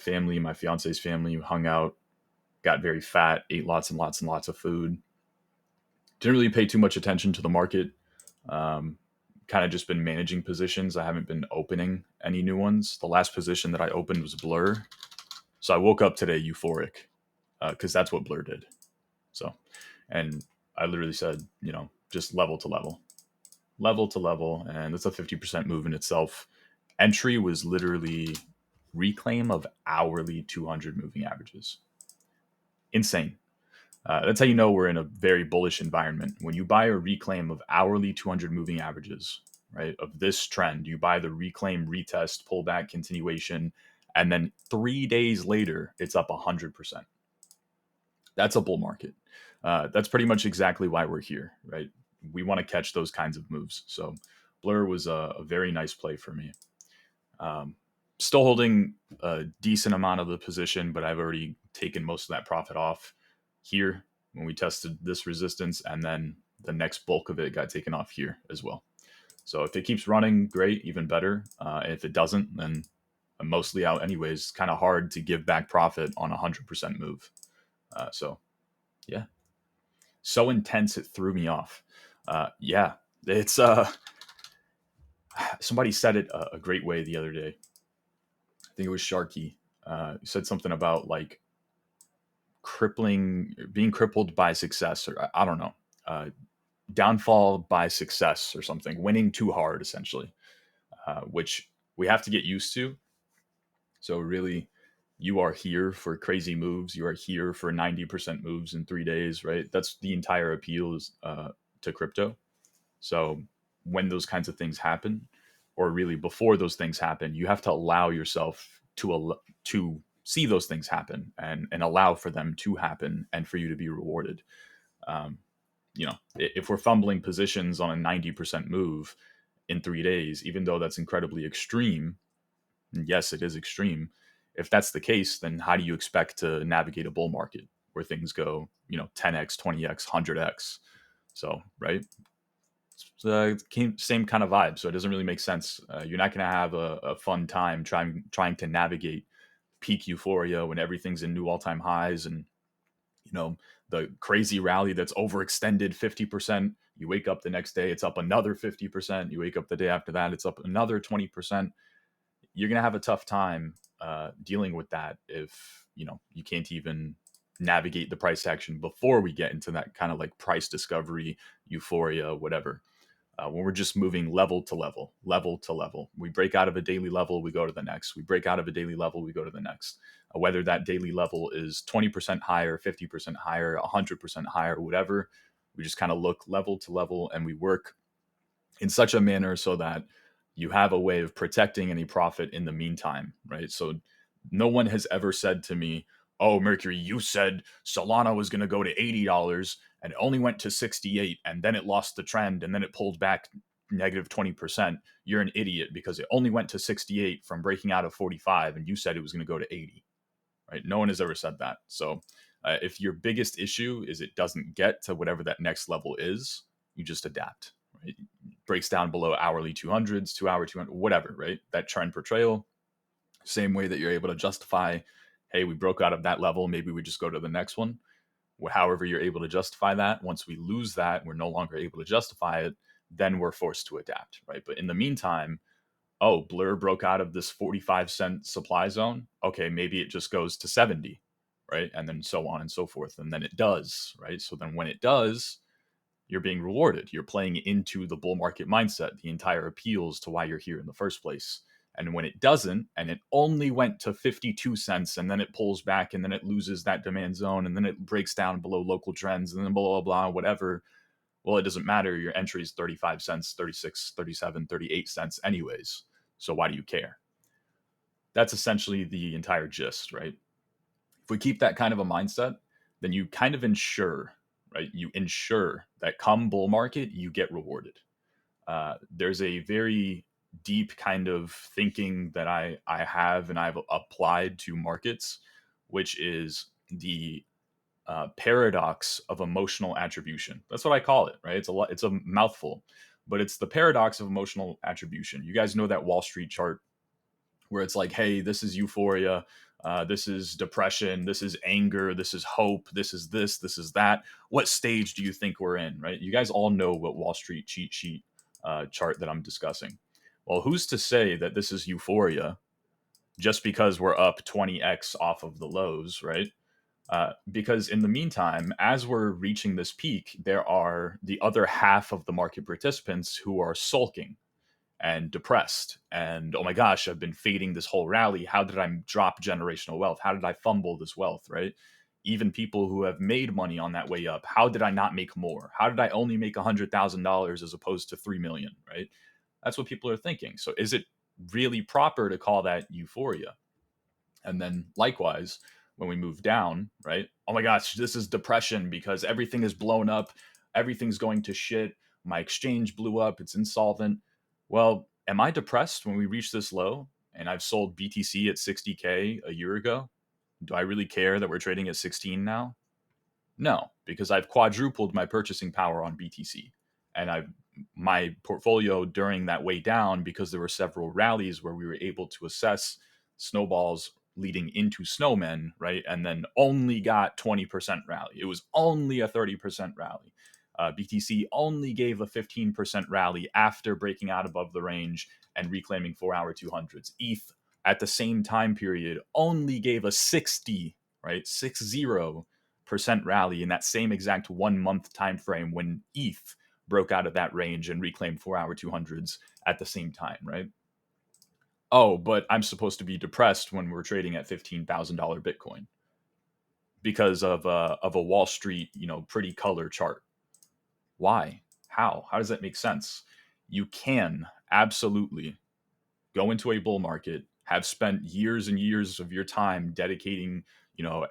family, my fiance's family, hung out, got very fat, ate lots and lots and lots of food. Didn't really pay too much attention to the market. Um, Kind of just been managing positions. I haven't been opening any new ones. The last position that I opened was Blur. So I woke up today euphoric because that's what Blur did. So, and I literally said, just level to level, level to level. And that's a 50% move in itself. Entry was literally reclaim of hourly 200 moving averages. Insane. That's how you know we're in a very bullish environment. When you buy a reclaim of hourly 200 moving averages, right, of this trend, you buy the reclaim, retest, pullback, continuation, and then 3 days later, it's up 100%. That's a bull market. That's pretty much exactly why we're here, right? We want to catch those kinds of moves. So Blur was a very nice play for me. Still holding a decent amount of the position, but I've already taken most of that profit off here when we tested this resistance, and then the next bulk of it got taken off here as well. So if it keeps running, great, even better. If it doesn't, then I'm mostly out anyways. It's kind of hard to give back profit on a 100% move. So yeah, so intense it threw me off. Yeah, it's somebody said it a great way the other day. I think it was Sharky. Said something about like being crippled by success, or I don't know, downfall by success or something, winning too hard essentially, which we have to get used to. So really, you are here for crazy moves. You are here for 90% moves in 3 days, right? That's the entire appeal is, to crypto. So when those kinds of things happen, or really before those things happen, you have to allow yourself to see those things happen and allow for them to happen and for you to be rewarded. Um, if we're fumbling positions on a 90% move in 3 days, even though that's incredibly extreme, and yes, it is extreme. If that's the case, then how do you expect to navigate a bull market where things go, 10x, 20x, 100x? So, right? It's the same kind of vibe. So it doesn't really make sense. You're not going to have a fun time trying to navigate peak euphoria when everything's in new all-time highs and the crazy rally that's overextended 50%. You wake up the next day, it's up another 50%. You wake up the day after that, it's up another 20%. You're going to have a tough time dealing with that if you can't even navigate the price action before we get into that kind of like price discovery, euphoria, whatever. When we're just moving level to level, level to level. We break out of a daily level, we go to the next. We break out of a daily level, we go to the next. Whether that daily level is 20% higher, 50% higher, 100% higher, whatever, we just kind of look level to level and we work in such a manner so that you have a way of protecting any profit in the meantime, right? So no one has ever said to me, oh, Mercury, you said Solana was going to go to $80 and it only went to 68 and then it lost the trend and then it pulled back negative 20%. You're an idiot because it only went to 68 from breaking out of 45 and you said it was going to go to 80, right? No one has ever said that. So if your biggest issue is it doesn't get to whatever that next level is, you just adapt, right? It breaks down below hourly 200s, 2 hour 200, whatever, right? That trend portrayal, same way that you're able to justify, hey, we broke out of that level, maybe we just go to the next one. However you're able to justify that. Once we lose that, we're no longer able to justify it, then we're forced to adapt, right? But in the meantime, oh, Blur broke out of this 45-cent supply zone. Okay, maybe it just goes to 70, right? And then so on and so forth. And then it does, right? So then when it does, you're being rewarded. You're playing into the bull market mindset, the entire appeals to why you're here in the first place. And when it doesn't, and it only went to 52 cents, and then it pulls back, and then it loses that demand zone, and then it breaks down below local trends, and then blah, blah, blah, whatever. Well, it doesn't matter. Your entry is 35 cents, 36, 37, 38 cents anyways. So why do you care? That's essentially the entire gist, right? If we keep that kind of a mindset, then you kind of ensure, right? You ensure that come bull market, you get rewarded. There's a very deep kind of thinking that I have and I've applied to markets, which is the paradox of emotional attribution. That's what I call it, right? It's a mouthful, but it's the paradox of emotional attribution. You guys know that Wall Street chart where it's like, hey, this is euphoria. This is depression. This is anger. This is hope. This is this. This is that. What stage do you think we're in, right? You guys all know what Wall Street cheat sheet chart that I'm discussing. Well, who's to say that this is euphoria just because we're up 20x off of the lows, right? Because in the meantime, as we're reaching this peak, there are the other half of the market participants who are sulking and depressed. And oh my gosh, I've been fading this whole rally. How did I drop generational wealth? How did I fumble this wealth, right? Even people who have made money on that way up, how did I not make more? How did I only make $100,000 as opposed to 3 million, right? That's what people are thinking. So is it really proper to call that euphoria? And then likewise, when we move down, right? Oh my gosh, this is depression because everything is blown up, everything's going to shit. My exchange blew up, it's insolvent. Well, am I depressed when we reach this low and I've sold BTC at 60K a year ago? Do I really care that we're trading at 16 now? No, because I've quadrupled my purchasing power on BTC. And I've my portfolio during that way down, because there were several rallies where we were able to assess snowballs leading into snowmen, right? And then only got 20% rally. It was only a 30% rally. BTC only gave a 15% rally after breaking out above the range and reclaiming 4-hour 200s. ETH at the same time period only gave a 60, right? 60% rally in that same exact 1 month time frame when ETH broke out of that range and reclaimed 4-hour 200s at the same time, right? Oh, but I'm supposed to be depressed when we're trading at $15,000 Bitcoin because of a Wall Street, pretty color chart. Why? How does that make sense? You can absolutely go into a bull market, have spent years and years of your time dedicating,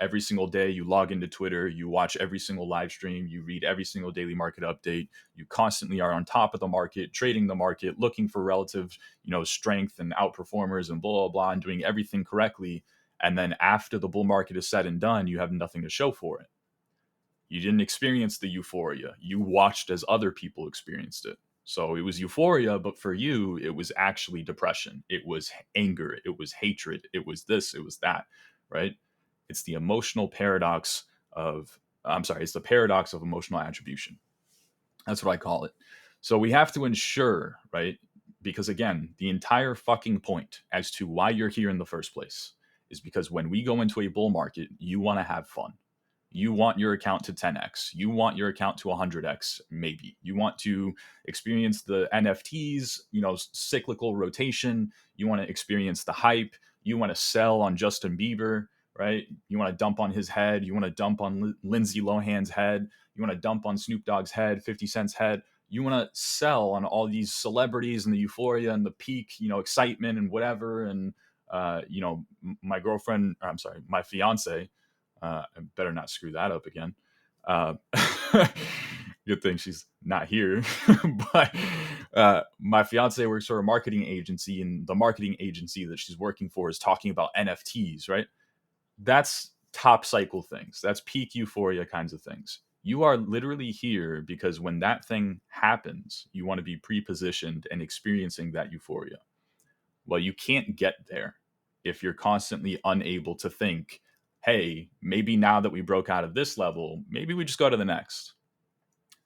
every single day you log into Twitter, you watch every single live stream, you read every single daily market update, you constantly are on top of the market, trading the market, looking for relative, strength and outperformers and blah, blah, blah, and doing everything correctly. And then after the bull market is said and done, you have nothing to show for it. You didn't experience the euphoria. You watched as other people experienced it. So it was euphoria, but for you, it was actually depression. It was anger. It was hatred. It was this. It was that, right? It's the emotional paradox it's the paradox of emotional attribution. That's what I call it. So we have to ensure, right? Because again, the entire fucking point as to why you're here in the first place is because when we go into a bull market, you want to have fun. You want your account to 10x. You want your account to 100x, maybe. You want to experience the NFTs, cyclical rotation. You want to experience the hype. You want to sell on Justin Bieber, right? You want to dump on his head. You want to dump on Lindsay Lohan's head. You want to dump on Snoop Dogg's head, 50 Cent's head. You want to sell on all these celebrities and the euphoria and the peak, excitement and whatever. And, my girlfriend, my fiance, I better not screw that up again. Uh, good thing she's not here. But my fiance works for a marketing agency, and the marketing agency that she's working for is talking about NFTs, right? That's top cycle things. That's peak euphoria kinds of things. You are literally here because when that thing happens, you want to be pre-positioned and experiencing that euphoria. Well, you can't get there if you're constantly unable to think, hey, maybe now that we broke out of this level, maybe we just go to the next.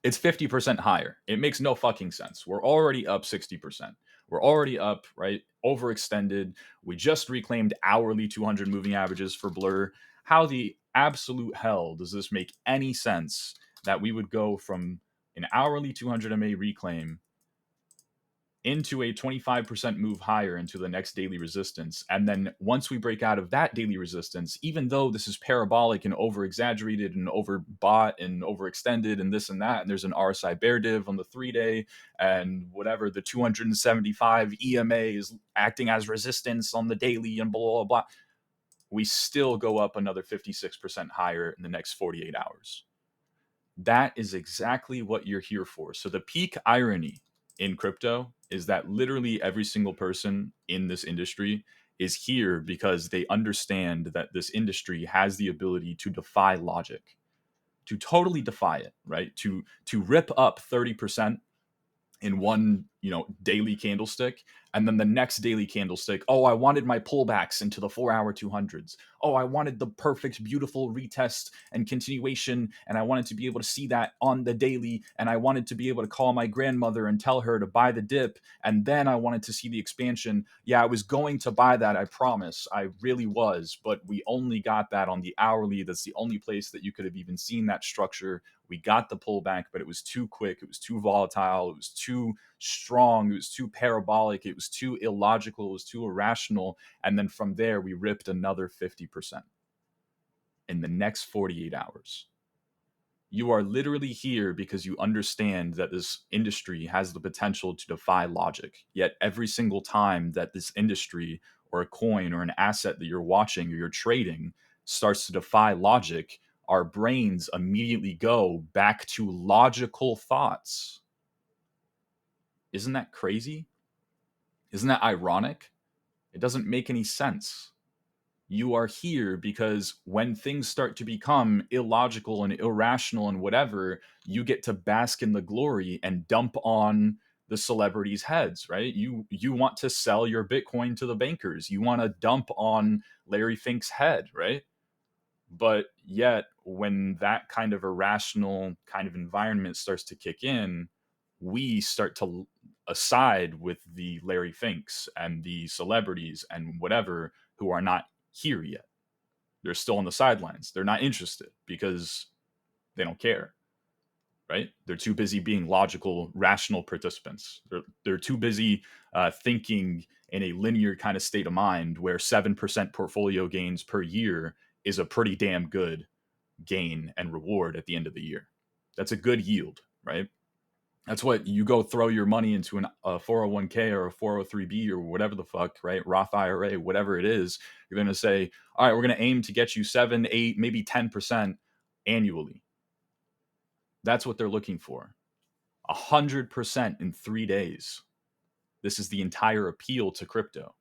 It's 50% higher. It makes no fucking sense. We're already up 60%. We're already up, right? Overextended. We just reclaimed hourly 200 moving averages for Blur. How the absolute hell does this make any sense that we would go from an hourly 200 MA reclaim into a 25% move higher into the next daily resistance? And then once we break out of that daily resistance, even though this is parabolic and over exaggerated and overbought and overextended and this and that, and there's an RSI bear div on the 3-day and whatever, the 275 EMA is acting as resistance on the daily and blah, blah, blah, we still go up another 56% higher in the next 48 hours. That is exactly what you're here for. So the peak irony in crypto is that literally every single person in this industry is here because they understand that this industry has the ability to defy logic, to totally defy it, right? To rip up 30% in one, daily candlestick, and then the next daily candlestick, oh, I wanted my pullbacks into the 4 hour 200s. Oh, I wanted the perfect beautiful retest and continuation, and I wanted to be able to see that on the daily, and I wanted to be able to call my grandmother and tell her to buy the dip, and then I wanted to see the expansion. Yeah, I was going to buy that, I promise, I really was, but we only got that on the hourly. That's the only place that you could have even seen that structure. We got the pullback, but it was too quick, it was too volatile, it was too strong, it was too parabolic, it was too illogical, it was too irrational. And then from there, we ripped another 50% in the next 48 hours. You are literally here because you understand that this industry has the potential to defy logic. Yet every single time that this industry or a coin or an asset that you're watching or you're trading starts to defy logic, our brains immediately go back to logical thoughts. Isn't that crazy? Isn't that ironic? It doesn't make any sense. You are here because when things start to become illogical and irrational and whatever, you get to bask in the glory and dump on the celebrities' heads, right? You want to sell your Bitcoin to the bankers. You want to dump on Larry Fink's head, right? But yet, when that kind of irrational kind of environment starts to kick in, we start to aside with the Larry Finks and the celebrities and whatever who are not here yet. They're still on the sidelines. They're not interested because they don't care, right? They're too busy being logical, rational participants. They're too busy thinking in a linear kind of state of mind where 7% portfolio gains per year is a pretty damn good gain and reward at the end of the year. That's a good yield, right? That's what you go throw your money into a 401k or a 403b or whatever the fuck, right? Roth IRA, whatever it is. You're going to say, all right, we're going to aim to get you 7, 8, maybe 10% annually. That's what they're looking for. 100% in 3 days. This is the entire appeal to crypto.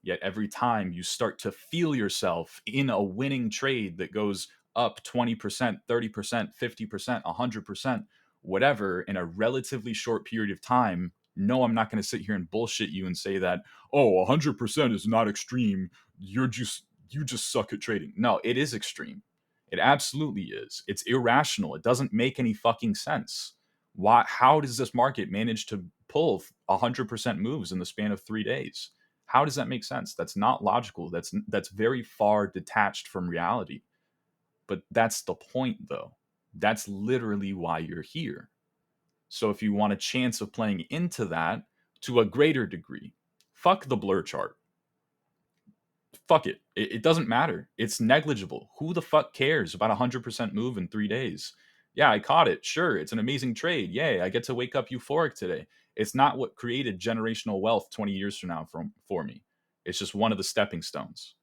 Yet every time you start to feel yourself in a winning trade that goes up 20%, 30%, 50%, 100%, whatever, in a relatively short period of time, no, I'm not going to sit here and bullshit you and say that, oh, 100% is not extreme. You just suck at trading. No, it is extreme. It absolutely is. It's irrational. It doesn't make any fucking sense. How does this market manage to pull 100% moves in the span of 3 days? How does that make sense? That's not logical. That's very far detached from reality. But that's the point, though. That's literally why you're here. So if you want a chance of playing into that to a greater degree, fuck the blur chart. Fuck it. It doesn't matter. It's negligible. Who the fuck cares about a 100% move in 3 days? Yeah, I caught it. Sure, it's an amazing trade. Yay, I get to wake up euphoric today. It's not what created generational wealth 20 years from now for me. It's just one of the stepping stones.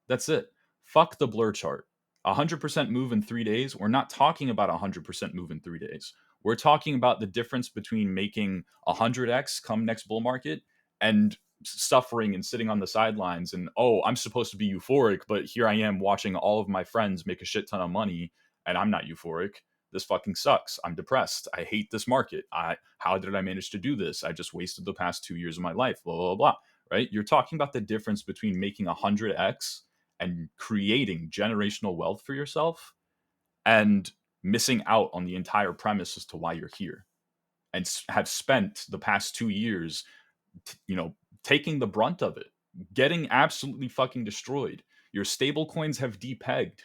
That's it. Fuck the blur chart. 100% move in 3 days. We're not talking about 100% move in 3 days. We're talking about the difference between making 100x come next bull market and suffering and sitting on the sidelines and, oh, I'm supposed to be euphoric, but here I am watching all of my friends make a shit ton of money and I'm not euphoric. This fucking sucks. I'm depressed. I hate this market. How did I manage to do this? I just wasted the past 2 years of my life. Blah blah blah. Right? You're talking about the difference between making 100x and creating generational wealth for yourself and missing out on the entire premise as to why you're here and have spent the past 2 years, taking the brunt of it, getting absolutely fucking destroyed. Your stable coins have depegged,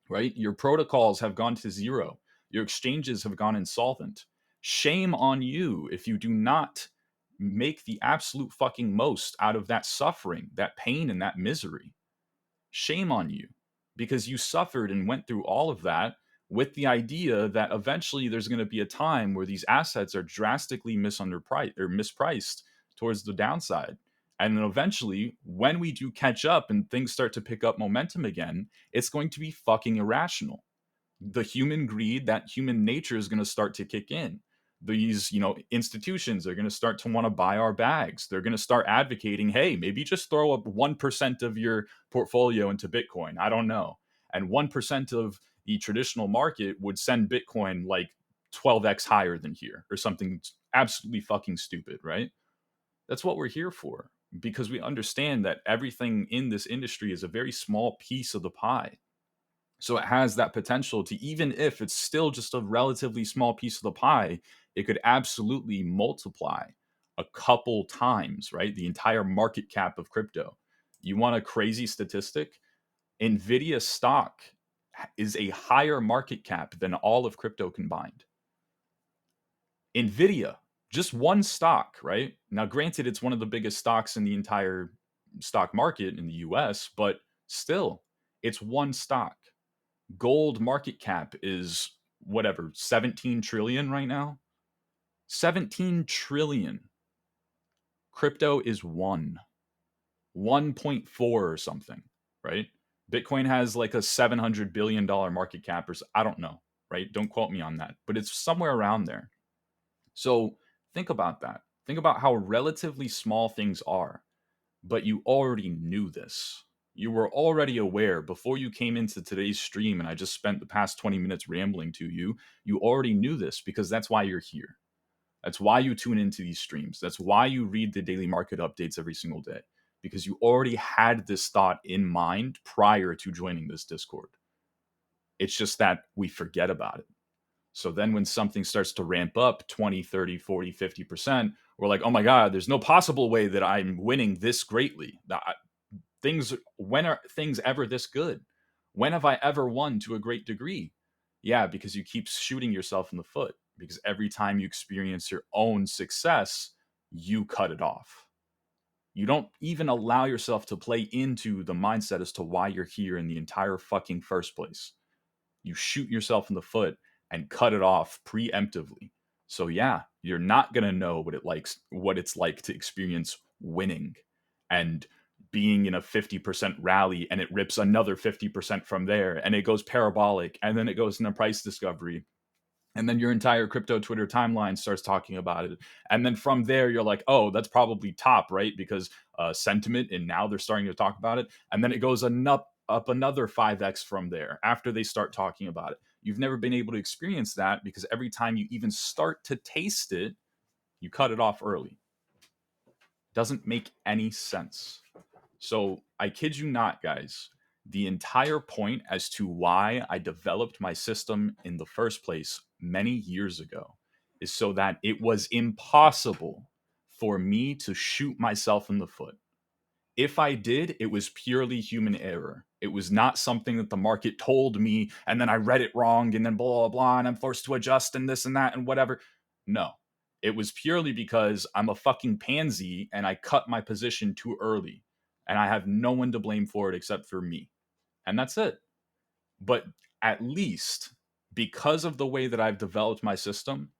right? Your protocols have gone to zero. Your exchanges have gone insolvent. Shame on you if you do not make the absolute fucking most out of that suffering, that pain, and that misery. Shame on you because you suffered and went through all of that with the idea that eventually there's going to be a time where these assets are drastically mispriced towards the downside. And then eventually, when we do catch up and things start to pick up momentum again, it's going to be fucking irrational. The human greed, that human nature is going to start to kick in. These, institutions are going to start to want to buy our bags. They're going to start advocating, hey, maybe just throw up 1% of your portfolio into Bitcoin. I don't know. And 1% of the traditional market would send Bitcoin like 12x higher than here or something absolutely fucking stupid, right? That's what we're here for, because we understand that everything in this industry is a very small piece of the pie. So it has that potential to, even if it's still just a relatively small piece of the pie, it could absolutely multiply a couple times, right? The entire market cap of crypto. You want a crazy statistic? Nvidia stock is a higher market cap than all of crypto combined. Nvidia, just one stock, right? Now, granted, it's one of the biggest stocks in the entire stock market in the US, but still, it's one stock. Gold market cap is whatever, 17 trillion right now. 17 trillion. Crypto is 1.4 or something, right? Bitcoin has like a $700 billion market cap, or I don't know, right? Don't quote me on that, but it's somewhere around there. So think about that. Think about how relatively small things are, but you already knew this. You were already aware before you came into today's stream, and I just spent the past 20 minutes rambling to you. You already knew this because that's why you're here. That's why you tune into these streams. That's why you read the daily market updates every single day, because you already had this thought in mind prior to joining this Discord. It's just that we forget about it. So then when something starts to ramp up 20, 30, 40, 50%, we're like, oh my God, there's no possible way that I'm winning this greatly. When are things ever this good? When have I ever won to a great degree? Yeah, because you keep shooting yourself in the foot, because every time you experience your own success, you cut it off. You don't even allow yourself to play into the mindset as to why you're here in the entire fucking first place. You shoot yourself in the foot and cut it off preemptively. So yeah, you're not going to know what it's like to experience winning and being in a 50% rally, and it rips another 50% from there, and it goes parabolic, and then it goes into price discovery, and then your entire crypto Twitter timeline starts talking about it, and then from there you're like, oh, that's probably top, right? Because sentiment, and now they're starting to talk about it, and then it goes up another 5x from there after they start talking about it. You've never been able to experience that because every time you even start to taste it, you cut it off early. Doesn't make any sense. So I kid you not, guys. The entire point as to why I developed my system in the first place many years ago is so that it was impossible for me to shoot myself in the foot. If I did, it was purely human error. It was not something that the market told me and then I read it wrong and then blah, blah, blah, and I'm forced to adjust and this and that and whatever. No, it was purely because I'm a fucking pansy and I cut my position too early, and I have no one to blame for it except for me. And that's it. But at least because of the way that I've developed my system,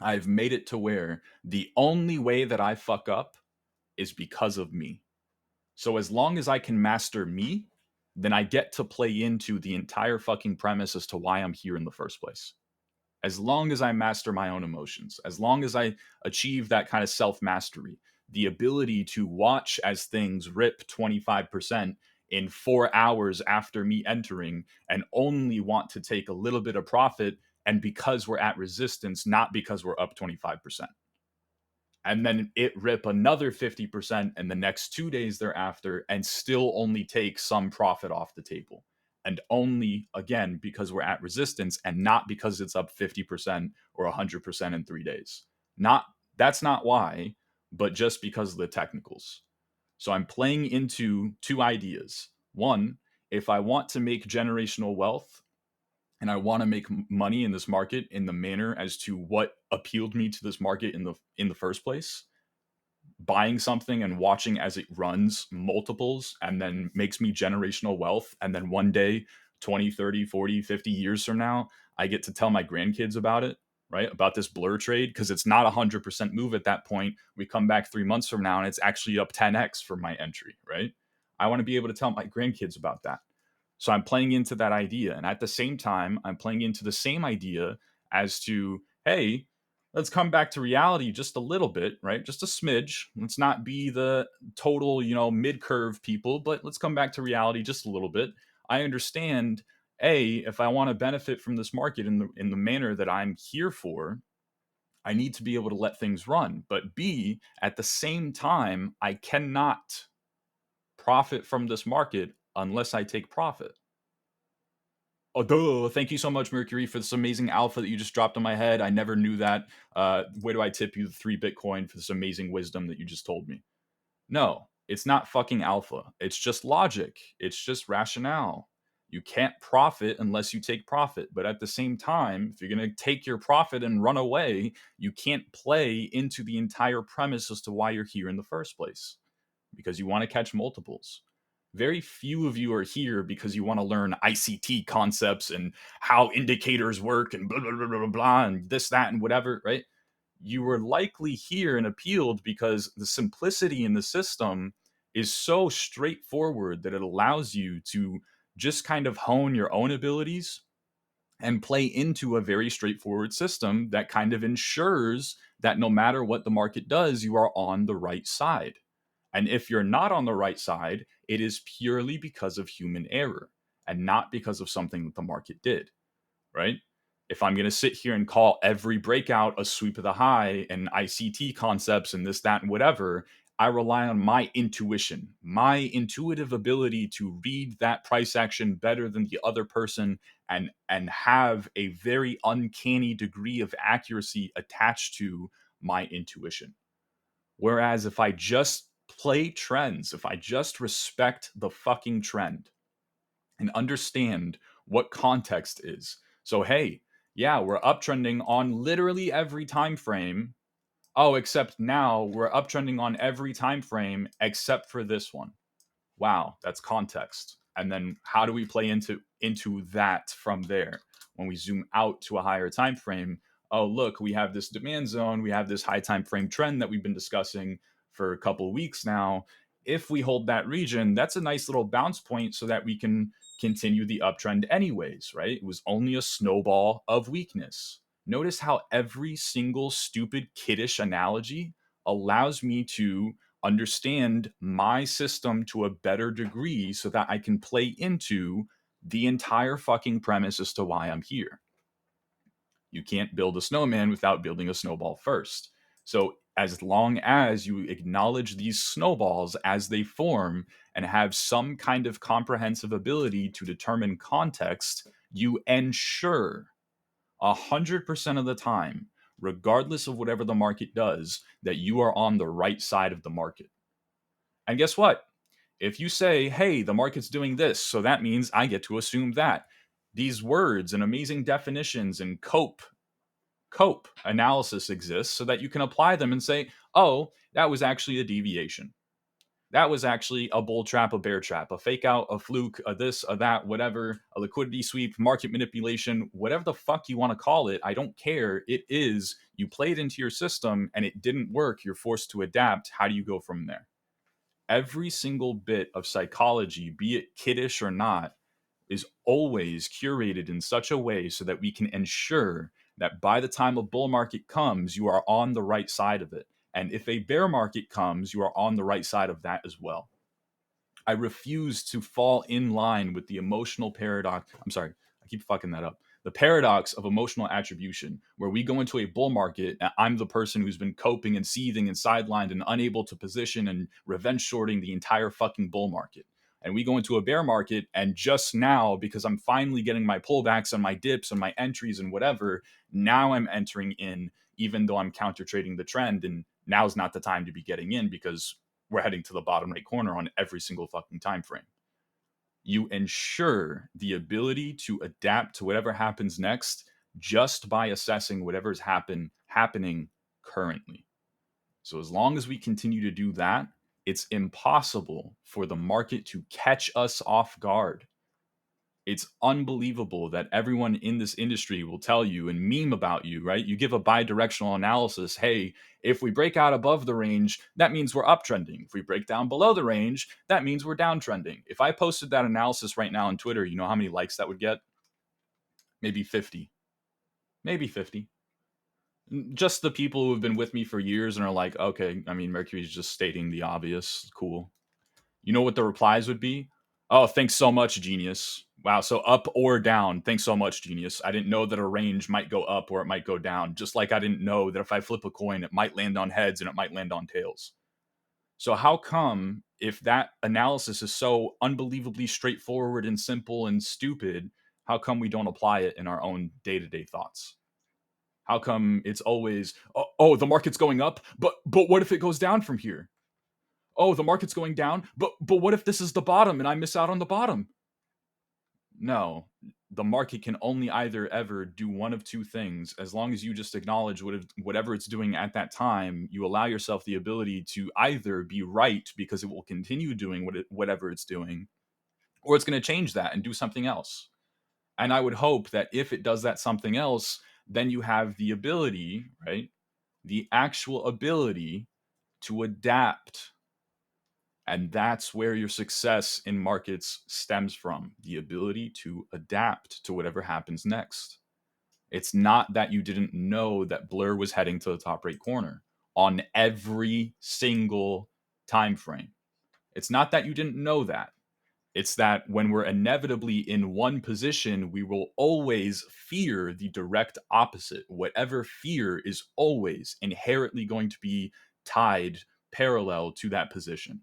I've made it to where the only way that I fuck up is because of me. So as long as I can master me, then I get to play into the entire fucking premise as to why I'm here in the first place. As long as I master my own emotions, as long as I achieve that kind of self mastery, the ability to watch as things rip 25% in 4 hours after me entering and only want to take a little bit of profit, and because we're at resistance, not because we're up 25%, and then it rip another 50% in the next 2 days thereafter and still only take some profit off the table. And only, again, because we're at resistance and not because it's up 50% or 100% in 3 days. That's not why, but just because of the technicals. So I'm playing into two ideas. One, if I want to make generational wealth, and I want to make money in this market in the manner as to what appealed me to this market in the first place, buying something and watching as it runs multiples and then makes me generational wealth, and then one day 20, 30, 40, 50 years from now I get to tell my grandkids about it, right? About this blur trade, because it's not 100% move at that point. We come back 3 months from now and it's actually up 10x for my entry, right? I want to be able to tell my grandkids about that. So I'm playing into that idea, and at the same time I'm playing into the same idea as to, hey, let's come back to reality just a little bit, right? Just a smidge. Let's not be the total, mid curve people, but let's come back to reality just a little bit. I understand, if I want to benefit from this market in the manner that I'm here for, I need to be able to let things run. But B, at the same time, I cannot profit from this market unless I take profit. Oh, duh. Thank you so much, Mercury, for this amazing alpha that you just dropped on my head. I never knew that. Where do I tip you the 3 Bitcoin for this amazing wisdom that you just told me? No, it's not fucking alpha. It's just logic. It's just rationale. You can't profit unless you take profit. But at the same time, if you're going to take your profit and run away, you can't play into the entire premise as to why you're here in the first place, because you want to catch multiples. Very few of you are here because you want to learn ICT concepts and how indicators work and blah, blah, blah, blah, blah, and this, that, and whatever, right? You were likely here and appealed because the simplicity in the system is so straightforward that it allows you to just kind of hone your own abilities and play into a very straightforward system that kind of ensures that no matter what the market does, you are on the right side. And if you're not on the right side, it is purely because of human error and not because of something that the market did, right? If I'm going to sit here and call every breakout a sweep of the high and ICT concepts and this, that, and whatever, I rely on my intuition, my intuitive ability to read that price action better than the other person and have a very uncanny degree of accuracy attached to my intuition. Whereas if I just play trends, if I just respect the fucking trend and understand what context is. So hey, yeah, we're uptrending on literally every time frame. Oh, except now we're uptrending on every time frame except for this one. Wow, that's context. And then how do we play into that from there? When we zoom out to a higher time frame, oh look, we have this demand zone, we have this high time frame trend that we've been discussing for a couple of weeks now. If we hold that region, that's a nice little bounce point so that we can continue the uptrend anyways, right? It was only a snowball of weakness. Notice how every single stupid kiddish analogy allows me to understand my system to a better degree so that I can play into the entire fucking premise as to why I'm here. You can't build a snowman without building a snowball first. So, as long as you acknowledge these snowballs as they form and have some kind of comprehensive ability to determine context, you ensure 100% of the time, regardless of whatever the market does, that you are on the right side of the market. And guess what? If you say, hey, the market's doing this, so that means I get to assume that. These words and amazing definitions and cope analysis exists so that you can apply them and say, oh, that was actually a deviation. That was actually a bull trap, a bear trap, a fake out, a fluke, a this, a that, whatever, a liquidity sweep, market manipulation, whatever the fuck you want to call it. I don't care. It is, you played into your system and it didn't work. You're forced to adapt. How do you go from there? Every single bit of psychology, be it kiddish or not, is always curated in such a way so that we can ensure that by the time a bull market comes, you are on the right side of it. And if a bear market comes, you are on the right side of that as well. I refuse to fall in line with the emotional paradox. I'm sorry, I keep fucking that up. The paradox of emotional attribution, where we go into a bull market and I'm the person who's been coping and seething and sidelined and unable to position and revenge shorting the entire fucking bull market. And we go into a bear market, and just now, because I'm finally getting my pullbacks and my dips and my entries and whatever, now I'm entering in, even though I'm counter trading the trend. And now's not the time to be getting in because we're heading to the bottom right corner on every single fucking time frame. You ensure the ability to adapt to whatever happens next just by assessing whatever's happening currently. So as long as we continue to do that, it's impossible for the market to catch us off guard. It's unbelievable that everyone in this industry will tell you and meme about you, right? You give a bi-directional analysis. Hey, if we break out above the range, that means we're uptrending. If we break down below the range, that means we're downtrending. If I posted that analysis right now on Twitter, you know how many likes that would get? Maybe 50. Maybe 50. Just the people who have been with me for years and are like, okay, I mean, Mercury's just stating the obvious. Cool. You know what the replies would be? Oh, thanks so much, genius. Wow, so up or down. Thanks so much, genius. I didn't know that a range might go up or it might go down, just like I didn't know that if I flip a coin, it might land on heads and it might land on tails. So how come if that analysis is so unbelievably straightforward and simple and stupid, how come we don't apply it in our own day-to-day thoughts? How come it's always, oh, the market's going up, but what if it goes down from here? Oh, the market's going down, but what if this is the bottom and I miss out on the bottom? No, the market can only either ever do one of two things. As long as you just acknowledge whatever it's doing at that time, you allow yourself the ability to either be right because it will continue doing whatever it's doing, or it's going to change that and do something else. And I would hope that if it does that something else, then you have the ability, right? The actual ability to adapt. And that's where your success in markets stems from, the ability to adapt to whatever happens next. It's not that you didn't know that Blur was heading to the top right corner on every single time frame. It's not that you didn't know that. It's that when we're inevitably in one position, we will always fear the direct opposite. Whatever fear is always inherently going to be tied parallel to that position.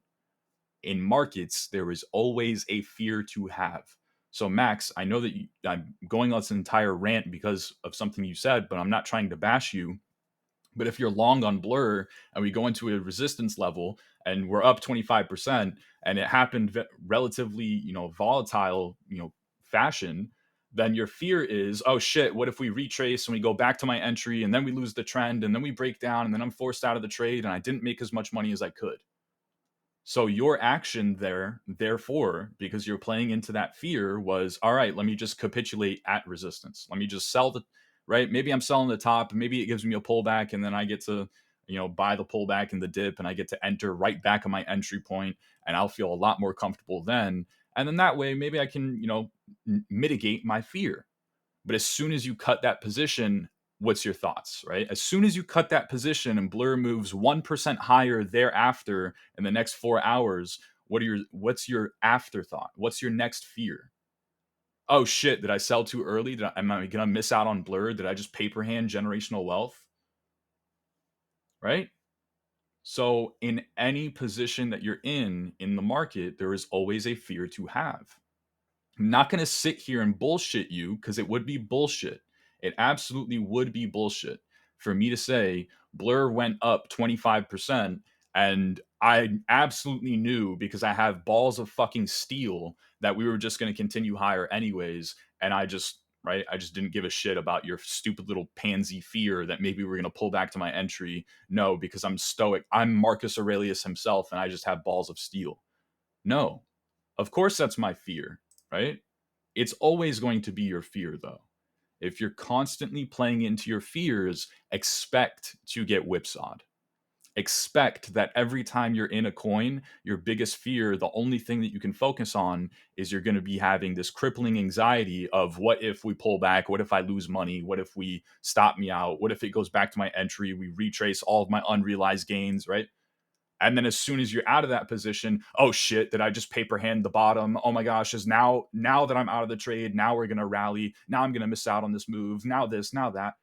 In markets, there is always a fear to have. So, Max, I know that I'm going on this entire rant because of something you said, but I'm not trying to bash you. But if you're long on Blur and we go into a resistance level and we're up 25% and it happened relatively, volatile, fashion, then your fear is, oh shit, what if we retrace and we go back to my entry and then we lose the trend and then we break down and then I'm forced out of the trade and I didn't make as much money as I could. So your action there, therefore, because you're playing into that fear, was all right. Let me just capitulate at resistance. Let me just sell the right. Maybe I'm selling the top. Maybe it gives me a pullback, and then I get to buy the pullback and the dip, and I get to enter right back at my entry point, and I'll feel a lot more comfortable then. And then that way, maybe I can mitigate my fear. But as soon as you cut that position, what's your thoughts, right? As soon as you cut that position and Blur moves 1% higher thereafter in the next 4 hours, what's your afterthought? What's your next fear? Oh shit, did I sell too early? Am I going to miss out on Blur? Did I just paper hand generational wealth? Right? So in any position that you're in the market, there is always a fear to have. I'm not going to sit here and bullshit you because it would be bullshit. It absolutely would be bullshit for me to say Blur went up 25% and I absolutely knew because I have balls of fucking steel that we were just going to continue higher anyways. And I just didn't give a shit about your stupid little pansy fear that maybe we're going to pull back to my entry. No, because I'm stoic. I'm Marcus Aurelius himself and I just have balls of steel. No, of course that's my fear, right? It's always going to be your fear, though. If you're constantly playing into your fears, expect to get whipsawed. Expect that every time you're in a coin, your biggest fear, the only thing that you can focus on is you're going to be having this crippling anxiety of what if we pull back? What if I lose money? What if we stop me out? What if it goes back to my entry? We retrace all of my unrealized gains, right? And then as soon as you're out of that position, oh shit, did I just paper hand the bottom? Oh my gosh, is now that I'm out of the trade, now we're gonna rally. Now I'm gonna miss out on this move. Now this, now that.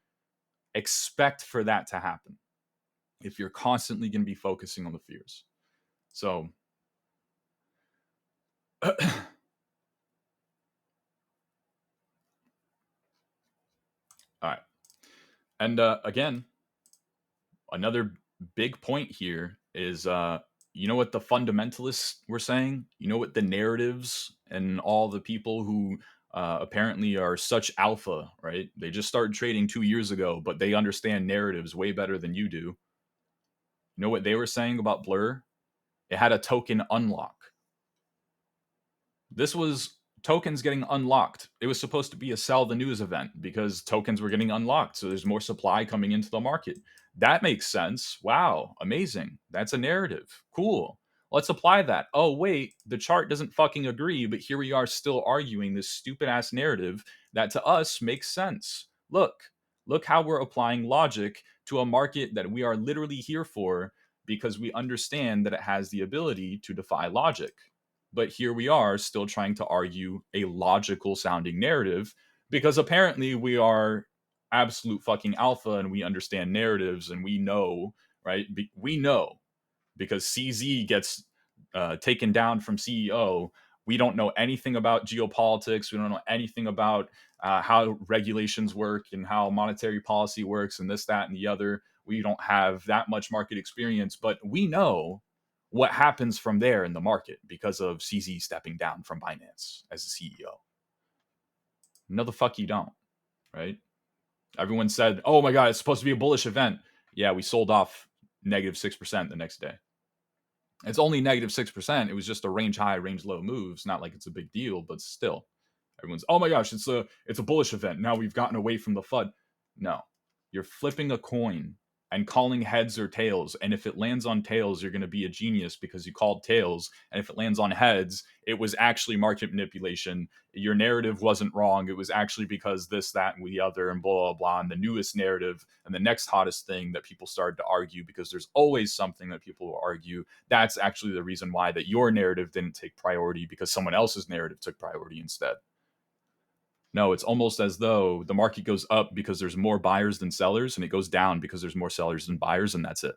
Expect for that to happen if you're constantly gonna be focusing on the fears. So all right. And again, another big point here is you know what the fundamentalists were saying? You know what the narratives and all the people who apparently are such alpha, right? They just started trading 2 years ago, but they understand narratives way better than you do. You know what they were saying about Blur? It had a token unlock. This was tokens getting unlocked. It was supposed to be a sell the news event because tokens were getting unlocked. So there's more supply coming into the market. That makes sense. Wow, amazing. That's a narrative. Cool. Let's apply that. Oh, wait, the chart doesn't fucking agree, but here we are still arguing this stupid ass narrative that to us makes sense. Look how we're applying logic to a market that we are literally here for because we understand that it has the ability to defy logic. But here we are still trying to argue a logical sounding narrative because apparently we are absolute fucking alpha and we understand narratives and we know, right? We know because CZ gets taken down from CEO. We don't know anything about geopolitics. We don't know anything about how regulations work and how monetary policy works and this, that, and the other. We don't have that much market experience, but we know what happens from there in the market because of CZ stepping down from Binance as the CEO. No, the fuck you don't, right? Everyone said, oh my God, it's supposed to be a bullish event. Yeah, we sold off negative 6% the next day. It's only negative 6%. It was just a range high, range low moves. Not like it's a big deal, but still. Everyone's, oh my gosh, it's a bullish event. Now we've gotten away from the FUD. No. You're flipping a coin and calling heads or tails. And if it lands on tails, you're going to be a genius because you called tails. And if it lands on heads, it was actually market manipulation. Your narrative wasn't wrong. It was actually because this, that, and the other, and blah, blah, blah. And the newest narrative and the next hottest thing that people started to argue, because there's always something that people will argue. That's actually the reason why that your narrative didn't take priority because someone else's narrative took priority instead. No, it's almost as though the market goes up because there's more buyers than sellers, and it goes down because there's more sellers than buyers, and that's it.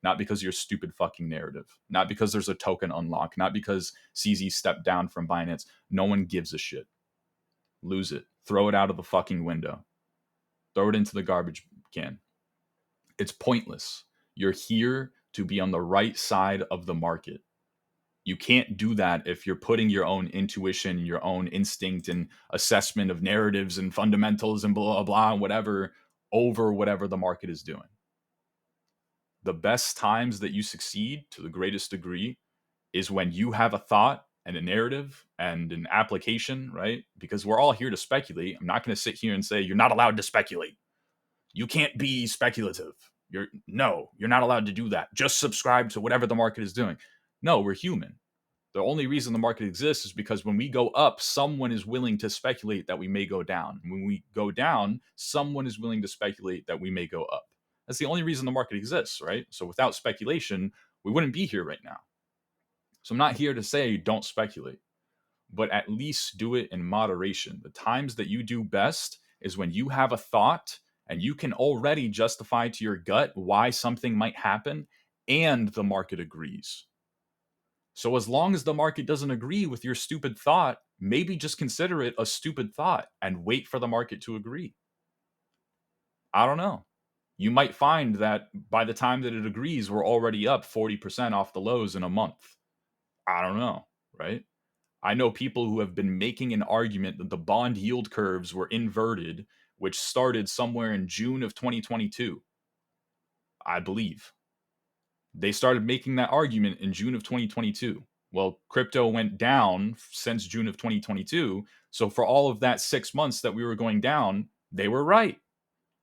Not because your stupid fucking narrative. Not because there's a token unlock. Not because CZ stepped down from Binance. No one gives a shit. Lose it. Throw it out of the fucking window. Throw it into the garbage can. It's pointless. You're here to be on the right side of the market. You can't do that if you're putting your own intuition, your own instinct and assessment of narratives and fundamentals and blah, blah, blah, and whatever over whatever the market is doing. The best times that you succeed to the greatest degree is when you have a thought and a narrative and an application, right? Because we're all here to speculate. I'm not going to sit here and say you're not allowed to speculate. You can't be speculative. You're not allowed to do that. Just subscribe to whatever the market is doing. No, we're human. The only reason the market exists is because when we go up, someone is willing to speculate that we may go down. When we go down, someone is willing to speculate that we may go up. That's the only reason the market exists, right? So without speculation, we wouldn't be here right now. So I'm not here to say don't speculate, but at least do it in moderation. The times that you do best is when you have a thought and you can already justify to your gut why something might happen and the market agrees. So as long as the market doesn't agree with your stupid thought, maybe just consider it a stupid thought and wait for the market to agree. I don't know. You might find that by the time that it agrees, we're already up 40% off the lows in a month. I don't know, right? I know people who have been making an argument that the bond yield curves were inverted, which started somewhere in June of 2022. I believe. They started making that argument in June of 2022. Well, crypto went down since June of 2022. So for all of that 6 months that we were going down, they were right.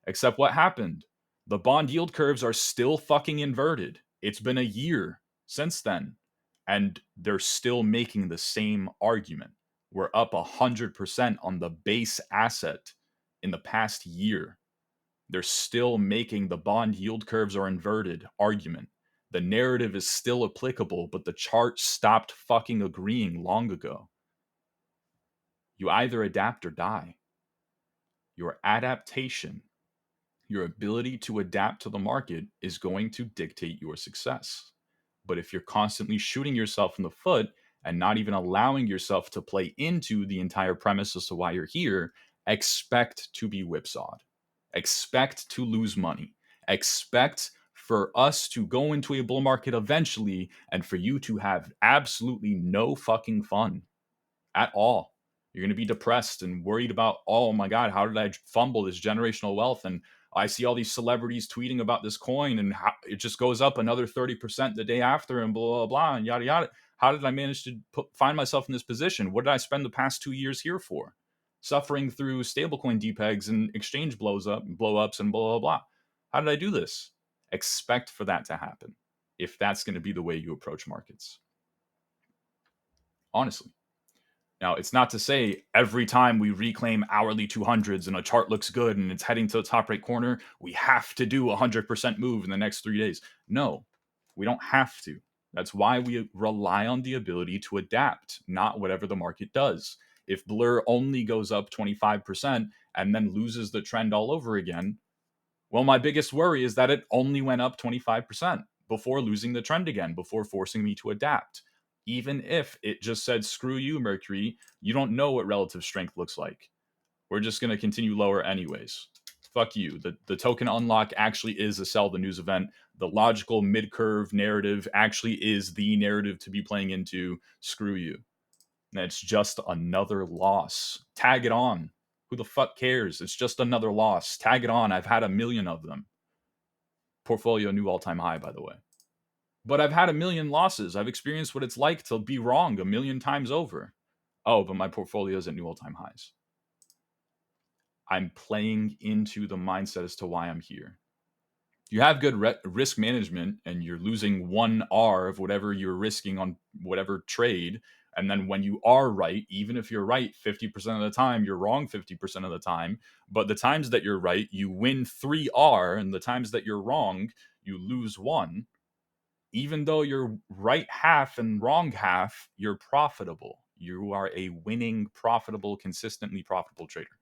Except what happened? The bond yield curves are still fucking inverted. It's been a year since then. And they're still making the same argument. We're up 100% on the base asset in the past year. They're still making the bond yield curves are inverted argument. The narrative is still applicable, but the chart stopped fucking agreeing long ago. You either adapt or die. Your adaptation, your ability to adapt to the market is going to dictate your success. But if you're constantly shooting yourself in the foot and not even allowing yourself to play into the entire premise as to why you're here, expect to be whipsawed. Expect to lose money. Expect for us to go into a bull market eventually and for you to have absolutely no fucking fun at all. You're going to be depressed and worried about, oh my God, how did I fumble this generational wealth? And I see all these celebrities tweeting about this coin and how it just goes up another 30% the day after and blah, blah, blah, and yada, yada. How did I manage to find myself in this position? What did I spend the past 2 years here for? Suffering through stablecoin depegs and exchange blow ups and blah, blah, blah. How did I do this? Expect for that to happen if that's going to be the way you approach markets. Honestly. Now, it's not to say every time we reclaim hourly 200s and a chart looks good and it's heading to the top right corner, we have to do a 100% move in the next 3 days. No, we don't have to. That's why we rely on the ability to adapt, not whatever the market does. If Blur only goes up 25% and then loses the trend all over again, well, my biggest worry is that it only went up 25% before losing the trend again, before forcing me to adapt. Even if it just said, screw you, Mercury, you don't know what relative strength looks like. We're just going to continue lower anyways. Fuck you. The token unlock actually is a sell the news event. The logical mid curve narrative actually is the narrative to be playing into. Screw you. And it's just another loss. Tag it on. Who the fuck cares? It's just another loss. Tag it on. I've had a million of them. Portfolio new all-time high, by the way. But I've had a million losses. I've experienced what it's like to be wrong a million times over. Oh, but my portfolio is at new all-time highs. I'm playing into the mindset as to why I'm here. You have good risk management and you're losing 1R of whatever you're risking on whatever trade. And then when you are right, even if you're right 50% of the time, you're wrong 50% of the time. But the times that you're right, you win 3R. And the times that you're wrong, you lose 1. Even though you're right half and wrong half, you're profitable. You are a winning, profitable, consistently profitable trader.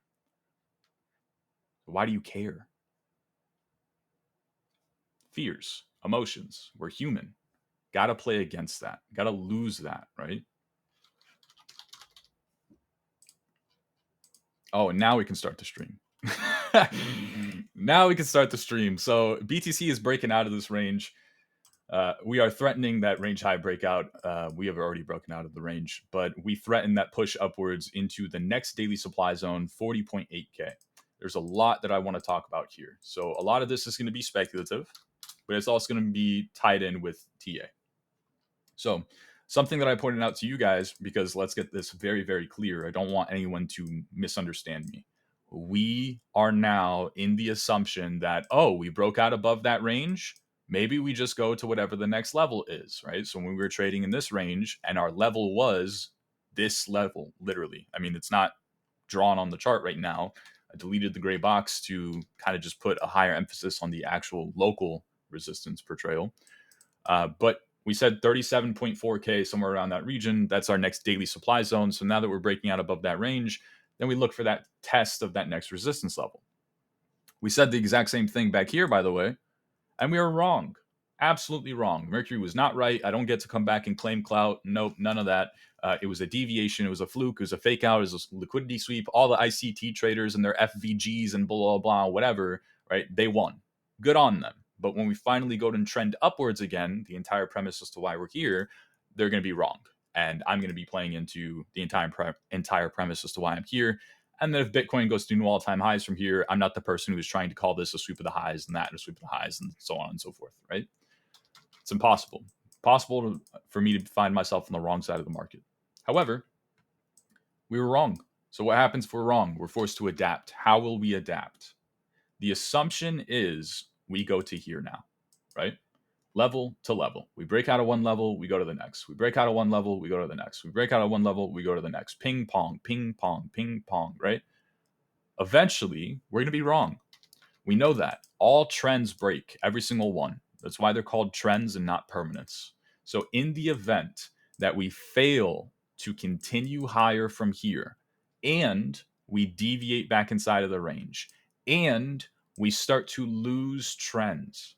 Why do you care? Fears, emotions. We're human. Got to play against that. Got to lose that, right? Oh, and now we can start the stream. Now we can start the stream. So BTC is breaking out of this range. We are threatening that range high breakout. We have already broken out of the range, but we threaten that push upwards into the next daily supply zone, 40.8K. There's a lot that I want to talk about here. So a lot of this is going to be speculative, but it's also going to be tied in with TA. So something that I pointed out to you guys, because let's get this very, very clear. I don't want anyone to misunderstand me. We are now in the assumption that, oh, we broke out above that range. Maybe we just go to whatever the next level is, right? So when we were trading in this range and our level was this level, literally. I mean, it's not drawn on the chart right now. I deleted the gray box to kind of just put a higher emphasis on the actual local resistance portrayal. But we said 37.4K, somewhere around that region. That's our next daily supply zone. So now that we're breaking out above that range, then we look for that test of that next resistance level. We said the exact same thing back here, by the way, and we were wrong. Absolutely wrong. Mercury was not right. I don't get to come back and claim clout. Nope, none of that. It was a deviation. It was a fluke. It was a fake out. It was a liquidity sweep. All the ICT traders and their FVGs and blah, blah, blah, whatever, right? They won. Good on them. But when we finally go to trend upwards again, the entire premise as to why we're here, they're going to be wrong. And I'm going to be playing into the entire premise as to why I'm here. And then if Bitcoin goes to new all-time highs from here, I'm not the person who is trying to call this a sweep of the highs and that and a sweep of the highs and so on and so forth, right? It's impossible. Possible for me to find myself on the wrong side of the market. However, we were wrong. So what happens if we're wrong? We're forced to adapt. How will we adapt? The assumption is we go to here now, right? Level to level. We break out of one level, we go to the next. We break out of one level, we go to the next. We break out of one level, we go to the next. Ping pong, ping pong, ping pong, right? Eventually, we're going to be wrong. We know that. All trends break, every single one. That's why they're called trends and not permanents. So in the event that we fail to continue higher from here and we deviate back inside of the range and we start to lose trends.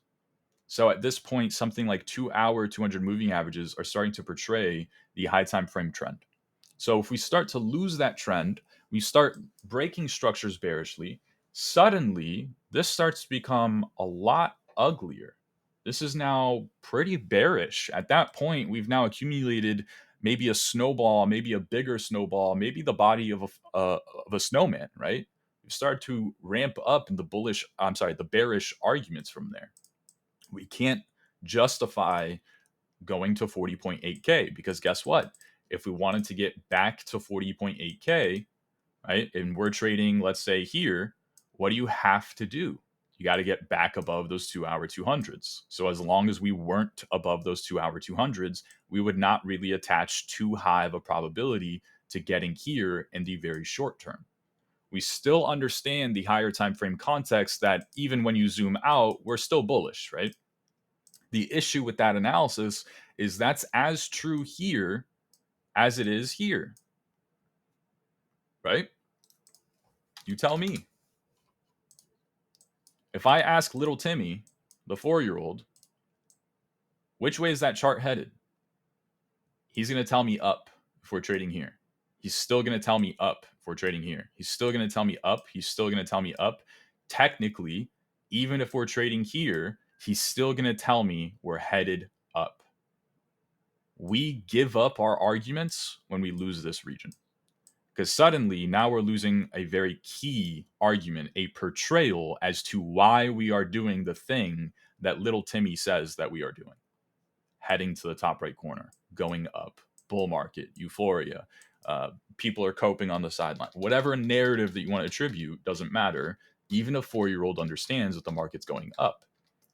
So at this point, something like 2-hour 200 moving averages are starting to portray the high time frame trend. So if we start to lose that trend, we start breaking structures bearishly, suddenly this starts to become a lot uglier. This is now pretty bearish. At that point, we've now accumulated maybe a snowball, maybe a bigger snowball, maybe the body of a snowman, right? We've started to ramp up in the bearish arguments from there. We can't justify going to 40.8K because guess what? If we wanted to get back to 40.8K, right, and we're trading, let's say here, what do you have to do? You got to get back above those 2-hour 200s. So as long as we weren't above those 2-hour 200s, we would not really attach too high of a probability to getting here in the very short term. We still understand the higher time frame context that even when you zoom out, we're still bullish, right? The issue with that analysis is that's as true here as it is here, right? You tell me. If I ask little Timmy, the 4-year-old, which way is that chart headed? He's going to tell me up if we're trading here. He's still going to tell me up if we're trading here. He's still going to tell me up. He's still going to tell me up. Technically, even if we're trading here, he's still going to tell me we're headed up. We give up our arguments when we lose this region. Because suddenly now we're losing a very key argument, a portrayal as to why we are doing the thing that little Timmy says that we are doing. Heading to the top right corner, going up, bull market, euphoria, people are coping on the sideline. Whatever narrative that you want to attribute doesn't matter. Even a 4-year-old understands that the market's going up.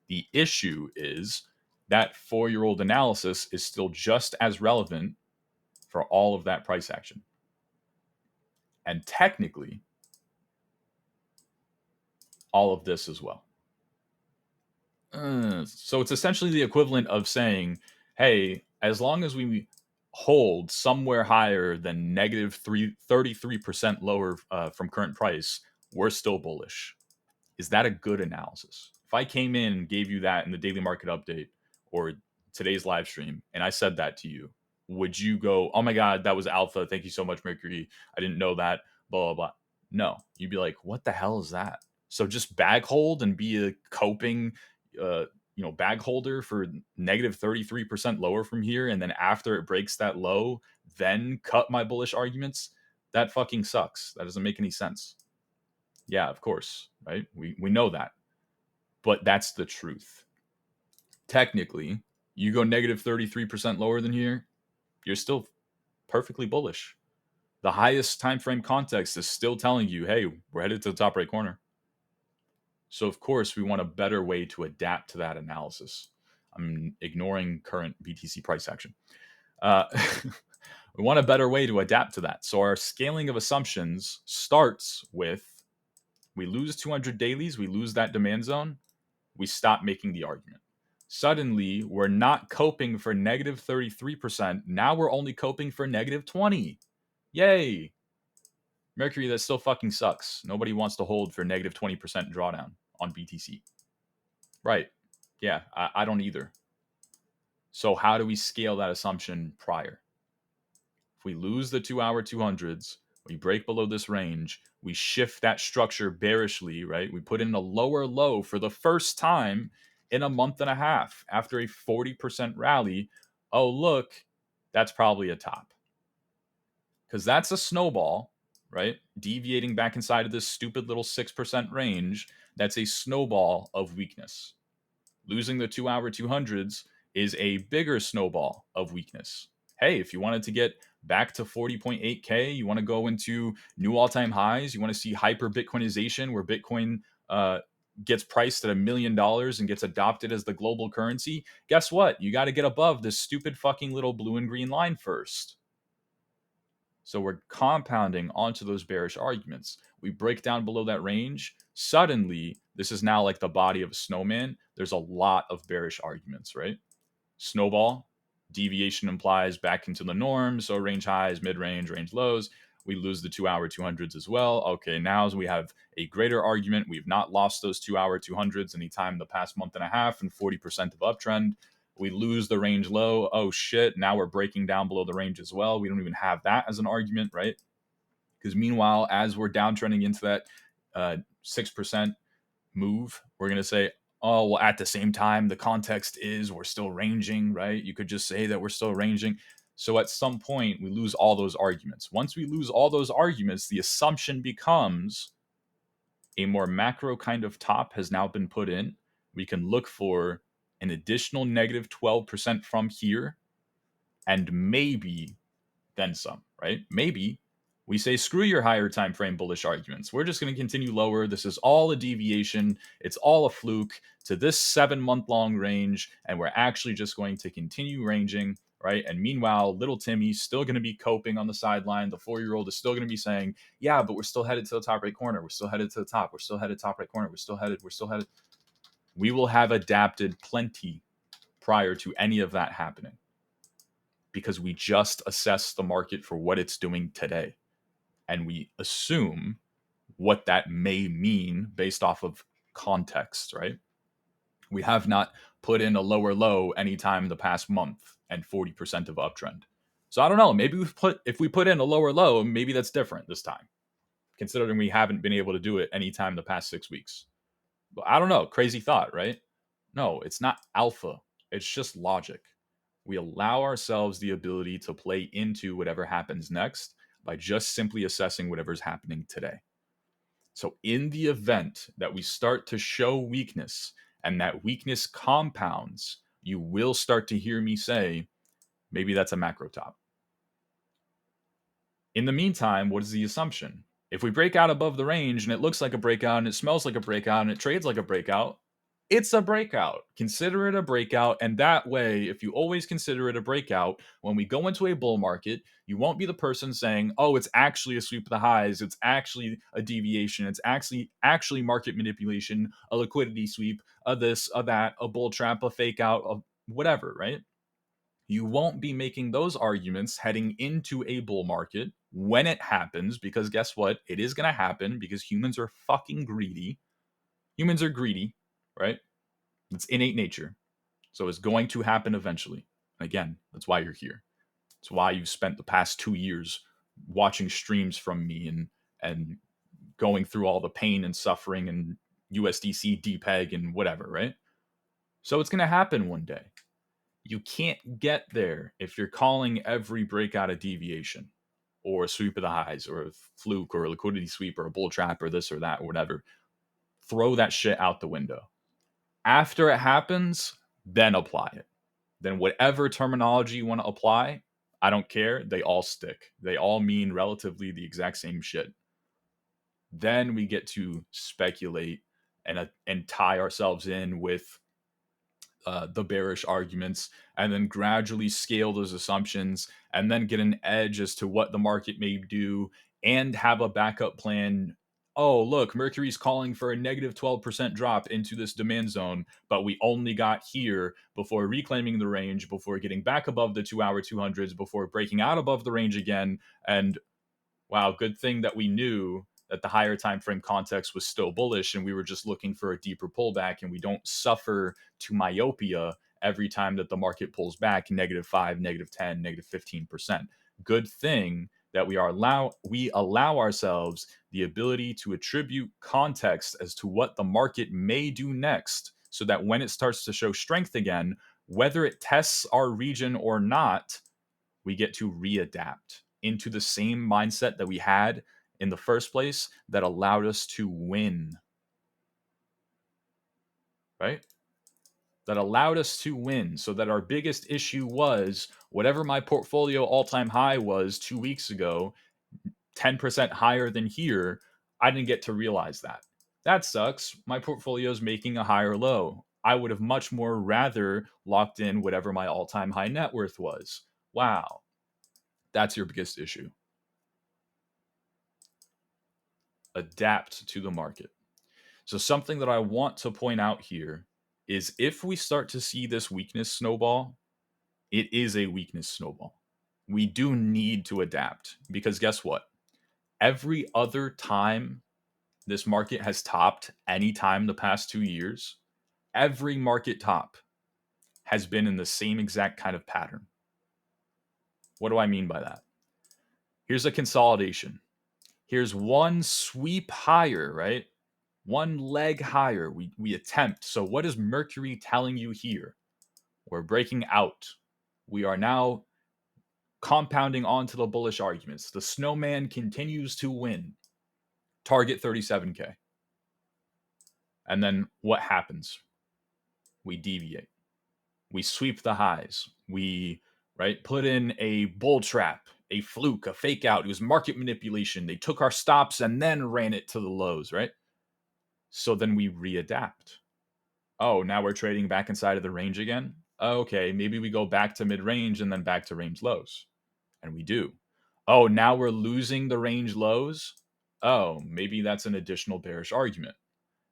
The issue is that 4-year-old analysis is still just as relevant for all of that price action. And technically, all of this as well. So it's essentially the equivalent of saying, hey, as long as we hold somewhere higher than negative 33% lower from current price, we're still bullish. Is that a good analysis? If I came in and gave you that in the daily market update or today's live stream, and I said that to you, would you go, oh my God, that was alpha. Thank you so much, Mercury. I didn't know that, blah, blah, blah. No, you'd be like, what the hell is that? So just bag hold and be a coping, bag holder for negative 33% lower from here. And then after it breaks that low, then cut my bullish arguments. That fucking sucks. That doesn't make any sense. Yeah, of course, right? We know that. But that's the truth. Technically, you go negative 33% lower than here, you're still perfectly bullish. The highest time frame context is still telling you, hey, we're headed to the top right corner. So, of course, we want a better way to adapt to that analysis. I'm ignoring current BTC price action. We want a better way to adapt to that. So our scaling of assumptions starts with we lose 200 dailies, we lose that demand zone, we stop making the argument. Suddenly, we're not coping for negative 33%. Now we're only coping for negative 20. Yay. Mercury, that still fucking sucks. Nobody wants to hold for negative 20% drawdown on BTC. Right. Yeah, I don't either. So how do we scale that assumption prior? If we lose the 2-hour 200s, we break below this range, we shift that structure bearishly, right? We put in a lower low for the first time in a month and a half after a 40% rally. Oh, look, that's probably a top. Because that's a snowball, right? Deviating back inside of this stupid little 6% range, that's a snowball of weakness. Losing the 2-hour 200s is a bigger snowball of weakness. Hey, if you wanted to get back to 40.8K, you want to go into new all-time highs, you want to see hyper Bitcoinization where Bitcoin gets priced at $1 million and gets adopted as the global currency, guess what? You got to get above this stupid fucking little blue and green line first. So we're compounding onto those bearish arguments. We break down below that range. Suddenly, this is now like the body of a snowman. There's a lot of bearish arguments, right? Snowball, deviation implies back into the norm. So range highs, mid-range, range lows. We lose the 2-hour 200s as well. Okay, now we have a greater argument. We've not lost those 2-hour 200s anytime the past month and a half and 40% of uptrend. We lose the range low. Oh shit, now we're breaking down below the range as well. We don't even have that as an argument, right? Because meanwhile, as we're downtrending into that 6% move, we're going to say, oh, well, at the same time, the context is we're still ranging, right? You could just say that we're still ranging. So at some point, we lose all those arguments. Once we lose all those arguments, the assumption becomes a more macro kind of top has now been put in. We can look for an additional negative 12% from here, and maybe then some, right? Maybe we say, screw your higher time frame bullish arguments. We're just going to continue lower. This is all a deviation. It's all a fluke to this 7-month-long range, and we're actually just going to continue ranging, right? And meanwhile, little Timmy's still going to be coping on the sideline. The 4-year-old is still going to be saying, yeah, but we're still headed to the top right corner. We're still headed to the top. We're still headed top right corner. We're still headed. We will have adapted plenty prior to any of that happening. because we just assess the market for what it's doing today. And we assume what that may mean based off of context, right? We have not put in a lower low anytime in the past month and 40% of uptrend. So I don't know. Maybe if we put in a lower low, maybe that's different this time, considering we haven't been able to do it anytime the past 6 weeks. But I don't know. Crazy thought, right? No, it's not alpha. It's just logic. We allow ourselves the ability to play into whatever happens next by just simply assessing whatever's happening today. So, in the event that we start to show weakness and that weakness compounds, you will start to hear me say, maybe that's a macro top. In the meantime, what is the assumption? If we break out above the range and it looks like a breakout and it smells like a breakout and it trades like a breakout, it's a breakout. Consider it a breakout. And that way, if you always consider it a breakout, when we go into a bull market, you won't be the person saying, oh, it's actually a sweep of the highs. It's actually a deviation. It's actually market manipulation, a liquidity sweep, a this, a that, a bull trap, a fake out, a whatever, right? You won't be making those arguments heading into a bull market when it happens, because guess what? It is going to happen because humans are fucking greedy. Humans are greedy, right? It's innate nature. So it's going to happen eventually. Again, that's why you're here. It's why you've spent the past 2 years watching streams from me and going through all the pain and suffering and USDC, DPEG, and whatever, right? So it's going to happen one day. You can't get there if you're calling every breakout a deviation or a sweep of the highs or a fluke or a liquidity sweep or a bull trap or this or that or whatever. Throw that shit out the window. After it happens, then apply it. Then whatever terminology you want to apply, I don't care. They all stick. They all mean relatively the exact same shit. Then we get to speculate and tie ourselves in with the bearish arguments, and then gradually scale those assumptions, and then get an edge as to what the market may do, and have a backup plan. Oh, look, Mercury's calling for a negative 12% drop into this demand zone, but we only got here before reclaiming the range, before getting back above the 2 hour 200s, before breaking out above the range again. And wow, good thing that we knew that the higher time frame context was still bullish and we were just looking for a deeper pullback, and we don't suffer to myopia every time that the market pulls back -5, -10, -15%. Good thing that we allow ourselves the ability to attribute context as to what the market may do next, so that when it starts to show strength again, whether it tests our region or not, we get to readapt into the same mindset that we had in the first place that allowed us to win, right? That allowed us to win, so that our biggest issue was whatever my portfolio all-time high was 2 weeks ago, 10% higher than here, I didn't get to realize that. That sucks. My portfolio is making a higher low. I would have much more rather locked in whatever my all-time high net worth was. Wow. That's your biggest issue. Adapt to the market. So something that I want to point out here is, if we start to see this weakness snowball, it is a weakness snowball. We do need to adapt, because guess what? Every other time this market has topped any time the past 2 years, every market top has been in the same exact kind of pattern. What do I mean by that? Here's a consolidation. Here's one sweep higher, right? One leg higher. We attempt. So what is Mercury telling you here? We're breaking out. We are now compounding onto the bullish arguments. The snowman continues to win. Target 37K. And then what happens? We deviate. We sweep the highs. We put in a bull trap, a fluke, a fake out. It was market manipulation. They took our stops and then ran it to the lows, right? So then we readapt. Oh, now we're trading back inside of the range again? Okay, maybe we go back to mid-range and then back to range lows. And we do. Oh, now we're losing the range lows? Oh, maybe that's an additional bearish argument.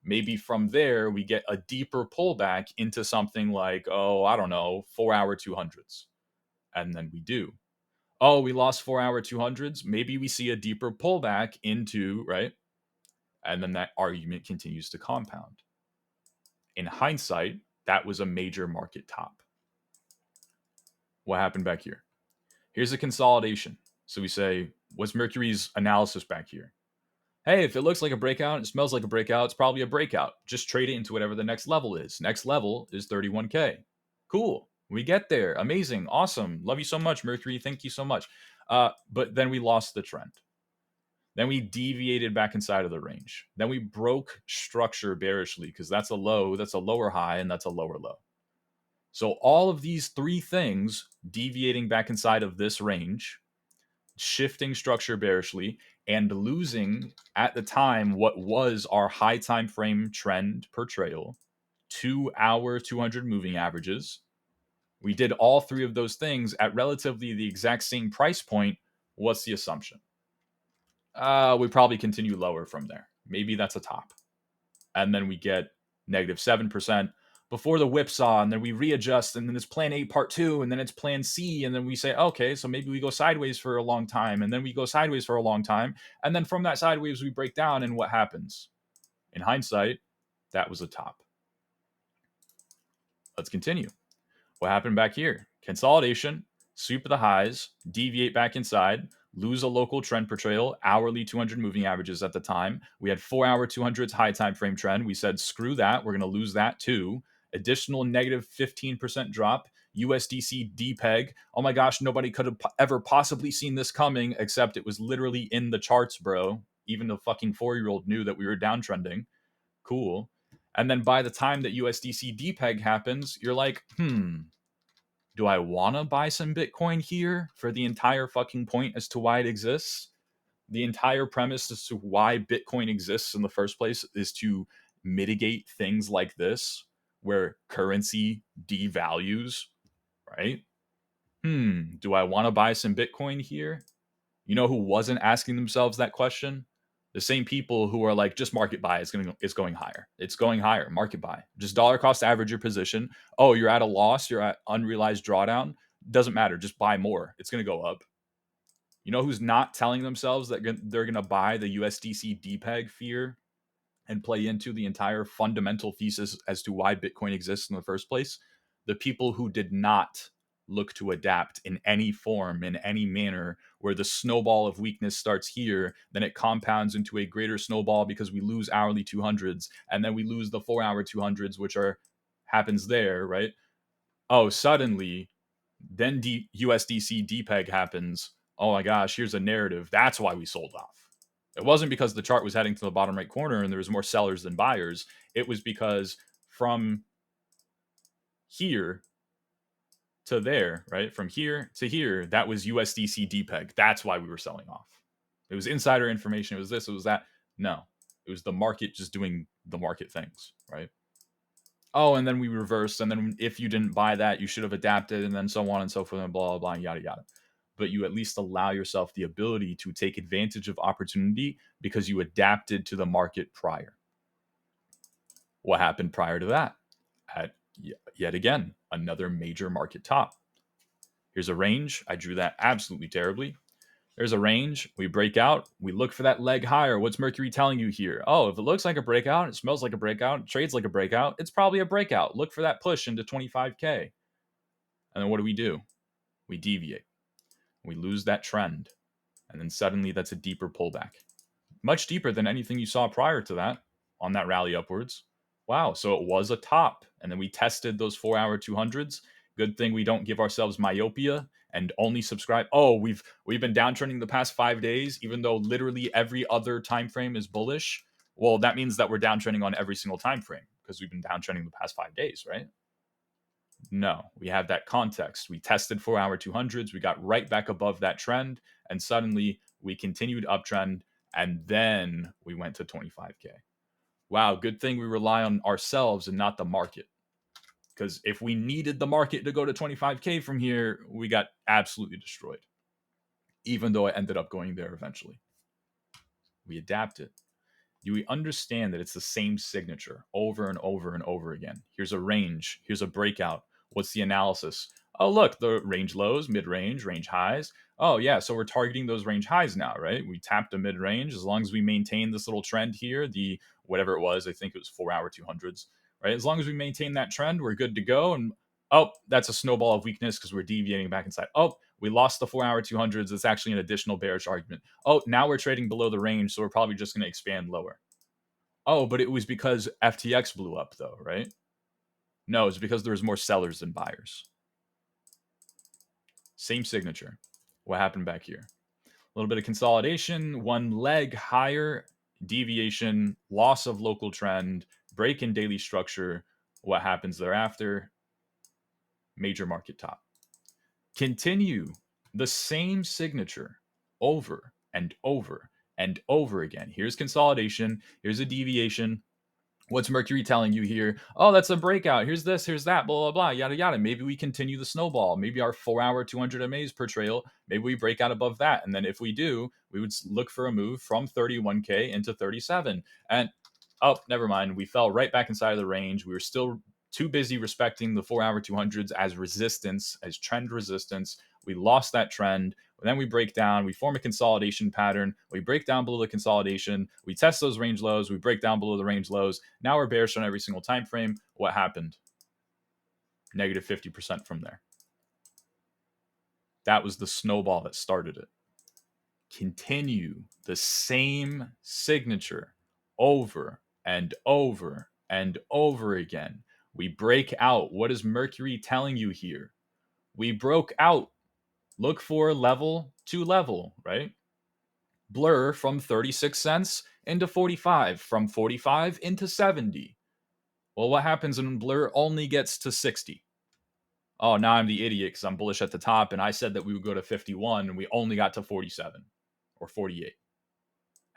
Maybe from there, we get a deeper pullback into something like, oh, I don't know, 4 hour 200s. And then we do. Oh, we lost 4-hour 200s. Maybe we see a deeper pullback into, right? And then that argument continues to compound. In hindsight, that was a major market top. What happened back here? Here's a consolidation. So we say, what's Mercury's analysis back here? Hey, if it looks like a breakout, it smells like a breakout, it's probably a breakout. Just trade it into whatever the next level is. Next level is 31K. Cool. We get there. Amazing. Awesome. Love you so much, Mercury. Thank you so much. But then we lost the trend. Then we deviated back inside of the range. Then we broke structure bearishly because that's a low, that's a lower high, and that's a lower low. So all of these three things deviating back inside of this range, shifting structure bearishly, and losing at the time what was our high time frame trend per trail, 2-hour 200 moving averages. We did all three of those things at relatively the exact same price point. What's the assumption? We probably continue lower from there. Maybe that's a top. And then we get -7% before the whipsaw, and then we readjust, and then it's plan A part 2, and then it's plan C, and then we say, okay, so maybe we go sideways for a long time, and then we go sideways for a long time, and then from that sideways we break down, and what happens? In hindsight, that was a top. Let's continue. What happened back here? Consolidation, sweep of the highs, deviate back inside, lose a local trend per trail, hourly 200 moving averages at the time. We had 4-hour 200s high time frame trend. We said, screw that. We're going to lose that too. Additional -15% drop. USDC depeg. Oh my gosh, nobody could have ever possibly seen this coming, except it was literally in the charts, bro. Even the fucking 4-year-old knew that we were downtrending. Cool. And then by the time that USDC depeg happens, you're like, do I want to buy some Bitcoin here for the entire fucking point as to why it exists? The entire premise as to why Bitcoin exists in the first place is to mitigate things like this, where currency devalues, right? Do I want to buy some Bitcoin here? You know who wasn't asking themselves that question? The same people who are like, just market buy. It's going higher. It's going higher. Market buy. Just dollar cost average your position. Oh, you're at a loss. You're at unrealized drawdown. Doesn't matter. Just buy more. It's going to go up. You know who's not telling themselves that they're going to buy the USDC depeg fear and play into the entire fundamental thesis as to why Bitcoin exists in the first place? The people who did not look to adapt in any form, in any manner, where the snowball of weakness starts here, then it compounds into a greater snowball because we lose hourly 200s, and then we lose the 4-hour 200s, which happens there, right? Oh, suddenly, then USDC depeg happens. Oh my gosh, here's a narrative. That's why we sold off. It wasn't because the chart was heading to the bottom right corner and there was more sellers than buyers. It was because from here to there, right? From here to here, that was USDC depeg. That's why we were selling off. It was insider information. It was this, it was that. No, it was the market just doing the market things, right? Oh, and then we reversed. And then if you didn't buy that, you should have adapted, and then so on and so forth, and blah, blah, blah, and yada, yada. But you at least allow yourself the ability to take advantage of opportunity because you adapted to the market prior. What happened prior to that? At yet again, another major market top. Here's a range. I drew that absolutely terribly. There's a range. We break out. We look for that leg higher. What's Mercury telling you here? Oh, if it looks like a breakout, it smells like a breakout, it trades like a breakout, it's probably a breakout. Look for that push into 25K. And then what do? We deviate. We lose that trend. And then suddenly that's a deeper pullback. Much deeper than anything you saw prior to that on that rally upwards. Wow, so it was a top. And then we tested those 4-hour 200s. Good thing we don't give ourselves myopia and only subscribe. Oh, we've been downtrending the past 5 days, even though literally every other time frame is bullish. Well, that means that we're downtrending on every single time frame because we've been downtrending the past 5 days, right? No, we have that context. We tested 4-hour 200s. We got right back above that trend, and suddenly we continued uptrend, and then we went to 25K. Wow, good thing we rely on ourselves and not the market. Because if we needed the market to go to 25K from here, we got absolutely destroyed. Even though it ended up going there eventually. We adapted. Do we understand that it's the same signature over and over and over again? Here's a range. Here's a breakout. What's the analysis? Oh, look, the range lows, mid range, range highs. Oh, yeah. So we're targeting those range highs now, right? We tapped a mid range. As long as we maintain this little trend here, the whatever it was, I think it was 4 hour 200s, right? As long as we maintain that trend, we're good to go. And oh, that's a snowball of weakness because we're deviating back inside. Oh, we lost the 4 hour 200s. It's actually an additional bearish argument. Oh, now we're trading below the range. So we're probably just going to expand lower. Oh, but it was because FTX blew up, though, right? No, it's because there was more sellers than buyers. Same signature. What happened back here? A little bit of consolidation, one leg higher, deviation, loss of local trend, break in daily structure. What happens thereafter? Major market top. Continue the same signature over and over and over again. Here's consolidation. Here's a deviation. What's Mercury telling you here? Oh, that's a breakout. Here's this, here's that, blah, blah, blah, yada, yada. Maybe we continue the snowball. Maybe our 4 hour 200 MAs per trail, maybe we break out above that. And then if we do, we would look for a move from 31K into 37. And oh, never mind. We fell right back inside of the range. We were still too busy respecting the 4 hour 200s as resistance, as trend resistance. We lost that trend. Then we break down, we form a consolidation pattern. We break down below the consolidation. We test those range lows. We break down below the range lows. Now we're bearish on every single time frame. What happened? Negative 50% from there. That was the snowball that started it. Continue the same signature over and over and over again. We break out. What is Mercury telling you here? We broke out. Look for level to level, right? Blur from 36 cents into 45, from 45 into 70. Well, what happens when Blur only gets to 60? Oh, now I'm the idiot because I'm bullish at the top and I said that we would go to 51 and we only got to 47 or 48.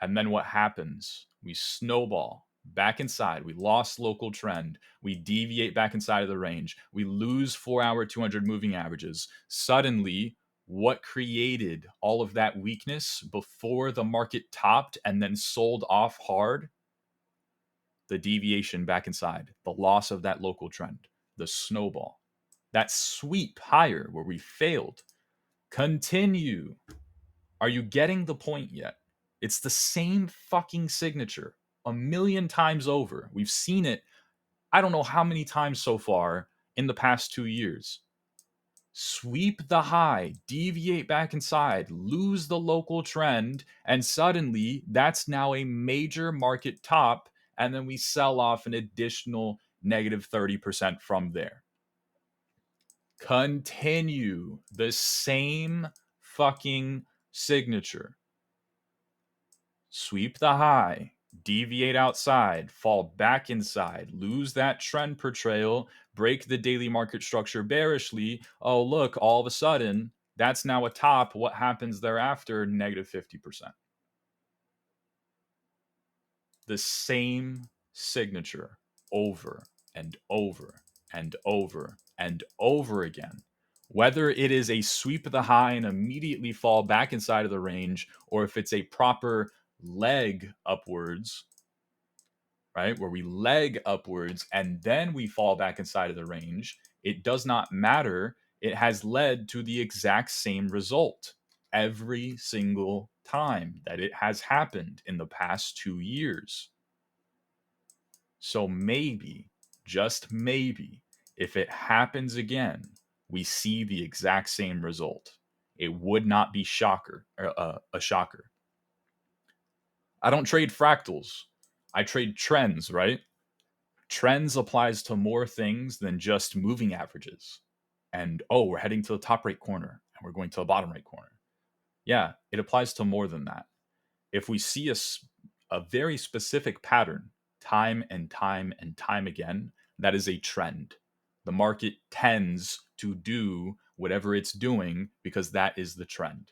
And then what happens? We snowball back inside. We lost local trend. We deviate back inside of the range. We lose 4 hour 200 moving averages. Suddenly, what created all of that weakness before the market topped and then sold off hard? The deviation back inside, the loss of that local trend, the snowball, that sweep higher where we failed. Continue. Are you getting the point yet? It's the same fucking signature a million times over. We've seen it, I don't know how many times so far in the past 2 years. Sweep the high, deviate back inside, lose the local trend, and suddenly that's now a major market top, and then we sell off an additional negative 30% from there. Continue the same fucking signature. Sweep the high, deviate outside, fall back inside, lose that trend per trail, break the daily market structure bearishly. Oh, look, all of a sudden, that's now a top. What happens thereafter? Negative 50%. The same signature over and over and over and over again. Whether it is a sweep of the high and immediately fall back inside of the range, or if it's a proper leg upwards, right? Where we leg upwards and then we fall back inside of the range, it does not matter. It has led to the exact same result every single time that it has happened in the past 2 years. So maybe, just maybe, if it happens again, we see the exact same result. It would not be a shocker. I don't trade fractals. I trade trends, right? Trends applies to more things than just moving averages. And oh, we're heading to the top right corner and we're going to the bottom right corner. Yeah, it applies to more than that. If we see a very specific pattern time and time and time again, that is a trend. The market tends to do whatever it's doing because that is the trend.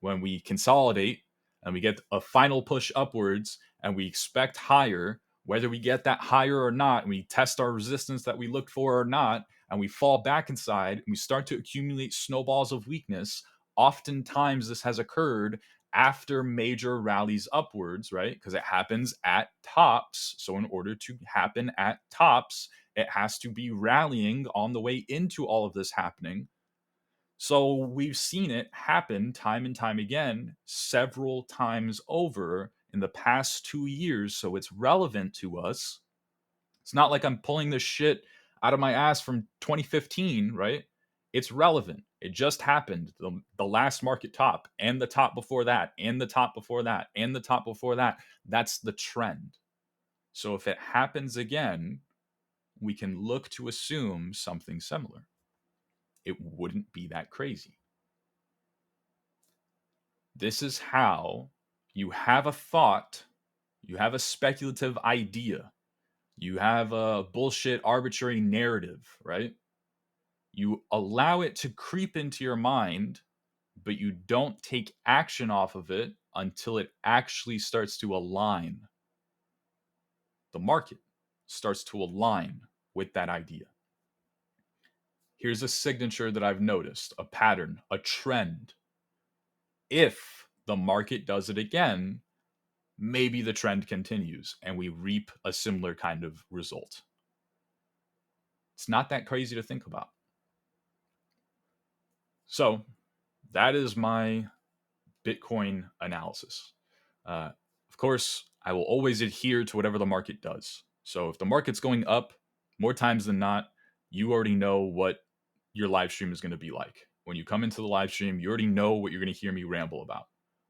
When we consolidate and we get a final push upwards and we expect higher, whether we get that higher or not, and we test our resistance that we looked for or not, and we fall back inside and we start to accumulate snowballs of weakness, oftentimes this has occurred after major rallies upwards, right? Because it happens at tops. So in order to happen at tops, it has to be rallying on the way into all of this happening. So we've seen it happen time and time again, several times over in the past 2 years. So it's relevant to us. It's not like I'm pulling this shit out of my ass from 2015, right? It's relevant. It just happened. The last market top and the top before that and the top before that and the top before that. That's the trend. So if it happens again, we can look to assume something similar. It wouldn't be that crazy. This is how you have a thought, you have a speculative idea, you have a bullshit arbitrary narrative, right? You allow it to creep into your mind, but you don't take action off of it until it actually starts to align. The market starts to align with that idea. Here's a signature that I've noticed, a pattern, a trend. If the market does it again, maybe the trend continues and we reap a similar kind of result. It's not that crazy to think about. So, that is my Bitcoin analysis. Of course, I will always adhere to whatever the market does. So, if the market's going up, more times than not, you already know what your live stream is going to be like. When you come into the live stream, you already know what you're going to hear me ramble about.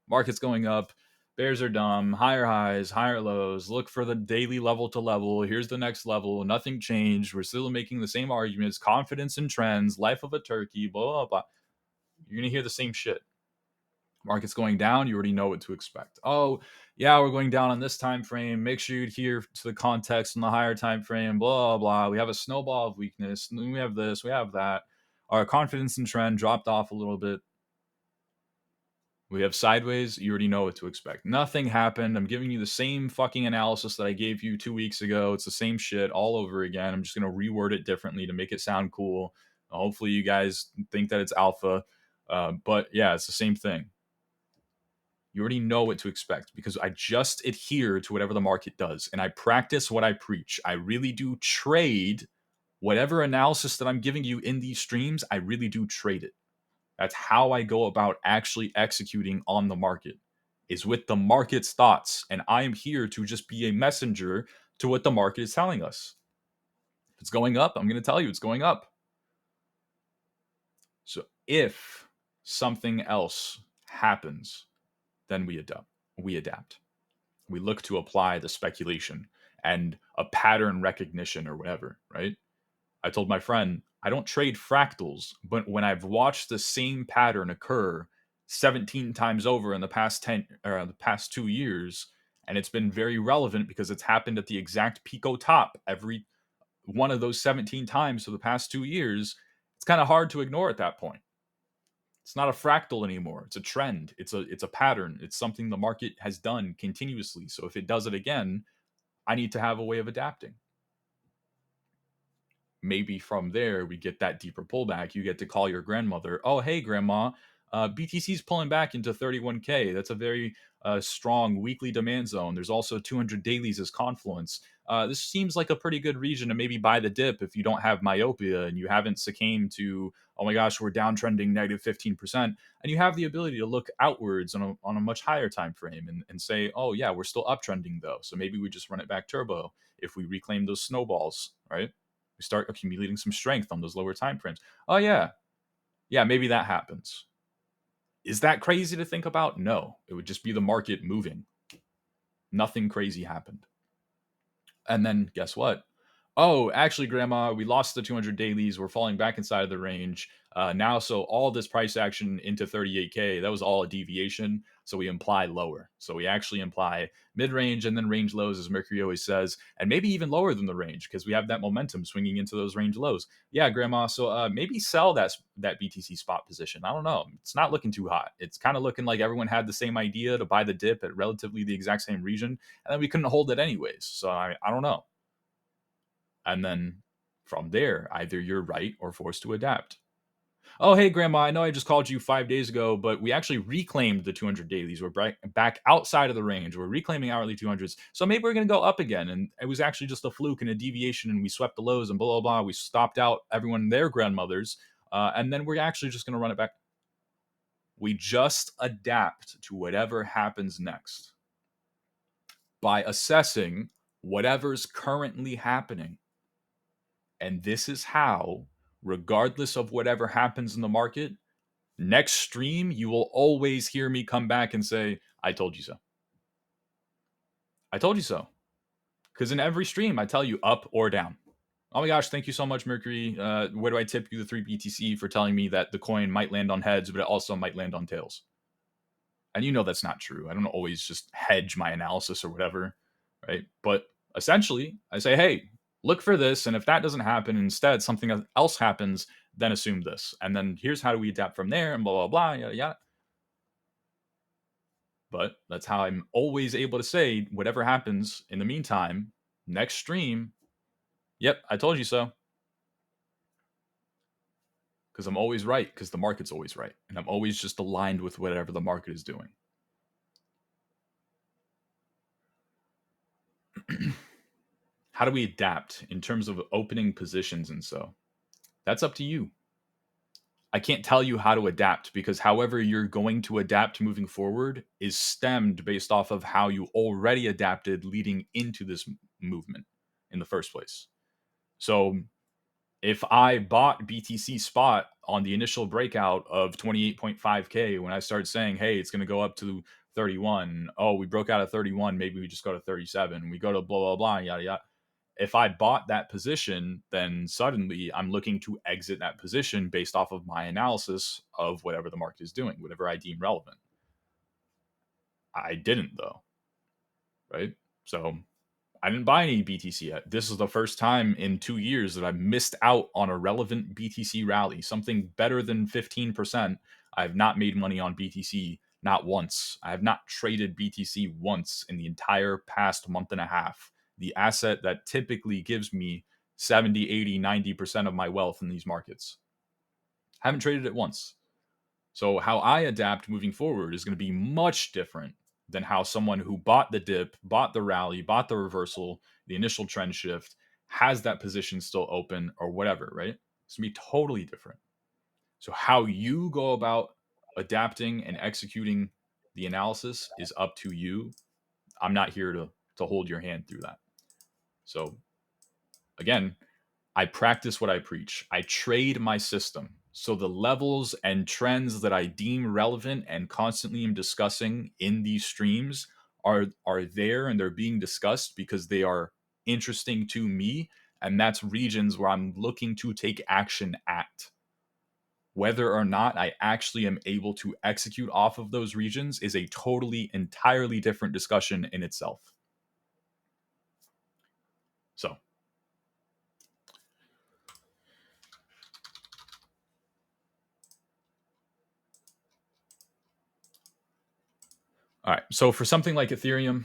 Market's going up, bears are dumb, higher highs, higher lows, look for the daily level to level. Here's the next level, nothing changed. We're still making the same arguments, confidence in trends, life of a turkey, blah, blah, blah. You're going to hear the same shit. Market's going down, you already know what to expect. Oh, yeah, we're going down on this time frame. Make sure you adhere to the context on the higher time frame, blah, blah. We have a snowball of weakness. We have this, we have that. Our confidence in trend dropped off a little bit. We have sideways, you already know what to expect. Nothing happened. I'm giving you the same fucking analysis that I gave you 2 weeks ago. It's the same shit all over again. I'm just going to reword it differently to make it sound cool. Hopefully, you guys think that it's alpha. But yeah, it's the same thing. You already know what to expect because I just adhere to whatever the market does and I practice what I preach. I really do trade whatever analysis that I'm giving you in these streams. I really do trade it. That's how I go about actually executing on the market, is with the market's thoughts. And I am here to just be a messenger to what the market is telling us. If it's going up, I'm going to tell you it's going up. So if something else happens, then we adapt. We look to apply the speculation and a pattern recognition or whatever, right? I told my friend, I don't trade fractals, but when I've watched the same pattern occur 17 times over in the past 10 or the past 2 years, and it's been very relevant because it's happened at the exact pico top every one of those 17 times for the past 2 years, it's kind of hard to ignore at that point. It's not a fractal anymore. It's a trend. It's a pattern. It's something the market has done continuously. So if it does it again, I need to have a way of adapting. Maybe from there we get that deeper pullback. You get to call your grandmother. Oh, hey, grandma, BTC's pulling back into 31K. That's a very strong weekly demand zone. There's also 200 dailies as confluence. This seems like a pretty good region to maybe buy the dip if you don't have myopia and you haven't succumbed to, oh my gosh, we're downtrending negative 15%. And you have the ability to look outwards on a much higher time frame and say, oh yeah, we're still uptrending though. So maybe we just run it back turbo if we reclaim those snowballs, right? We start accumulating some strength on those lower time frames. Oh yeah. Yeah, maybe that happens. Is that crazy to think about? No. It would just be the market moving. Nothing crazy happened. And then guess what? Oh, actually, Grandma, we lost the 200 dailies. We're falling back inside of the range now. So all this price action into 38K, that was all a deviation. So we imply lower. So we actually imply mid-range and then range lows, as Mercury always says, and maybe even lower than the range because we have that momentum swinging into those range lows. Yeah, Grandma. So maybe sell that BTC spot position. I don't know. It's not looking too hot. It's kind of looking like everyone had the same idea to buy the dip at relatively the exact same region, and then we couldn't hold it anyways. So I don't know. And then from there, either you're right or forced to adapt. Oh, hey, Grandma, I know I just called you 5 days ago, but we actually reclaimed the 200 dailies. We're back outside of the range. We're reclaiming hourly 200s. So maybe we're going to go up again. And it was actually just a fluke and a deviation, and we swept the lows and blah, blah, blah. We stopped out everyone and their grandmothers. and then we're actually just going to run it back. We just adapt to whatever happens next by assessing whatever's currently happening. And this is how, regardless of whatever happens in the market, next stream, you will always hear me come back and say, I told you so. I told you so. Because in every stream, I tell you up or down. Oh my gosh, thank you so much, Mercury. Where do I tip you the 3 BTC for telling me that the coin might land on heads, but it also might land on tails? And you know that's not true. I don't always just hedge my analysis or whatever, right? But essentially, I say, hey, look for this, and if that doesn't happen, instead something else happens, then assume this. And then here's how do we adapt from there, and blah, blah, blah, yada, yada. But that's how I'm always able to say whatever happens in the meantime, next stream, yep, I told you so. Because I'm always right, because the market's always right. And I'm always just aligned with whatever the market is doing. How do we adapt in terms of opening positions and so? That's up to you. I can't tell you how to adapt because however you're going to adapt moving forward is stemmed based off of how you already adapted leading into this movement in the first place. So if I bought BTC spot on the initial breakout of 28.5K, when I started saying, hey, it's going to go up to 31. Oh, we broke out at 31. Maybe we just go to 37. We go to blah, blah, blah, yada, yada. If I bought that position, then suddenly I'm looking to exit that position based off of my analysis of whatever the market is doing, whatever I deem relevant. I didn't, though, right? So I didn't buy any BTC yet. This is the first time in 2 years that I've missed out on a relevant BTC rally, something better than 15%. I have not made money on BTC, not once. I have not traded BTC once in the entire past month and a half. The asset that typically gives me 70, 80, 90% of my wealth in these markets. I haven't traded it once. So how I adapt moving forward is going to be much different than how someone who bought the dip, bought the rally, bought the reversal, the initial trend shift, has that position still open or whatever, right? It's going to be totally different. So how you go about adapting and executing the analysis is up to you. I'm not here to hold your hand through that. So again, I practice what I preach. I trade my system. So the levels and trends that I deem relevant and constantly am discussing in these streams are there and they're being discussed because they are interesting to me. And that's regions where I'm looking to take action at. Whether or not I actually am able to execute off of those regions is a totally, entirely different discussion in itself. So all right. So for something like Ethereum,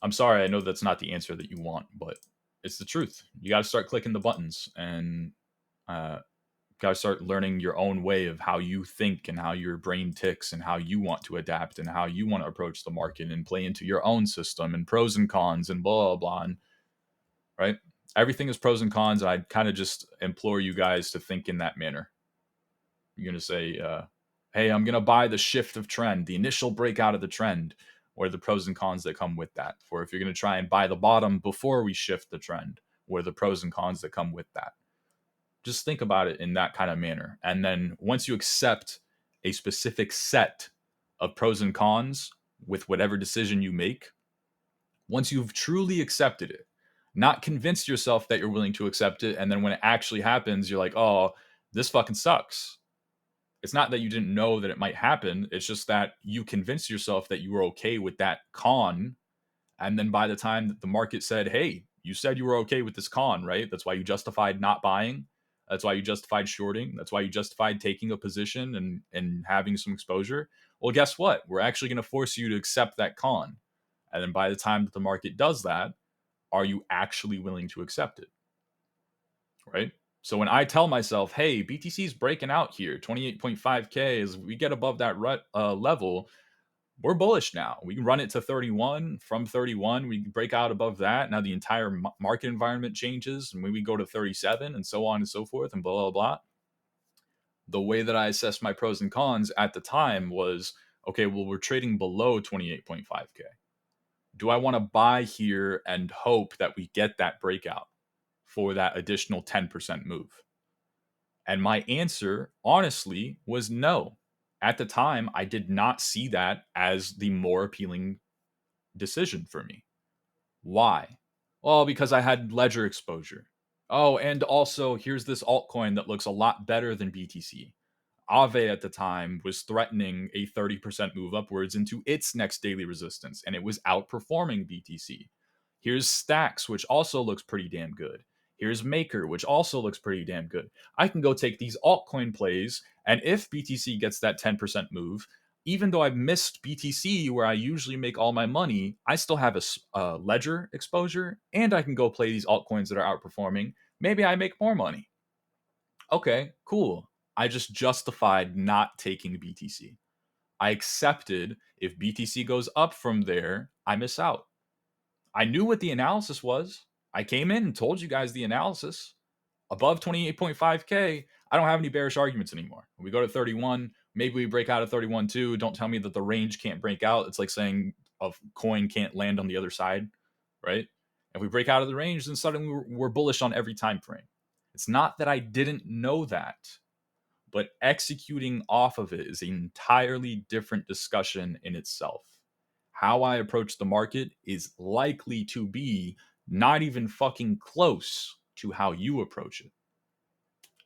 I'm sorry, I know that's not the answer that you want, but it's the truth. You got to start clicking the buttons and got to start learning your own way of how you think and how your brain ticks and how you want to adapt and how you want to approach the market and play into your own system and pros and cons and blah, blah, blah. And, right? Everything is pros and cons. I kind of just implore you guys to think in that manner. You're going to say, hey, I'm going to buy the shift of trend, the initial breakout of the trend. What are the pros and cons that come with that? Or if you're going to try and buy the bottom before we shift the trend, what are the pros and cons that come with that? Just think about it in that kind of manner. And then once you accept a specific set of pros and cons with whatever decision you make, once you've truly accepted it, not convinced yourself that you're willing to accept it, and then when it actually happens, you're like, oh, this fucking sucks. It's not that you didn't know that it might happen. It's just that you convinced yourself that you were okay with that con. And then by the time that the market said, hey, you said you were okay with this con, right? That's why you justified not buying. That's why you justified shorting. That's why you justified taking a position and having some exposure. Well, guess what? We're actually going to force you to accept that con. And then by the time that the market does that, are you actually willing to accept it? Right? So when I tell myself, hey, BTC is breaking out here, 28.5K, as we get above that level, we're bullish now. We can run it to 31. From 31, we break out above that. Now the entire market environment changes, and when we go to 37 and so on and so forth and blah, blah, blah. The way that I assessed my pros and cons at the time was, okay, well, we're trading below 28.5K. Do I want to buy here and hope that we get that breakout for that additional 10% move? And my answer, honestly, was no. At the time, I did not see that as the more appealing decision for me. Why? Well, because I had ledger exposure. Oh, and also here's this altcoin that looks a lot better than BTC. Aave at the time was threatening a 30% move upwards into its next daily resistance, and it was outperforming BTC. Here's Stacks, which also looks pretty damn good. Here's Maker, which also looks pretty damn good. I can go take these altcoin plays, and if BTC gets that 10% move, even though I've missed BTC where I usually make all my money, I still have a ledger exposure, and I can go play these altcoins that are outperforming. Maybe I make more money. Okay, cool. I just justified not taking BTC. I accepted if BTC goes up from there, I miss out. I knew what the analysis was. I came in and told you guys the analysis. Above 28.5K, I don't have any bearish arguments anymore. When we go to 31, maybe we break out of 31 too. Don't tell me that the range can't break out. It's like saying a coin can't land on the other side, right? If we break out of the range, then suddenly we're bullish on every time frame. It's not that I didn't know that, but executing off of it is an entirely different discussion in itself. How I approach the market is likely to be not even fucking close to how you approach it,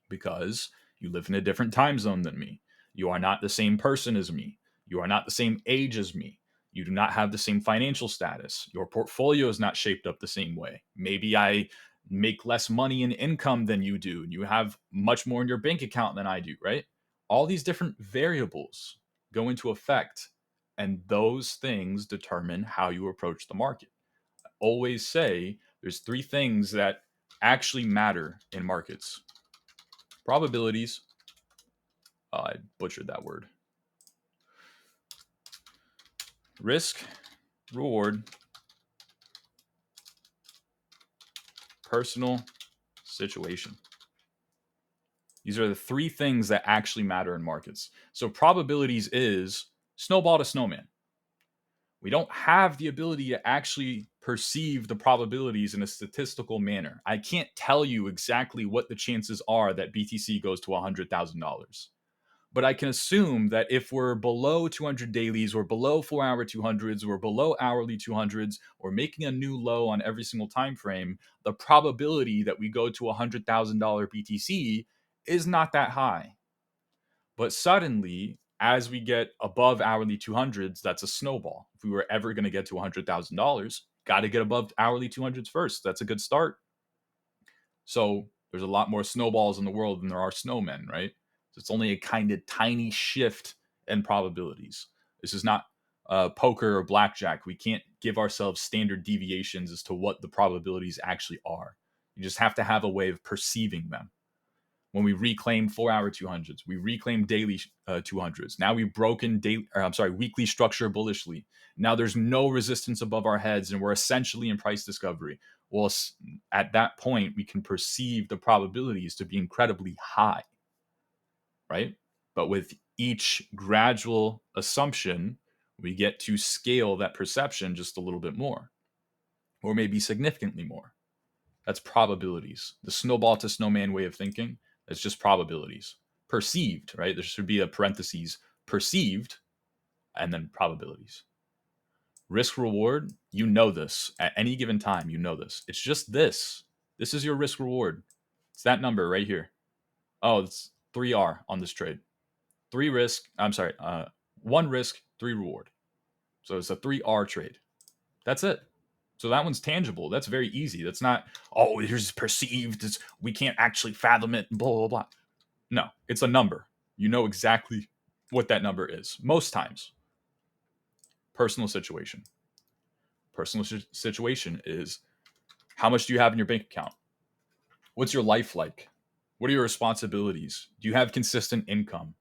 because you live in a different time zone than me. You are not the same person as me. You are not the same age as me. You do not have the same financial status. Your portfolio is not shaped up the same way. Maybe I make less money in income than you do, and you have much more in your bank account than I do, right? All these different variables go into effect, and those things determine how you approach the market. I always say there's three things that actually matter in markets: probabilities. I butchered that word. Risk, reward, personal situation. These are the three things that actually matter in markets. So probabilities is snowball to snowman. We don't have the ability to actually perceive the probabilities in a statistical manner. I can't tell you exactly what the chances are that BTC goes to $100,000. But I can assume that if we're below 200 dailies, or below 4-hour 200s, or below hourly 200s, or making a new low on every single time frame, the probability that we go to $100,000 BTC is not that high. But suddenly, as we get above hourly 200s, that's a snowball. If we were ever going to get to $100,000, got to get above hourly 200s first. That's a good start. So there's a lot more snowballs in the world than there are snowmen, right? So it's only a kind of tiny shift in probabilities. This is not poker or blackjack. We can't give ourselves standard deviations as to what the probabilities actually are. You just have to have a way of perceiving them. When we reclaim 4-hour 200s, we reclaim daily 200s. Now we've broken weekly structure bullishly. Now there's no resistance above our heads, and we're essentially in price discovery. Well, at that point, we can perceive the probabilities to be incredibly high, right? But with each gradual assumption, we get to scale that perception just a little bit more, or maybe significantly more. That's probabilities. The snowball to snowman way of thinking, that's just probabilities. Perceived, right? There should be a parentheses, perceived, and then probabilities. Risk reward, you know this. At any given time, you know this. It's just this. This is your risk reward. It's that number right here. Oh, it's 3R on this trade. 1 risk, 3 reward. So it's a 3R trade. That's it. So that one's tangible. That's very easy. That's not, oh, here's perceived. We can't actually fathom it, blah, blah, blah. No, it's a number. You know exactly what that number is. Most times. Personal situation. Personal situation is, how much do you have in your bank account? What's your life like? What are your responsibilities? Do you have consistent income?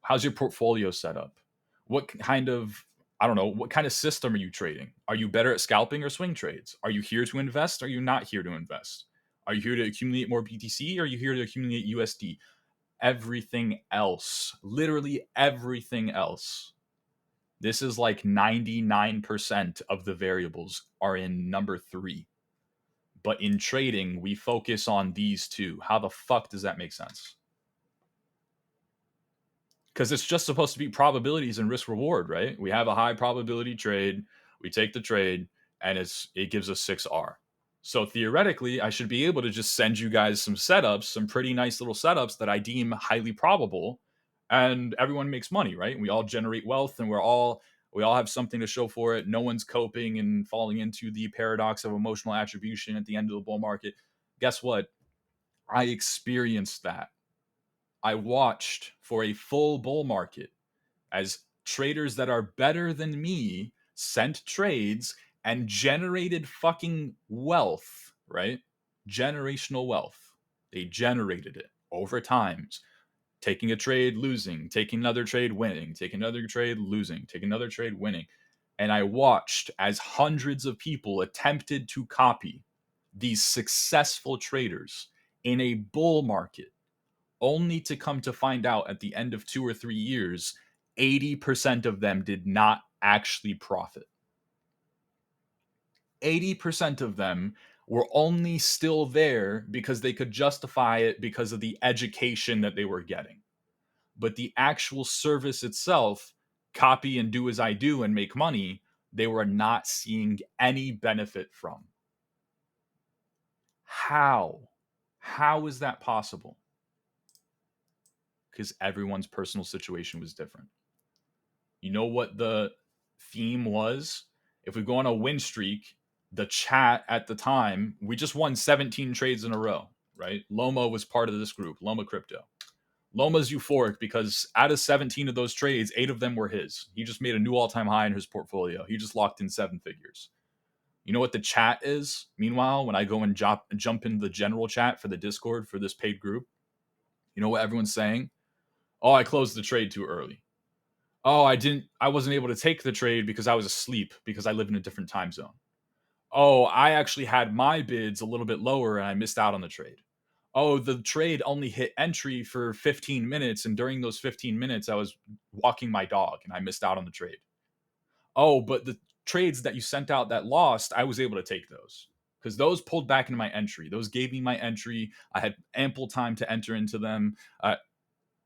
How's your portfolio set up? What kind of, I don't know, what kind of system are you trading? Are you better at scalping or swing trades? Are you here to invest? Are you not here to invest? Are you here to accumulate more BTC? Or are you here to accumulate USD? Everything else, literally everything else, this is like 99% of the variables are in number 3. But in trading, we focus on these two. How the fuck does that make sense? Because it's just supposed to be probabilities and risk reward, right? We have a high probability trade, we take the trade, and it gives us 6R. So theoretically, I should be able to just send you guys some setups, some pretty nice little setups that I deem highly probable, and everyone makes money, right? We all generate wealth, and we all have something to show for it. No one's coping and falling into the paradox of emotional attribution at the end of the bull market. Guess what? I experienced that. I watched for a full bull market as traders that are better than me sent trades and generated fucking wealth, right? Generational wealth. They generated it over times. Taking a trade, losing, taking another trade, winning, taking another trade, losing, taking another trade, winning. And I watched as hundreds of people attempted to copy these successful traders in a bull market, only to come to find out at the end of 2 or 3 years, 80% of them did not actually profit. 80% of them were only still there because they could justify it because of the education that they were getting. But the actual service itself, copy and do as I do and make money, they were not seeing any benefit from. How? How is that possible? Because everyone's personal situation was different. You know what the theme was? If we go on a win streak, the chat at the time, we just won 17 trades in a row, right? Loma was part of this group, Loma Crypto. Loma's euphoric because out of 17 of those trades, 8 of them were his. He just made a new all-time high in his portfolio. He just locked in 7 figures. You know what the chat is? Meanwhile, when I go and jump into the general chat for the Discord for this paid group, you know what everyone's saying? Oh, I closed the trade too early. Oh, I wasn't able to take the trade because I was asleep because I live in a different time zone. Oh, I actually had my bids a little bit lower and I missed out on the trade. Oh, the trade only hit entry for 15 minutes, and during those 15 minutes I was walking my dog and I missed out on the trade. Oh, but the trades that you sent out that lost, I was able to take those because those pulled back into my entry. Those gave me my entry. I had ample time to enter into them.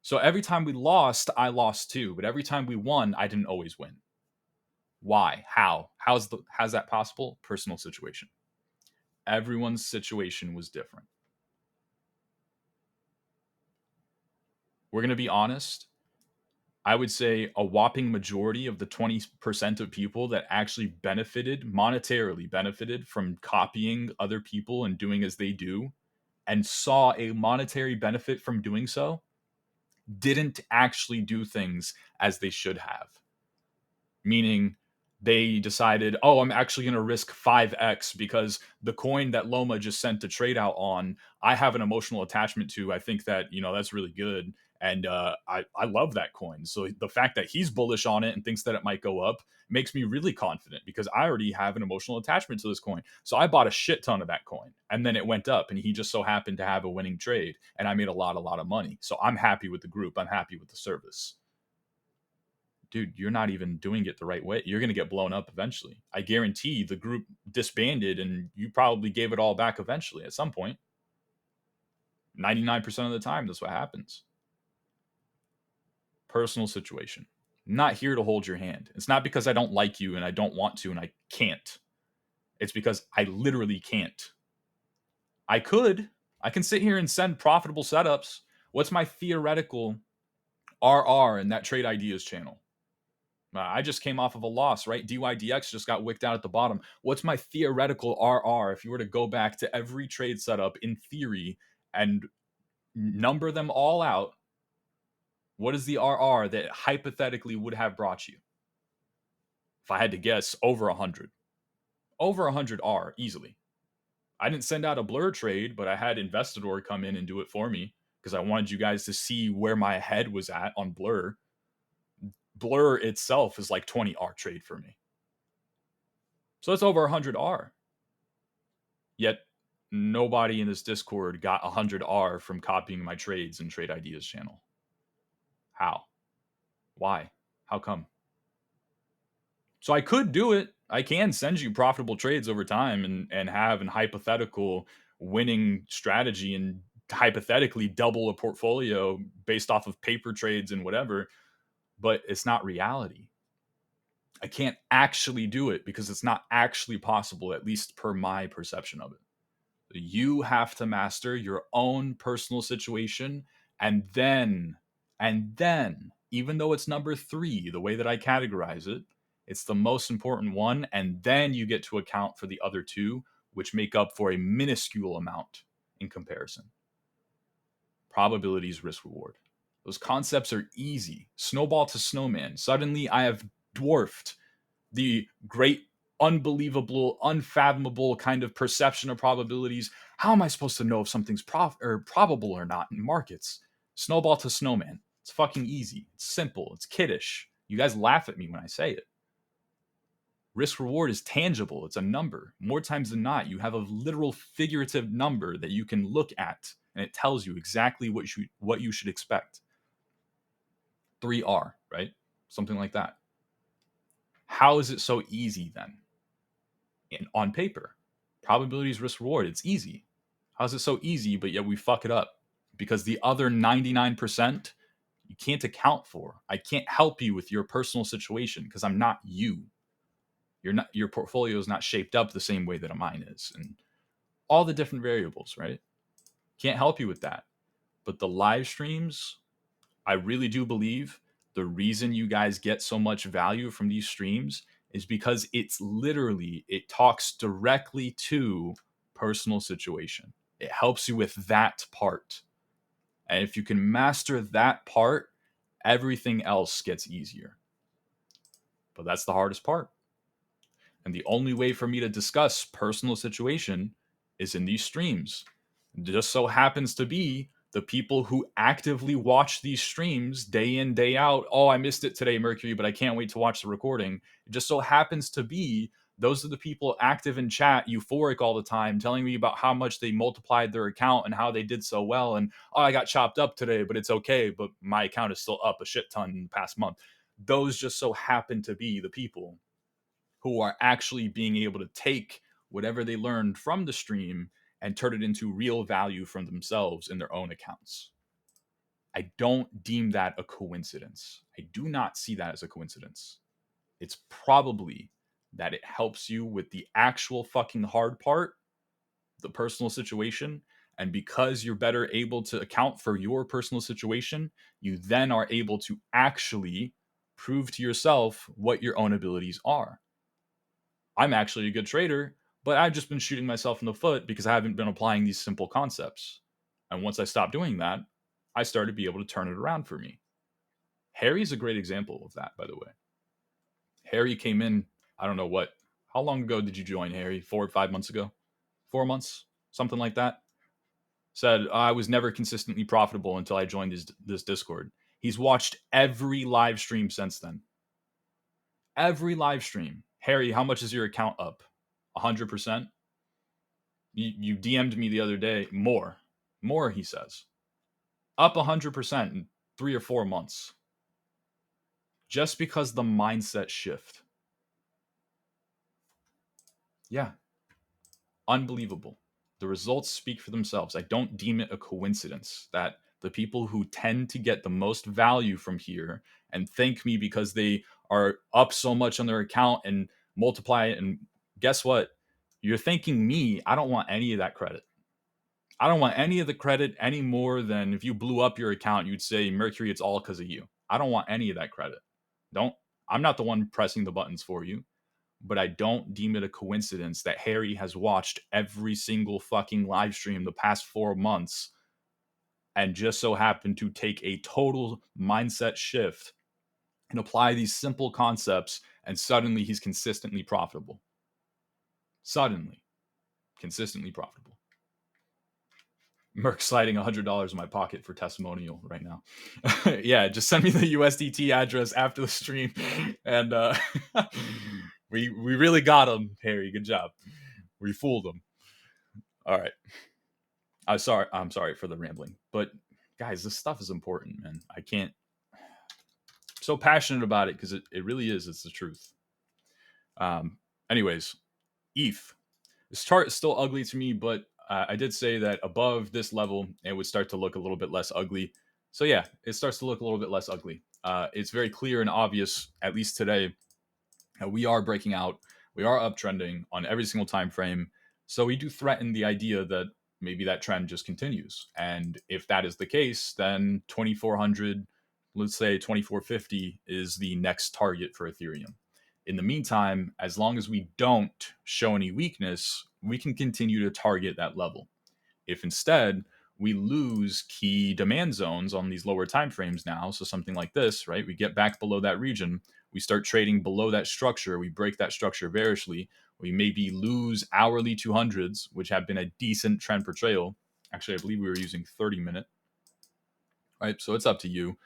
So every time we lost, I lost too. But every time we won, I didn't always win. Why? How? How's that possible? Personal situation. Everyone's situation was different. We're going to be honest. I would say a whopping majority of the 20% of people that actually monetarily benefited from copying other people and doing as they do and saw a monetary benefit from doing so didn't actually do things as they should have. Meaning they decided, oh, I'm actually going to risk 5x because the coin that Loma just sent the trade out on, I have an emotional attachment to. I think that, that's really good. And I love that coin. So the fact that he's bullish on it and thinks that it might go up makes me really confident because I already have an emotional attachment to this coin. So I bought a shit ton of that coin and then it went up and he just so happened to have a winning trade and I made a lot of money. So I'm happy with the group. I'm happy with the service. Dude, you're not even doing it the right way. You're going to get blown up eventually. I guarantee the group disbanded and you probably gave it all back eventually at some point. 99% of the time, that's what happens. Personal situation. I'm not here to hold your hand. It's not because I don't like you and I don't want to and I can't. It's because I literally can't. I could. I can sit here and send profitable setups. What's my theoretical RR in that trade ideas channel? I just came off of a loss, right? DYDX just got wicked out at the bottom. What's my theoretical RR if you were to go back to every trade setup in theory and number them all out? What is the RR that hypothetically would have brought you? If I had to guess, over 100. Over 100 R easily. I didn't send out a blur trade, but I had Investidor come in and do it for me because I wanted you guys to see where my head was at on blur. Blur itself is like 20 R trade for me. So it's over 100 R. Yet nobody in this Discord got 100R from copying my trades in Trade Ideas channel. How? Why? How come? So I could do it. I can send you profitable trades over time and have an hypothetical winning strategy and hypothetically double a portfolio based off of paper trades and whatever, but it's not reality. I can't actually do it because it's not actually possible, at least per my perception of it. You have to master your own personal situation, and then, even though it's number 3, the way that I categorize it, it's the most important one, and then you get to account for the other 2, which make up for a minuscule amount in comparison. Probabilities, risk reward. Those concepts are easy. Snowball to snowman. Suddenly I have dwarfed the great, unbelievable, unfathomable kind of perception of probabilities. How am I supposed to know if something's probable or not in markets? Snowball to snowman. It's fucking easy. It's simple. It's kiddish. You guys laugh at me when I say it. Risk reward is tangible. It's a number. More times than not, you have a literal figurative number that you can look at, and it tells you exactly what you should expect. 3R, right? Something like that. How is it so easy then? On paper, probabilities, risk reward, it's easy. How is it so easy, but yet we fuck it up? Because the other 99% you can't account for. I can't help you with your personal situation because I'm not you. Your portfolio is not shaped up the same way that mine is, and all the different variables, right? Can't help you with that. But the live streams, I really do believe the reason you guys get so much value from these streams is because it talks directly to personal situation. It helps you with that part. And if you can master that part, everything else gets easier. But that's the hardest part. And the only way for me to discuss personal situation is in these streams. It just so happens to be the people who actively watch these streams day in, day out. Oh, I missed it today, Mercury, but I can't wait to watch the recording. It just so happens to be those are the people active in chat, euphoric all the time, telling me about how much they multiplied their account and how they did so well. And, oh, I got chopped up today, but it's okay. But my account is still up a shit ton in the past month. Those just so happen to be the people who are actually being able to take whatever they learned from the stream and turn it into real value from themselves in their own accounts. I don't deem that a coincidence. I do not see that as a coincidence. It's probably that it helps you with the actual fucking hard part, the personal situation. And because you're better able to account for your personal situation, you then are able to actually prove to yourself what your own abilities are. I'm actually a good trader, but I've just been shooting myself in the foot because I haven't been applying these simple concepts. And once I stopped doing that, I started to be able to turn it around for me. Harry's a great example of that, by the way. Harry came in, I don't know what, how long ago did you join, Harry? 4 or 5 months ago? 4 months? Something like that? Said, I was never consistently profitable until I joined this Discord. He's watched every live stream since then. Every live stream. Harry, how much is your account up? 100%? You DM'd me the other day. More, he says. Up 100% in 3 or 4 months. Just because the mindset shift. Yeah. Unbelievable. The results speak for themselves. I don't deem it a coincidence that the people who tend to get the most value from here and thank me because they are up so much on their account and multiply it. And guess what? You're thanking me. I don't want any of that credit. I don't want any of the credit any more than if you blew up your account, you'd say, Mercury, it's all because of you. I don't want any of that credit. I'm not the one pressing the buttons for you, but I don't deem it a coincidence that Harry has watched every single fucking live stream the past 4 months and just so happened to take a total mindset shift and apply these simple concepts, and suddenly he's consistently profitable. Suddenly, consistently profitable. Merc sliding $100 in my pocket for testimonial right now. Yeah, just send me the USDT address after the stream, and we really got him, Harry. Good job. We fooled him. All right. I'm sorry for the rambling, but guys, this stuff is important, man. I can't so passionate about it because it really is. It's the truth. Um, anyways, ETH. This chart is still ugly to me, but I did say that above this level, it would start to look a little bit less ugly. So yeah, it starts to look a little bit less ugly. It's very clear and obvious, at least today, we are breaking out. We are uptrending on every single time frame. So we do threaten the idea that maybe that trend just continues. And if that is the case, then 2400, let's say 2450 is the next target for Ethereum. In the meantime, as long as we don't show any weakness, we can continue to target that level. If instead we lose key demand zones on these lower time frames now, so something like this, right? We get back below that region, we start trading below that structure, we break that structure bearishly, we maybe lose hourly 200s, which have been a decent trend portrayal. Actually, I believe we were using 30-minute, right? So it's up to you.